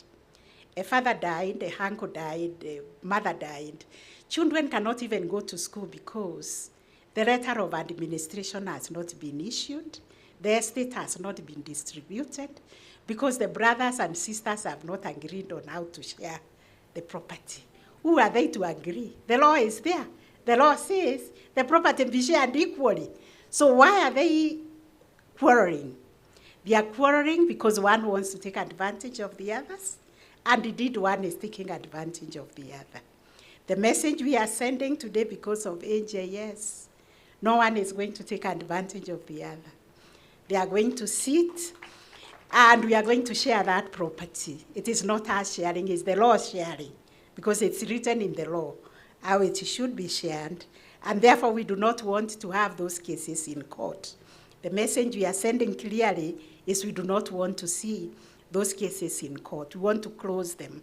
A father died, a uncle died, a mother died. Children cannot even go to school because the letter of administration has not been issued, the estate has not been distributed, because the brothers and sisters have not agreed on how to share the property. Who are they to agree? The law is there. The law says the property be shared equally. So why are they quarreling? They are quarreling because one wants to take advantage of the others, and indeed one is taking advantage of the other. The message we are sending today because of AJS, no one is going to take advantage of the other. They are going to sit, and we are going to share that property. It is not us sharing, it's the law sharing, because it's written in the law how it should be shared, and therefore we do not want to have those cases in court. The message we are sending clearly is we do not want to see those cases in court. We want to close them.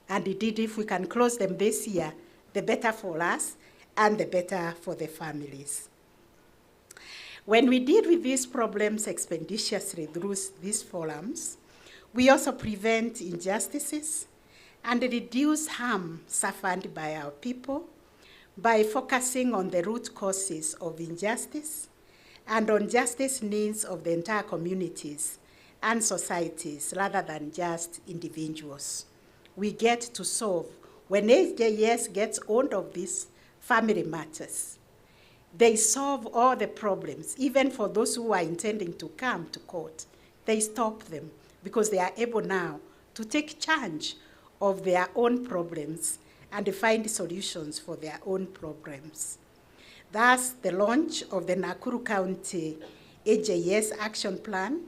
And indeed, if we can close them this year, the better for us and the better for the families. When we deal with these problems expeditiously through these forums, we also prevent injustices and reduce harm suffered by our people by focusing on the root causes of injustice and on justice needs of the entire communities and societies rather than just individuals. We get to solve, when AJS gets hold of these family matters, they solve all the problems, even for those who are intending to come to court. They stop them because they are able now to take charge of their own problems and find solutions for their own problems. Thus, the launch of the Nakuru County AJS Action Plan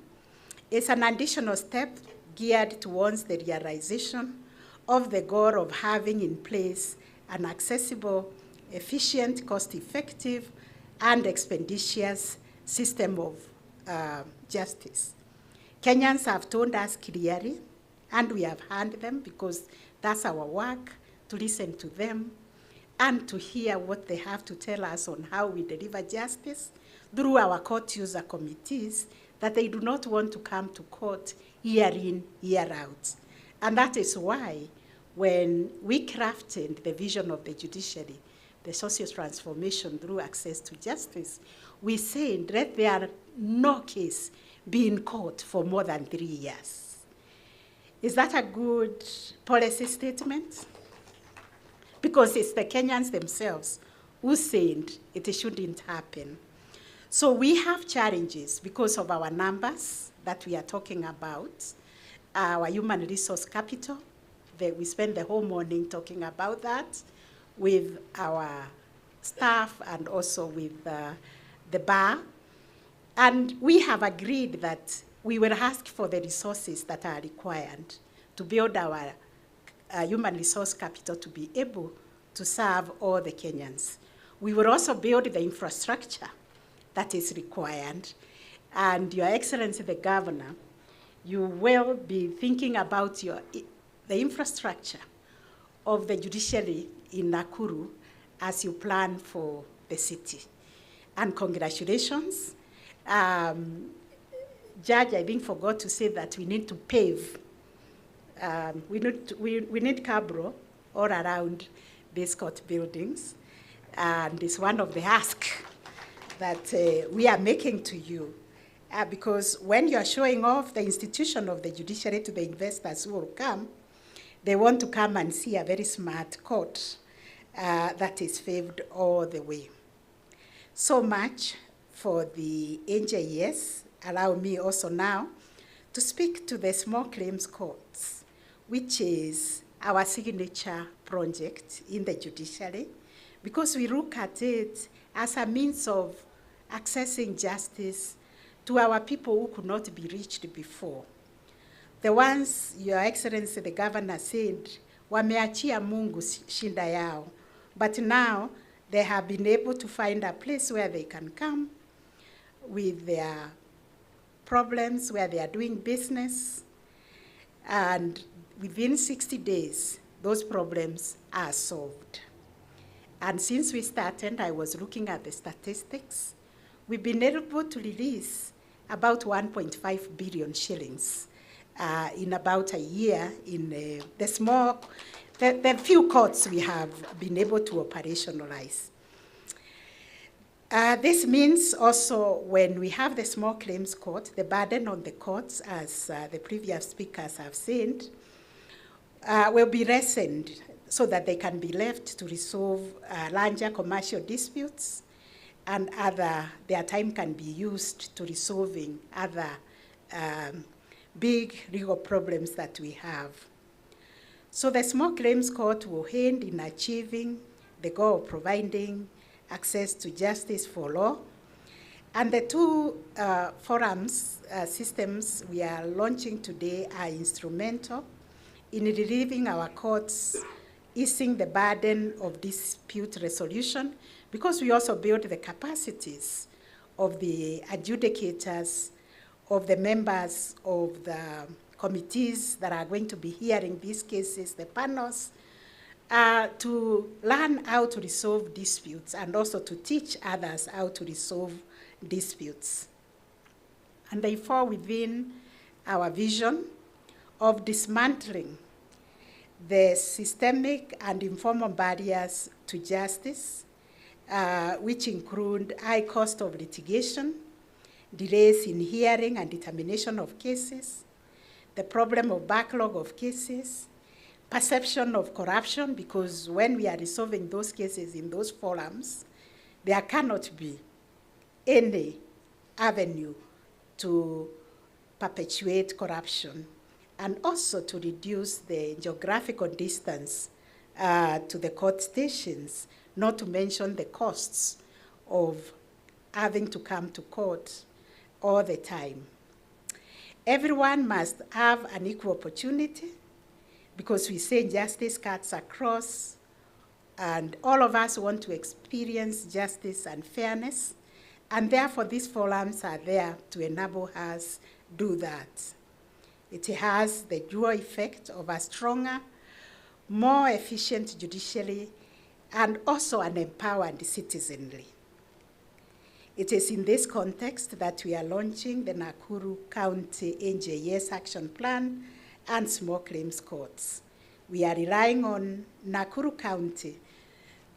is an additional step geared towards the realization of the goal of having in place an accessible, efficient, cost-effective, and expeditious system of justice. Kenyans have told us clearly, and we have heard them because that's our work, to listen to them and to hear what they have to tell us on how we deliver justice through our court user committees that they do not want to come to court year in, year out. And that is why when we crafted the vision of the judiciary, the social transformation through access to justice, we said that there are no case being court for more than 3 years. Is that a good policy statement? Because it's the Kenyans themselves who said it shouldn't happen. So we have challenges because of our numbers that we are talking about, our human resource capital. We spend the whole morning talking about that with our staff and also with the bar. And we have agreed that we will ask for the resources that are required to build our human resource capital to be able to serve all the Kenyans. We will also build the infrastructure that is required. And Your Excellency, the Governor, you will be thinking about the infrastructure of the judiciary in Nakuru as you plan for the city. And congratulations. Judge, I think, forgot to say that we need to pave. We need cabro all around these court buildings. And it's one of the asks that we are making to you. Because when you are showing off the institution of the judiciary to the investors who will come, they want to come and see a very smart court that is paved all the way. So much for the AJS. Allow me also now to speak to the small claims courts, which is our signature project in the judiciary, because we look at it as a means of accessing justice to our people who could not be reached before. The ones Your Excellency, the Governor, said, wameachia Mungu shinda yao, but now they have been able to find a place where they can come with their problems, where they are doing business, and within 60 days, those problems are solved. And since we started, I was looking at the statistics, we've been able to release about 1.5 billion shillings in about a year in the few courts we have been able to operationalize. This means also when we have the small claims court, the burden on the courts, as the previous speakers have said, will be lessened so that they can be left to resolve larger commercial disputes, and their time can be used to resolving other big legal problems that we have. So the small claims court will aid in achieving the goal of providing access to justice for all. And the two systems we are launching today are instrumental in relieving our courts, easing the burden of dispute resolution, because we also build the capacities of the adjudicators, of the members of the committees that are going to be hearing these cases, the panels, to learn how to resolve disputes and also to teach others how to resolve disputes. And they fall within our vision of dismantling the systemic and informal barriers to justice, which include high cost of litigation, delays in hearing and determination of cases, the problem of backlog of cases, perception of corruption, because when we are resolving those cases in those forums, there cannot be any avenue to perpetuate corruption, and also to reduce the geographical distance to the court stations, not to mention the costs of having to come to court all the time. Everyone must have an equal opportunity, because we say justice cuts across, and all of us want to experience justice and fairness, and therefore these forums are there to enable us do that. It has the dual effect of a stronger, more efficient judiciary, and also an empowered citizenry. It is in this context that we are launching the Nakuru County AJS Action Plan and Small Claims Courts. We are relying on Nakuru County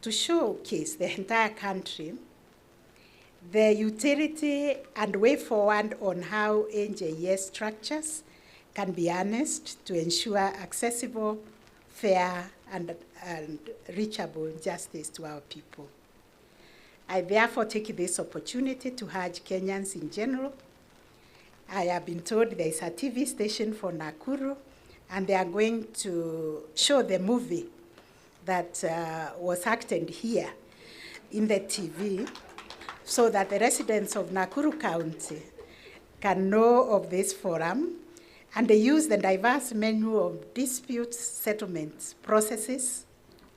to showcase the entire country the utility and way forward on how AJS structures can be harnessed to ensure accessible, fair, and reachable justice to our people. I therefore take this opportunity to urge Kenyans in general. I have been told there is a TV station for Nakuru, and they are going to show the movie that was acted here in the TV, so that the residents of Nakuru County can know of this forum, and they use the diverse menu of dispute settlement processes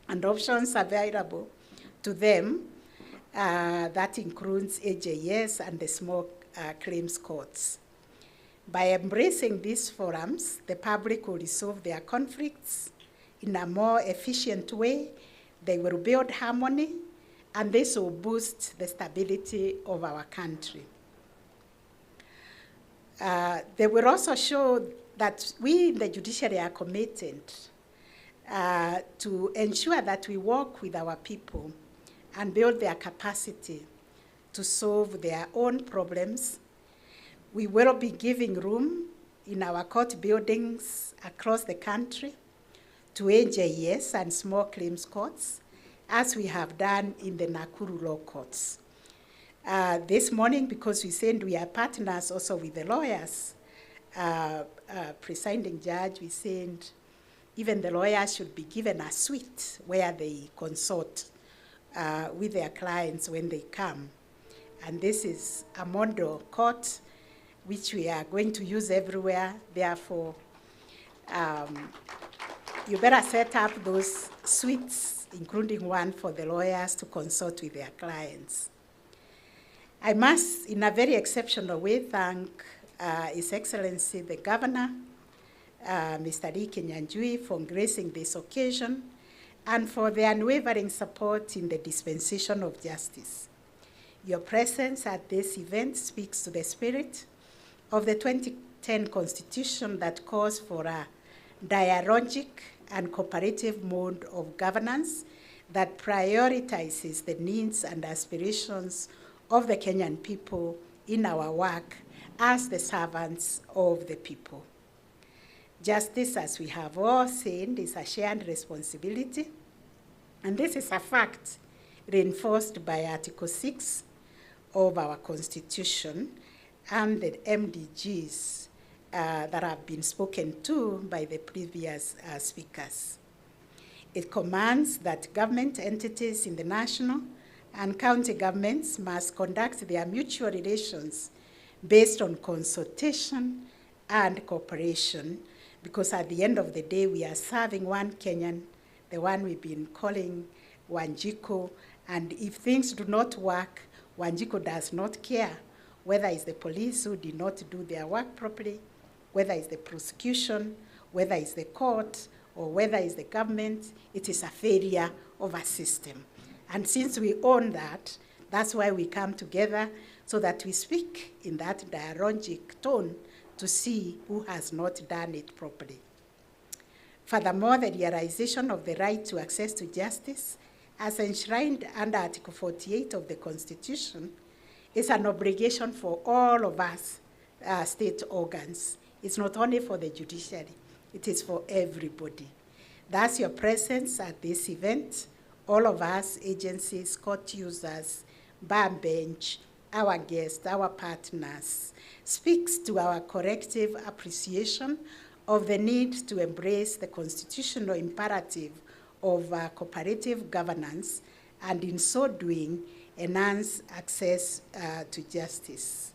and options available to them. That includes AJS and the small claims courts. By embracing these forums, the public will resolve their conflicts in a more efficient way. They will build harmony, and this will boost the stability of our country. They will also show that we in the judiciary are committed to ensure that we work with our people and build their capacity to solve their own problems. We will be giving room in our court buildings across the country to AJS and small claims courts, as we have done in the Nakuru law courts. This morning, because we said we are partners also with the lawyers, presiding judge, we said even the lawyers should be given a suite where they consult with their clients when they come. And this is a model court which we are going to use everywhere. Therefore, you better set up those suites, including one for the lawyers to consult with their clients. I must, in a very exceptional way, thank His Excellency the Governor, Mr. Riki Nyanjui, for gracing this occasion and for the unwavering support in the dispensation of justice. Your presence at this event speaks to the spirit of the 2010 Constitution that calls for a dialogic and cooperative mode of governance that prioritizes the needs and aspirations of the Kenyan people in our work as the servants of the people. Justice, as we have all said, is a shared responsibility, and this is a fact reinforced by Article 6 of our Constitution and the MDGs that have been spoken to by the previous speakers. It commands that government entities in the national and county governments must conduct their mutual relations based on consultation and cooperation, because at the end of the day, we are serving one Kenyan, the one we've been calling Wanjiko, and if things do not work, Wanjiko does not care whether it's the police who did not do their work properly, whether it's the prosecution, whether it's the court, or whether it's the government. It is a failure of a system. And since we own that, that's why we come together, so that we speak in that dialogic tone to see who has not done it properly. Furthermore, the realization of the right to access to justice, as enshrined under Article 48 of the Constitution, is an obligation for all of us state organs. It's not only for the judiciary, it is for everybody. Thus, your presence at this event, all of us, agencies, court users, bar bench, our guests, our partners, speaks to our collective appreciation of the need to embrace the constitutional imperative of cooperative governance, and in so doing, enhance access to justice.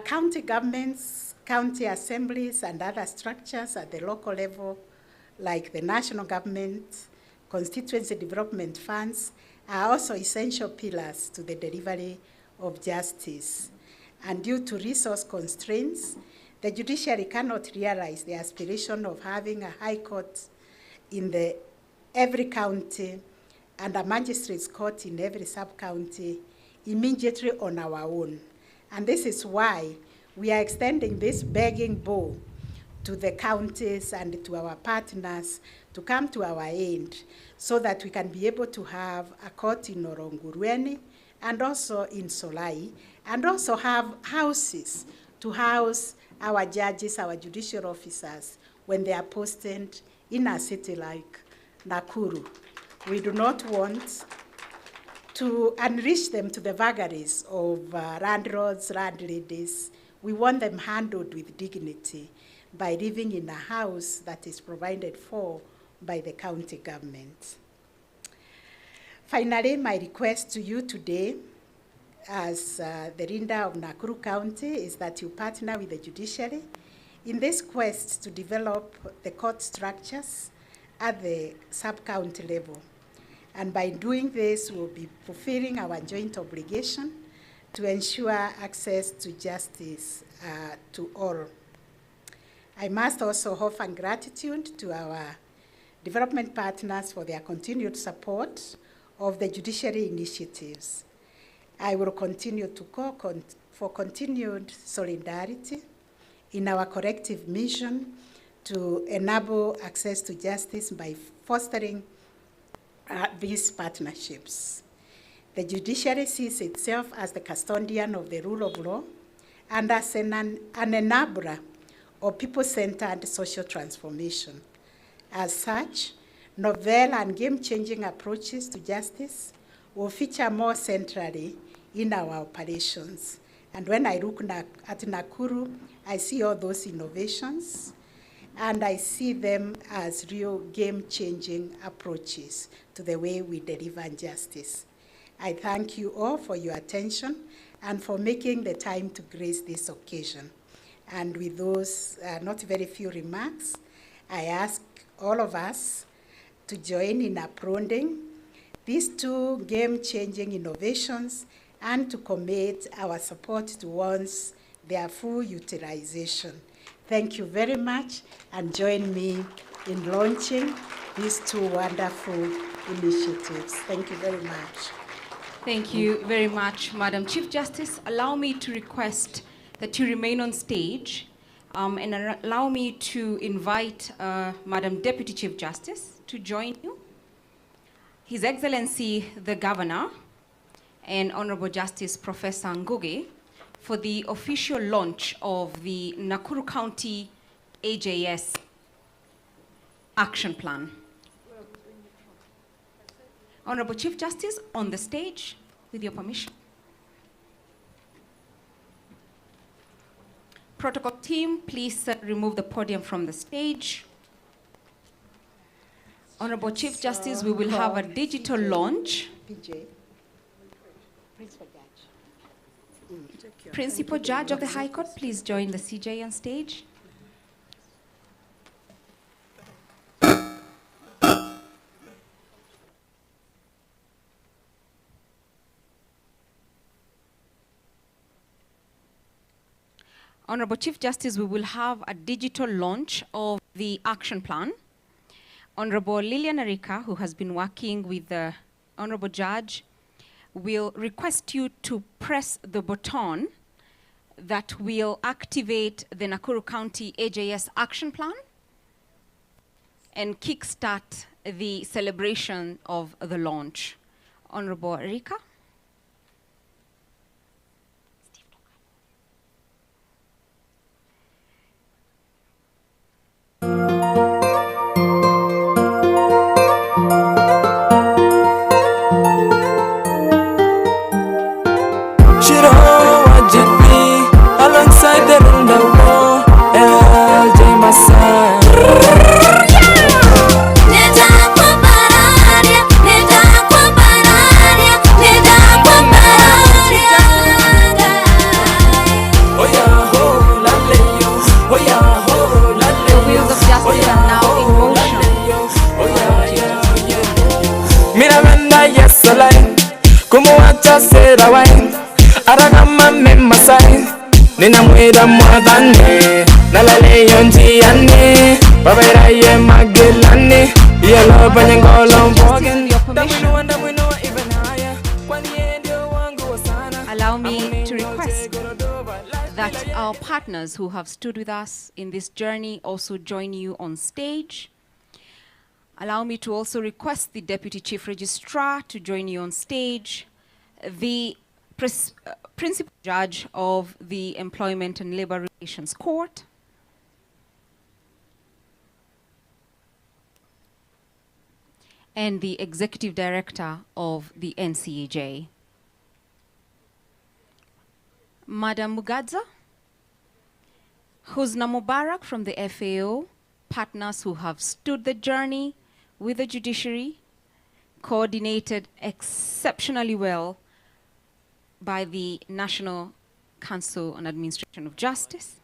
County governments, county assemblies, and other structures at the local level, like the national government, constituency development funds, are also essential pillars to the delivery of justice. And due to resource constraints, the judiciary cannot realize the aspiration of having a high court in every county and a magistrate's court in every sub-county immediately on our own. And this is why we are extending this begging bowl to the counties and to our partners to come to our aid so that we can be able to have a court in Orongurueni and also in Solai, and also have houses to house our judges, our judicial officers, when they are posted in a city like Nakuru. We do not want to unleash them to the vagaries of landlords, landladies. We want them handled with dignity by living in a house that is provided for by the county government. Finally, my request to you today as the leader of Nakuru County is that you partner with the judiciary in this quest to develop the court structures at the sub-county level. And by doing this, we'll be fulfilling our joint obligation to ensure access to justice to all. I must also offer gratitude to our development partners for their continued support of the judiciary initiatives. I will continue to call for continued solidarity in our collective mission to enable access to justice by fostering these partnerships. The judiciary sees itself as the custodian of the rule of law and as an enabler of people-centered social transformation. As such, novel and game-changing approaches to justice will feature more centrally in our operations. And when I look at Nakuru, I see all those innovations, and I see them as real game-changing approaches to the way we deliver justice. I thank you all for your attention and for making the time to grace this occasion. And with those not very few remarks, I ask all of us to join in applauding these two game-changing innovations and to commit our support towards their full utilization. Thank you very much, and join me in launching these two wonderful initiatives. Thank you very much. Thank you very much, Madam Chief Justice. Allow me to request that you remain on stage and allow me to invite Madam Deputy Chief Justice to join you. His Excellency the Governor and Honorable Justice Professor Ngugi for the official launch of the Nakuru County AJS Action Plan. Honorable Chief Justice, on the stage, with your permission. Protocol team, please remove the podium from the stage. Honorable Chief Justice, we will have a digital launch. Principal Judge of the High Court, please join the CJ on stage. Honorable Chief Justice, we will have a digital launch of the action plan. Honorable Lilian Arika, who has been working with the Honorable Judge, will request you to press the button that will activate the Nakuru County AJS Action Plan and kickstart the celebration of the launch. Honorable Arika. Nina mweda mwadane, nalale yonji yane, babaira ye magilane, Yeah, love and you go long Justice, with your permission, that we know even higher. allow me to request that our partners who have stood with us in this journey also join you on stage. Allow me to also request the Deputy Chief Registrar to join you on stage, the Principal Judge of the Employment and Labor Relations Court, and the Executive Director of the NCAJ. Madam Mugadza, Husna Mubarak from the FAO, partners who have stood the journey with the judiciary, coordinated exceptionally well by the National Council on Administration of Justice.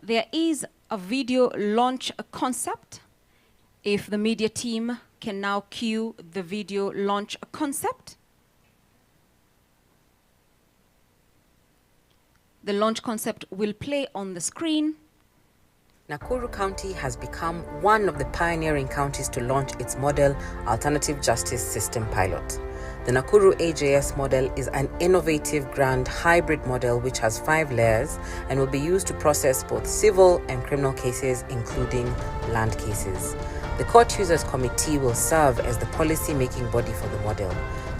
There is a video launch concept. If the media team can now cue the video launch concept. The launch concept will play on the screen. Nakuru County has become one of the pioneering counties to launch its model alternative justice system pilot. The Nakuru AJS model is an innovative grand hybrid model which has 5 layers and will be used to process both civil and criminal cases, including land cases. The Court Users Committee will serve as the policy-making body for the model.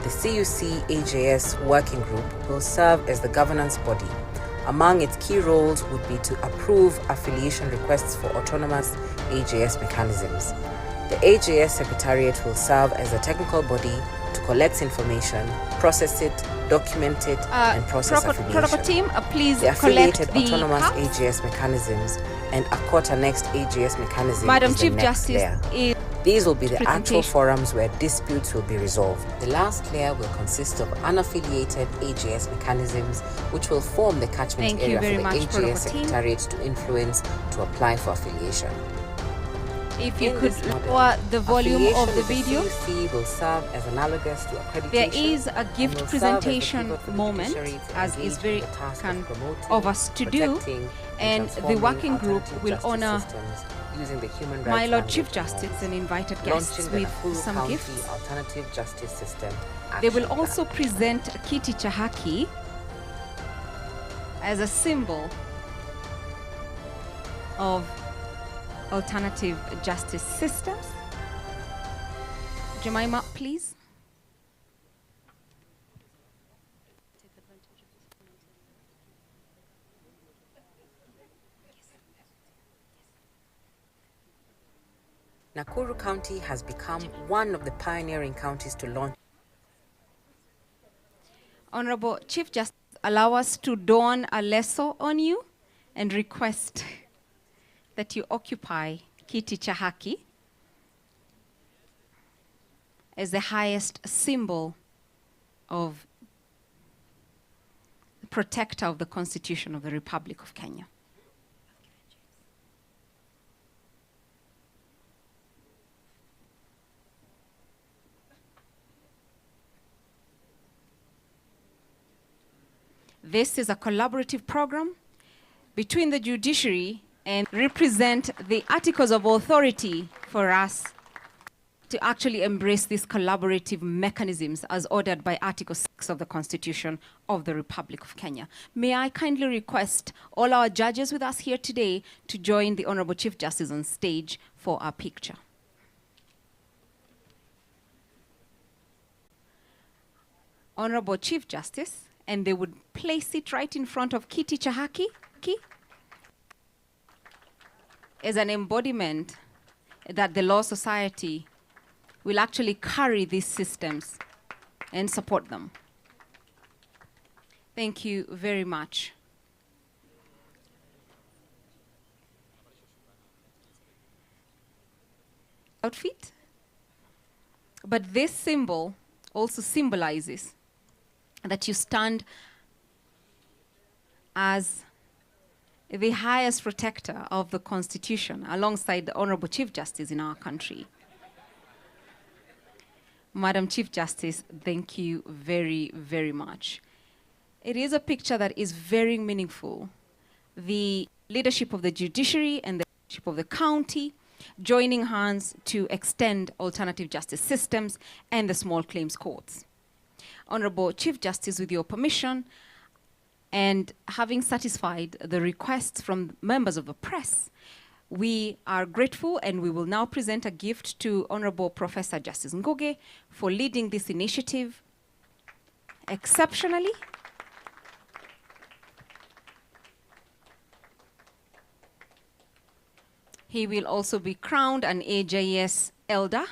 The CUC AJS Working Group will serve as the governance body. Among its key roles would be to approve affiliation requests for autonomous AJS mechanisms. The AJS Secretariat will serve as a technical body to collect information, process it, document it, and process affiliation. Protocol team, please the affiliated collect the autonomous cards. AJS mechanisms and a quarter-next AJS mechanism Madam is the Chief next Justice layer. is These will be the actual presentation. forums where disputes will be resolved. The last layer will consist of unaffiliated AJS mechanisms, which will form the catchment Thank you area very for the much, AJS Protocol team. Secretariat to influence to apply for affiliation. If you In could this model, lower the volume of the affiliation video. with CUC will serve as analogous to accreditation. There is a and gift will serve as the presentation pivot for the moment, judiciary to as engage is very in the task kind promoting, of us to do, protecting, and the transforming working group alternative will justice honor systems using the human rights my Lord language Chief of Justice norms. and invited guests Launching the with Nakuru some County gifts. Alternative Justice System They will Action also Plan. present Kiti Chahaki as a symbol of alternative justice systems. Jemima, please. Nakuru County has become one of the pioneering counties to launch. Honorable Chief Justice, allow us to don a lasso on you and request that you occupy Kiti Chahaki as the highest symbol of the protector of the Constitution of the Republic of Kenya. This is a collaborative program between the judiciary and represent the articles of authority for us to actually embrace these collaborative mechanisms as ordered by Article 6 of the Constitution of the Republic of Kenya. May I kindly request all our judges with us here today to join the Honorable Chief Justice on stage for our picture. Honorable Chief Justice, and they would place it right in front of Kiti Chahaki as an embodiment that the Law Society will actually carry these systems and support them. Thank you very much. Outfit. But this symbol also symbolizes that you stand as the highest protector of the Constitution alongside the Honorable Chief Justice in our country. Madam Chief Justice, thank you very, very much. it is a picture that is very meaningful. The leadership of the judiciary and the leadership of the county joining hands to extend alternative justice systems and the small claims courts. Honorable Chief Justice, with your permission, and having satisfied the requests from members of the press, we are grateful and we will now present a gift to Honorable Professor Justice Ngugi for leading this initiative exceptionally. He will also be crowned an AJS Elder.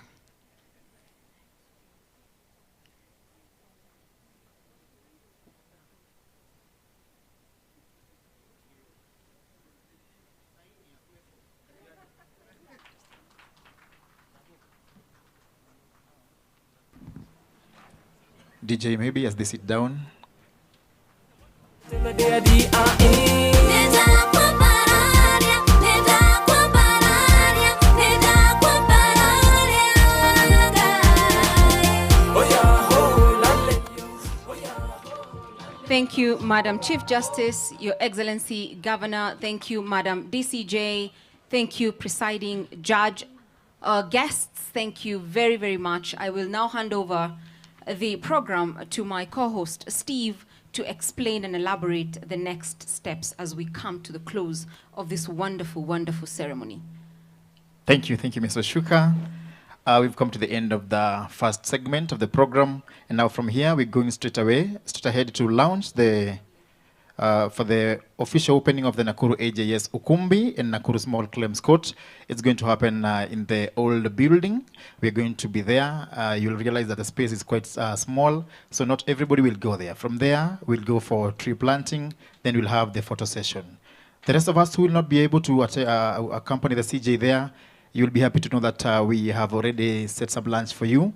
DJ, maybe as they sit down. Thank you, Madam Chief Justice, Your Excellency Governor. Thank you, Madam DCJ. Thank you, Presiding Judge. Guests, thank you very, very much. I will now hand over the program to my co-host, Steve, to explain and elaborate the next steps as we come to the close of this wonderful, wonderful ceremony. Thank you, Mr. Shuka. We've come to the end of the first segment of the program, and now from here we're going straight ahead to launch the for the official opening of the Nakuru AJS Ukumbi and Nakuru Small Claims Court. It's going to happen in the old building. We're going to be there. You'll realize that the space is quite small, so not everybody will go there. From there, we'll go for tree planting, then we'll have the photo session. The rest of us who will not be able to accompany the CJ there, you'll be happy to know that we have already set some lunch for you.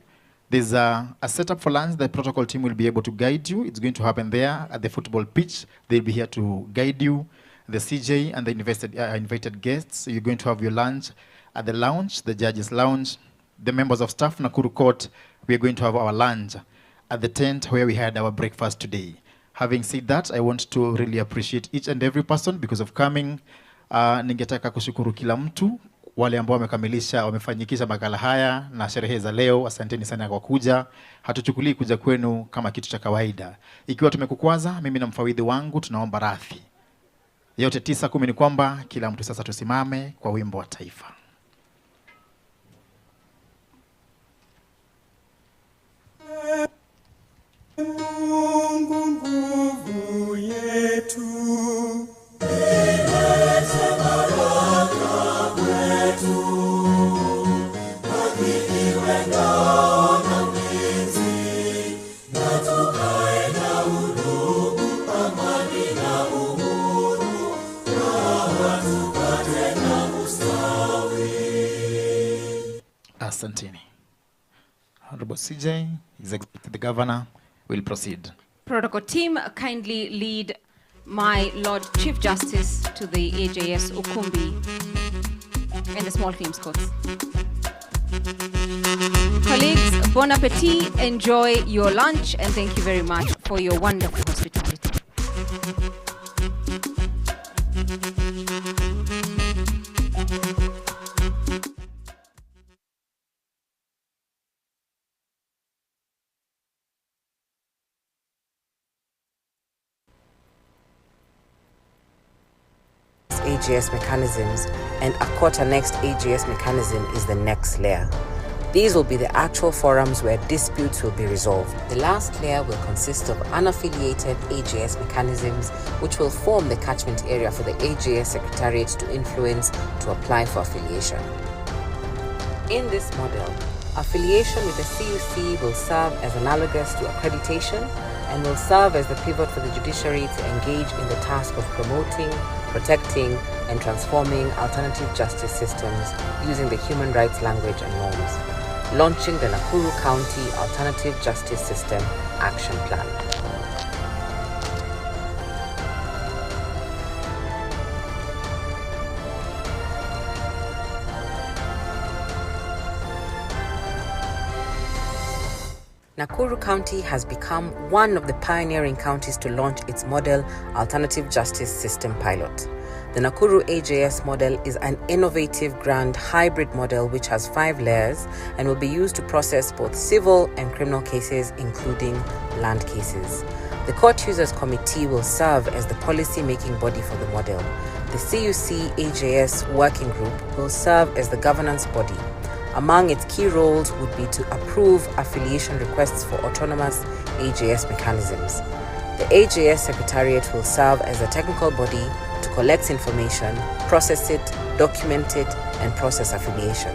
There's a setup for lunch. The protocol team will be able to guide you. It's going to happen there at the football pitch. They'll be here to guide you. The CJ and the invited guests. You're going to have your lunch at the lounge, the judges' lounge. The members of staff, Nakuru Court, we're going to have our lunch at the tent where we had our breakfast today. Having said that, I want to really appreciate each and every person because of coming. Ningetaka kushukuru kila mtu. Wale ambao wamekamilisha, wamefanyikisha makala haya na sherehe za leo, asanteni sana kwa kuja. Hatuchukulii kuja kwenu kama kitu cha kawaida. Ikiwa tumekukwaza, mimi na mfawidhi wangu tunaomba radhi. Yote 9-10 ni kwamba kila mtu sasa tusimame kwa wimbo wa taifa. Mungu nguvu yetu. Asanteni. Honorable CJ, the governor, will proceed. Protocol team, kindly lead my Lord Chief Justice to the AJS Ukumbi and the small claims courts. Colleagues, bon appetit, enjoy your lunch, and thank you very much for your wonderful hospitality. AJS mechanisms, and a quarter-next AJS mechanism is the next layer. These will be the actual forums where disputes will be resolved. The last layer will consist of unaffiliated AJS mechanisms, which will form the catchment area for the AJS Secretariat to influence to apply for affiliation. In this model, affiliation with the CUC will serve as analogous to accreditation and will serve as the pivot for the judiciary to engage in the task of promoting, protecting, and transforming alternative justice systems using the human rights language and norms, launching the Nakuru County Alternative Justice System Action Plan. Nakuru County has become one of the pioneering counties to launch its model alternative justice system pilot. The Nakuru AJS model is an innovative grand hybrid model which has 5 layers and will be used to process both civil and criminal cases, including land cases. The Court Users Committee will serve as the policy-making body for the model. The CUC AJS Working Group will serve as the governance body. Among its key roles would be to approve affiliation requests for autonomous AJS mechanisms. The AJS Secretariat will serve as a technical body to collect information, process it, document it, and process affiliation.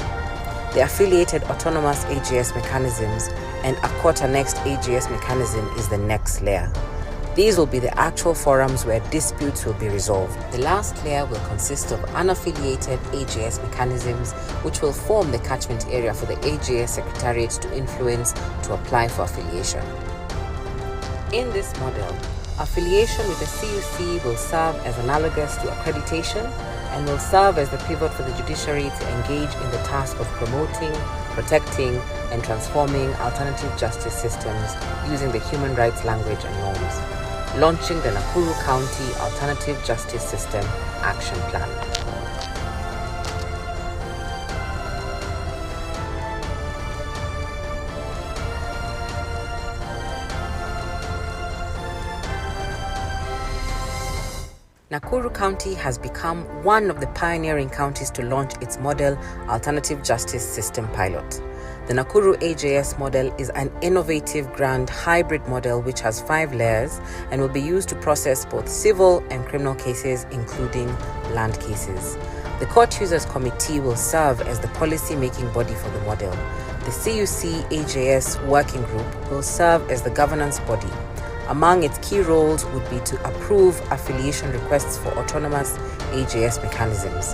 The affiliated autonomous AJS mechanisms and a quarter-next AJS mechanism is the next layer. These will be the actual forums where disputes will be resolved. The last layer will consist of unaffiliated AJS mechanisms, which will form the catchment area for the AJS Secretariat to influence to apply for affiliation. In this model, affiliation with the CUC will serve as analogous to accreditation and will serve as the pivot for the judiciary to engage in the task of promoting, protecting, and transforming alternative justice systems using the human rights language and norms. Launching the Nakuru County Alternative Justice System Action Plan. Nakuru County has become one of the pioneering counties to launch its model alternative justice system pilot. The Nakuru AJS model is an innovative grand hybrid model which has 5 layers and will be used to process both civil and criminal cases, including land cases. The Court Users Committee will serve as the policy-making body for the model. The CUC AJS Working Group will serve as the governance body. Among its key roles would be to approve affiliation requests for autonomous AJS mechanisms.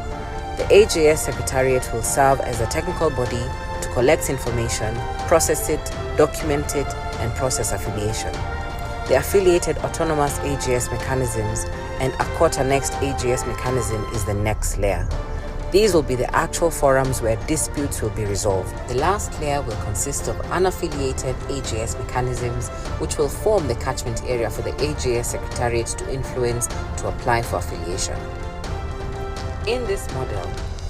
The AJS Secretariat will serve as a technical body to collect information, process it, document it, and process affiliation. The affiliated autonomous AJS mechanisms and a quarter-next AJS mechanism is the next layer. These will be the actual forums where disputes will be resolved. The last layer will consist of unaffiliated AJS mechanisms, which will form the catchment area for the AJS Secretariat to influence to apply for affiliation. In this model,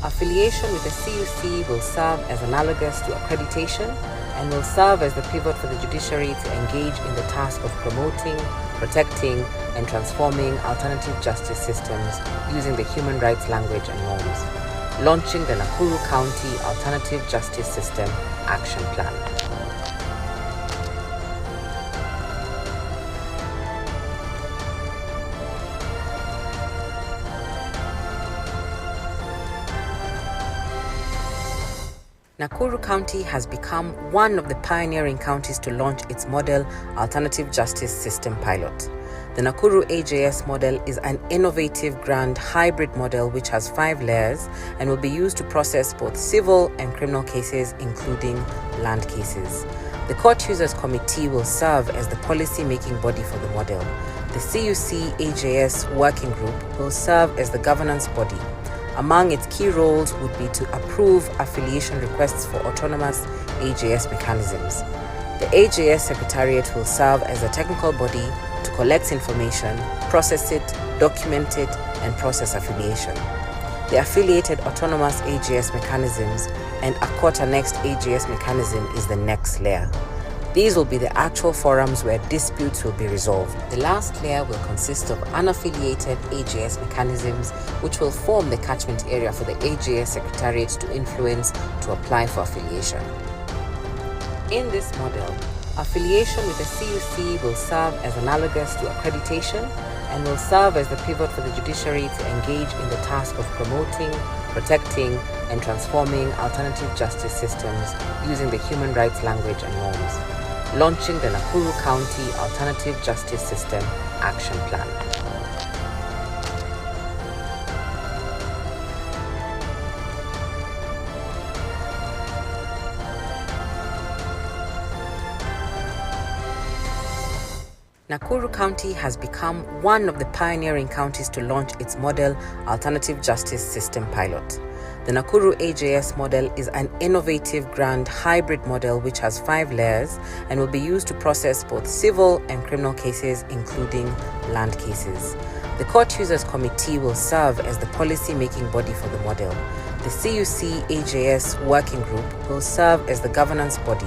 affiliation with the CUC will serve as analogous to accreditation and will serve as the pivot for the judiciary to engage in the task of promoting, protecting, and transforming alternative justice systems using the human rights language and norms. Launching the Nakuru County Alternative Justice System Action Plan. Nakuru County has become one of the pioneering counties to launch its model alternative justice system pilot. The Nakuru AJS model is an innovative grand hybrid model which has 5 layers and will be used to process both civil and criminal cases, including land cases. The Court Users Committee will serve as the policy-making body for the model. The CUC AJS Working Group will serve as the governance body. Among its key roles would be to approve affiliation requests for autonomous AJS mechanisms. The AJS Secretariat will serve as a technical body to collect information, process it, document it, and process affiliation. The affiliated autonomous AJS mechanisms and a quarter-next AJS mechanism is the next layer. These will be the actual forums where disputes will be resolved. The last layer will consist of unaffiliated AJS mechanisms, which will form the catchment area for the AJS Secretariat to influence to apply for affiliation. In this model, affiliation with the CUC will serve as analogous to accreditation and will serve as the pivot for the judiciary to engage in the task of promoting, protecting, and transforming alternative justice systems using the human rights language and norms. Launching the Nakuru County Alternative Justice System Action Plan. Nakuru County has become one of the pioneering counties to launch its model alternative justice system pilot. The The Nakuru AJS model is an innovative grand hybrid model which has 5 layers and will be used to process both civil and criminal cases, including land cases. The Court Users Committee will serve as the policy-making body for the model. The CUC AJS Working Group will serve as the governance body.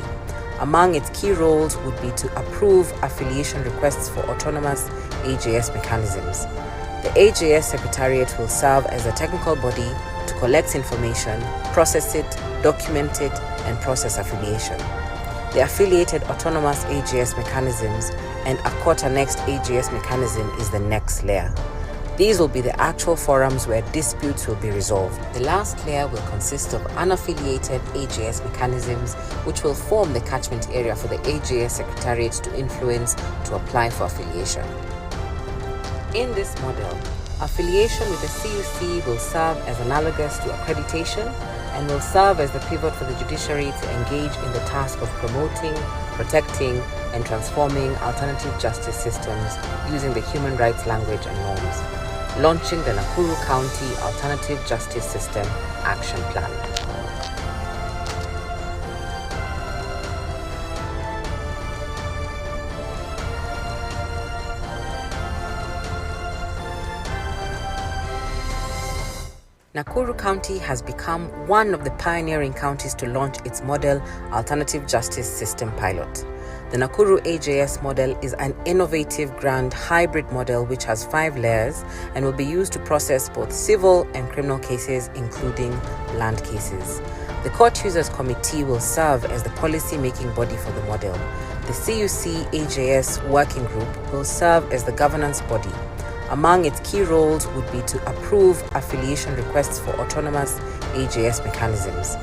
Among its key roles would be to approve affiliation requests for autonomous AJS mechanisms. The AJS Secretariat will serve as a technical body to collect information, process it, document it, and process affiliation. The affiliated autonomous AJS mechanisms and a court-annexed AJS mechanism is the next layer. These will be the actual forums where disputes will be resolved. The last layer will consist of unaffiliated AJS mechanisms, which will form the catchment area for the AJS Secretariat to influence to apply for affiliation. In this model, affiliation with the CUC will serve as analogous to accreditation and will serve as the pivot for the judiciary to engage in the task of promoting, protecting, and transforming alternative justice systems using the human rights language and norms, launching the Nakuru County Alternative Justice System Action Plan. Nakuru County has become one of the pioneering counties to launch its model Alternative Justice System pilot. The Nakuru AJS model is an innovative grand hybrid model which has 5 layers and will be used to process both civil and criminal cases, including land cases. The Court Users Committee will serve as the policy-making body for the model. The CUC AJS Working Group will serve as the governance body. Among its key roles would be to approve affiliation requests for autonomous AJS mechanisms.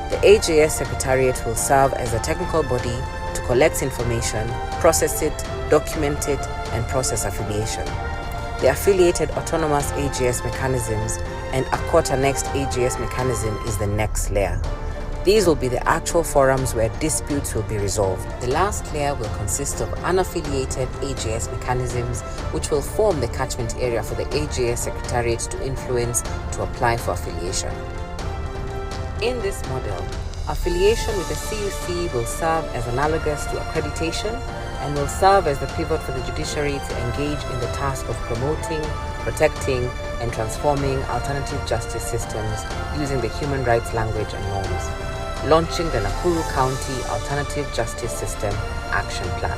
The AJS Secretariat will serve as a technical body to collect information, process it, document it, and process affiliation. The affiliated autonomous AJS mechanisms and a court-annexed AJS mechanism is the next layer. These will be the actual forums where disputes will be resolved. The last layer will consist of unaffiliated AJS mechanisms, which will form the catchment area for the AJS Secretariat to influence to apply for affiliation. In this model, affiliation with the CUC will serve as analogous to accreditation and will serve as the pivot for the judiciary to engage in the task of promoting, protecting, and transforming alternative justice systems using the human rights language and norms, launching the Nakuru County Alternative Justice System Action Plan.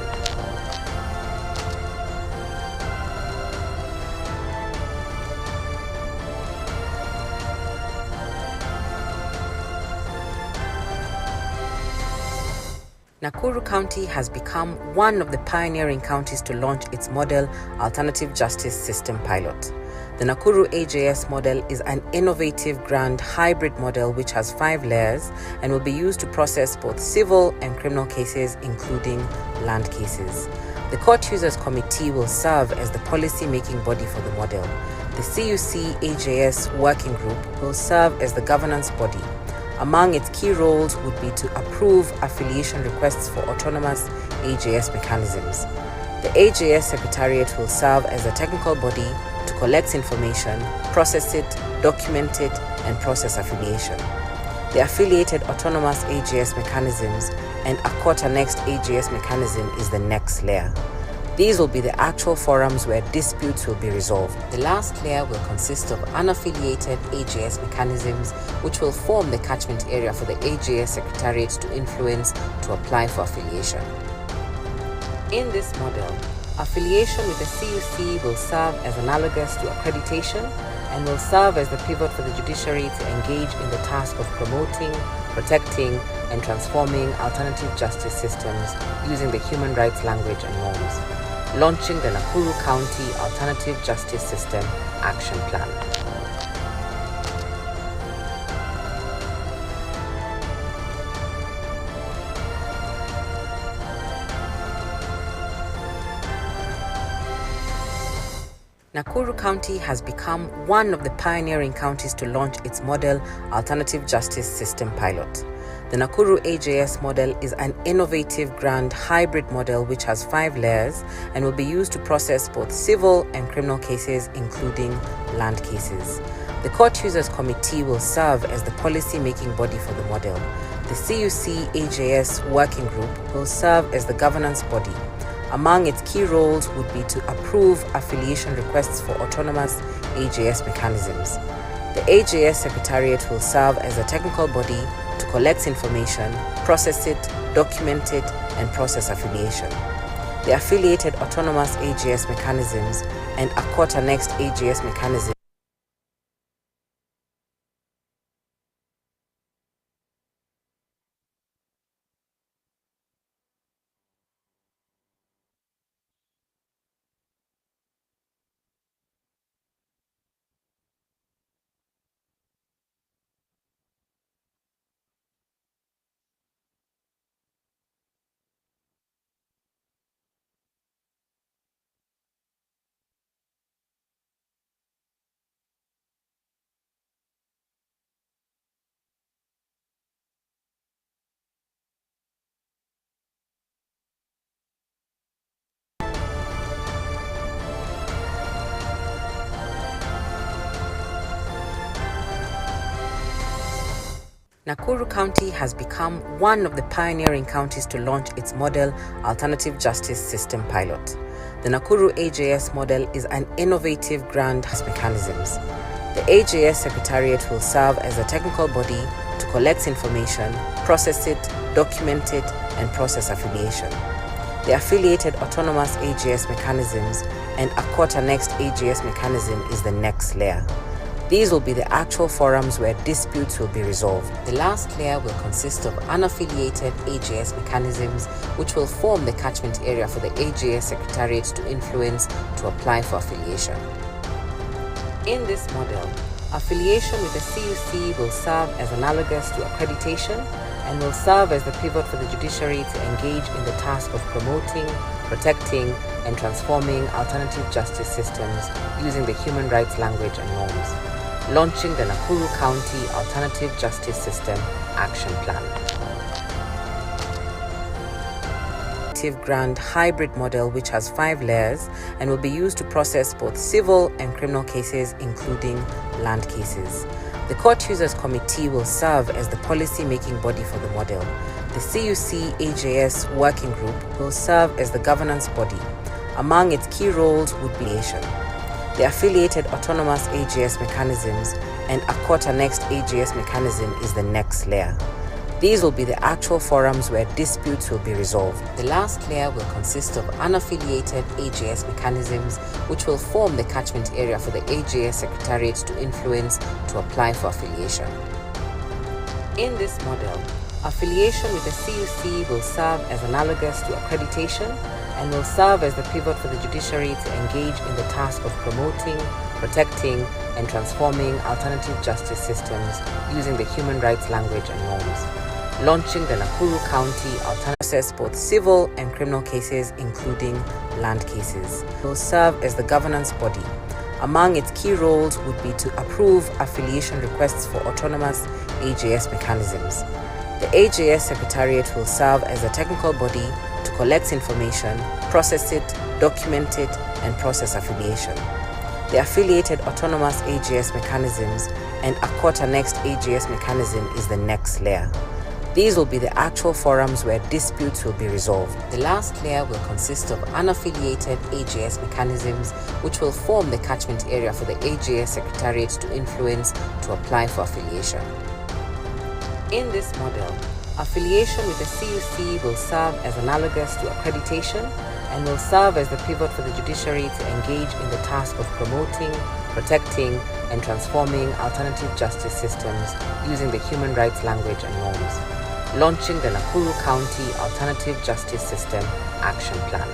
Nakuru County has become one of the pioneering counties to launch its model Alternative Justice System pilot. The Nakuru AJS model is an innovative grand hybrid model which has 5 layers and will be used to process both civil and criminal cases, including land cases. The Court Users Committee will serve as the policy-making body for the model. The CUC AJS Working Group will serve as the governance body. Among its key roles would be to approve affiliation requests for autonomous AJS mechanisms. The AJS Secretariat will serve as a technical body to collect information, process it, document it, and process affiliation. The affiliated autonomous AJS mechanisms and a court-annexed AJS mechanism is the next layer. These will be the actual forums where disputes will be resolved. The last layer will consist of unaffiliated AJS mechanisms, which will form the catchment area for the AJS Secretariat to influence to apply for affiliation. In this model, affiliation with the CUC will serve as analogous to accreditation and will serve as the pivot for the judiciary to engage in the task of promoting, protecting, and transforming alternative justice systems using the human rights language and norms, launching the Nakuru County Alternative Justice System Action Plan. Nakuru County has become one of the pioneering counties to launch its model Alternative Justice System pilot. The Nakuru AJS model is an innovative grand hybrid model which has 5 layers and will be used to process both civil and criminal cases, including land cases. The Court Users Committee will serve as the policy-making body for the model. The CUC AJS Working Group will serve as the governance body. Among its key roles would be to approve affiliation requests for autonomous AJS mechanisms. The AJS Secretariat will serve as a technical body to collect information, process it, document it, and process affiliation. The affiliated autonomous AJS mechanisms and a court-annexed AJS mechanism Nakuru County has become one of the pioneering counties to launch its model alternative justice system pilot. The Nakuru AJS model is an innovative grant mechanisms. The AJS Secretariat will serve as a technical body to collect information, process it, document it, and process affiliation. The affiliated autonomous AJS mechanisms and a court-annexed AJS mechanism is the next layer. These will be the actual forums where disputes will be resolved. The last layer will consist of unaffiliated AJS mechanisms, which will form the catchment area for the AJS Secretariat to influence to apply for affiliation. In this model, affiliation with the CUC will serve as analogous to accreditation and will serve as the pivot for the judiciary to engage in the task of promoting, protecting, and transforming alternative justice systems using the human rights language and norms. Launching the Nakuru County Alternative Justice System Action Plan. Grant hybrid model which has 5 layers and will be used to process both civil and criminal cases, including land cases. The Court Users Committee will serve as the policy-making body for the model. The CUC AJS Working Group will serve as the governance body. Among its key roles would be the affiliated autonomous AJS mechanisms and a court-annexed AJS mechanism is the next layer. These will be the actual forums where disputes will be resolved. The last layer will consist of unaffiliated AJS mechanisms, which will form the catchment area for the AJS Secretariat to influence to apply for affiliation. In this model, affiliation with the CUC will serve as analogous to accreditation and will serve as the pivot for the judiciary to engage in the task of promoting, protecting, and transforming alternative justice systems using the human rights language and norms. Launching the Nakuru County Alternative Process both civil and criminal cases, including land cases. It will serve as the governance body. Among its key roles would be to approve affiliation requests for autonomous AJS mechanisms. The AJS Secretariat will serve as a technical body to collect information, process it, document it, and process affiliation. The affiliated autonomous AJS mechanisms and a court-annexed AJS mechanism is the next layer. These will be the actual forums where disputes will be resolved. The last layer will consist of unaffiliated AJS mechanisms, which will form the catchment area for the AJS Secretariat to influence to apply for affiliation. In this model, affiliation with the CUC will serve as analogous to accreditation and will serve as the pivot for the judiciary to engage in the task of promoting, protecting, and transforming alternative justice systems using the human rights language and norms. Launching the Nakuru County Alternative Justice System Action Plan.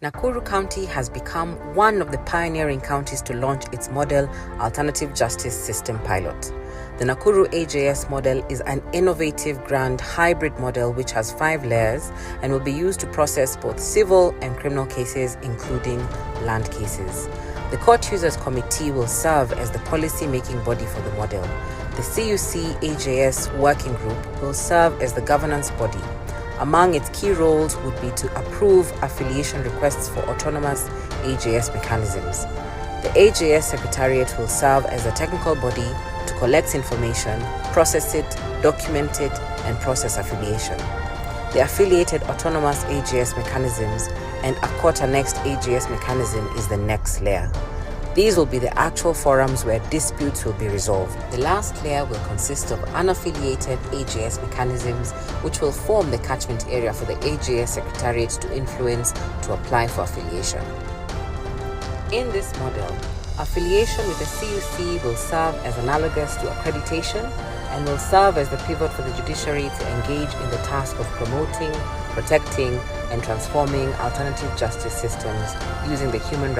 Nakuru County has become one of the pioneering counties to launch its model alternative justice system pilot. The Nakuru AJS model is an innovative grant hybrid model which has 5 layers and will be used to process both civil and criminal cases, including land cases. The Court Users Committee will serve as the policy-making body for the model. The CUC AJS Working Group will serve as the governance body. Among its key roles would be to approve affiliation requests for autonomous AJS mechanisms. The AJS Secretariat will serve as a technical body to collect information, process it, document it, and process affiliation. The affiliated autonomous AJS mechanisms and a quarter-next AJS mechanism is the next layer. These will be the actual forums where disputes will be resolved. The last layer will consist of unaffiliated AJS mechanisms, which will form the catchment area for the AJS Secretariat to influence to apply for affiliation. In this model, affiliation with the CUC will serve as analogous to accreditation and will serve as the pivot for the judiciary to engage in the task of promoting, protecting, and transforming alternative justice systems using the human rights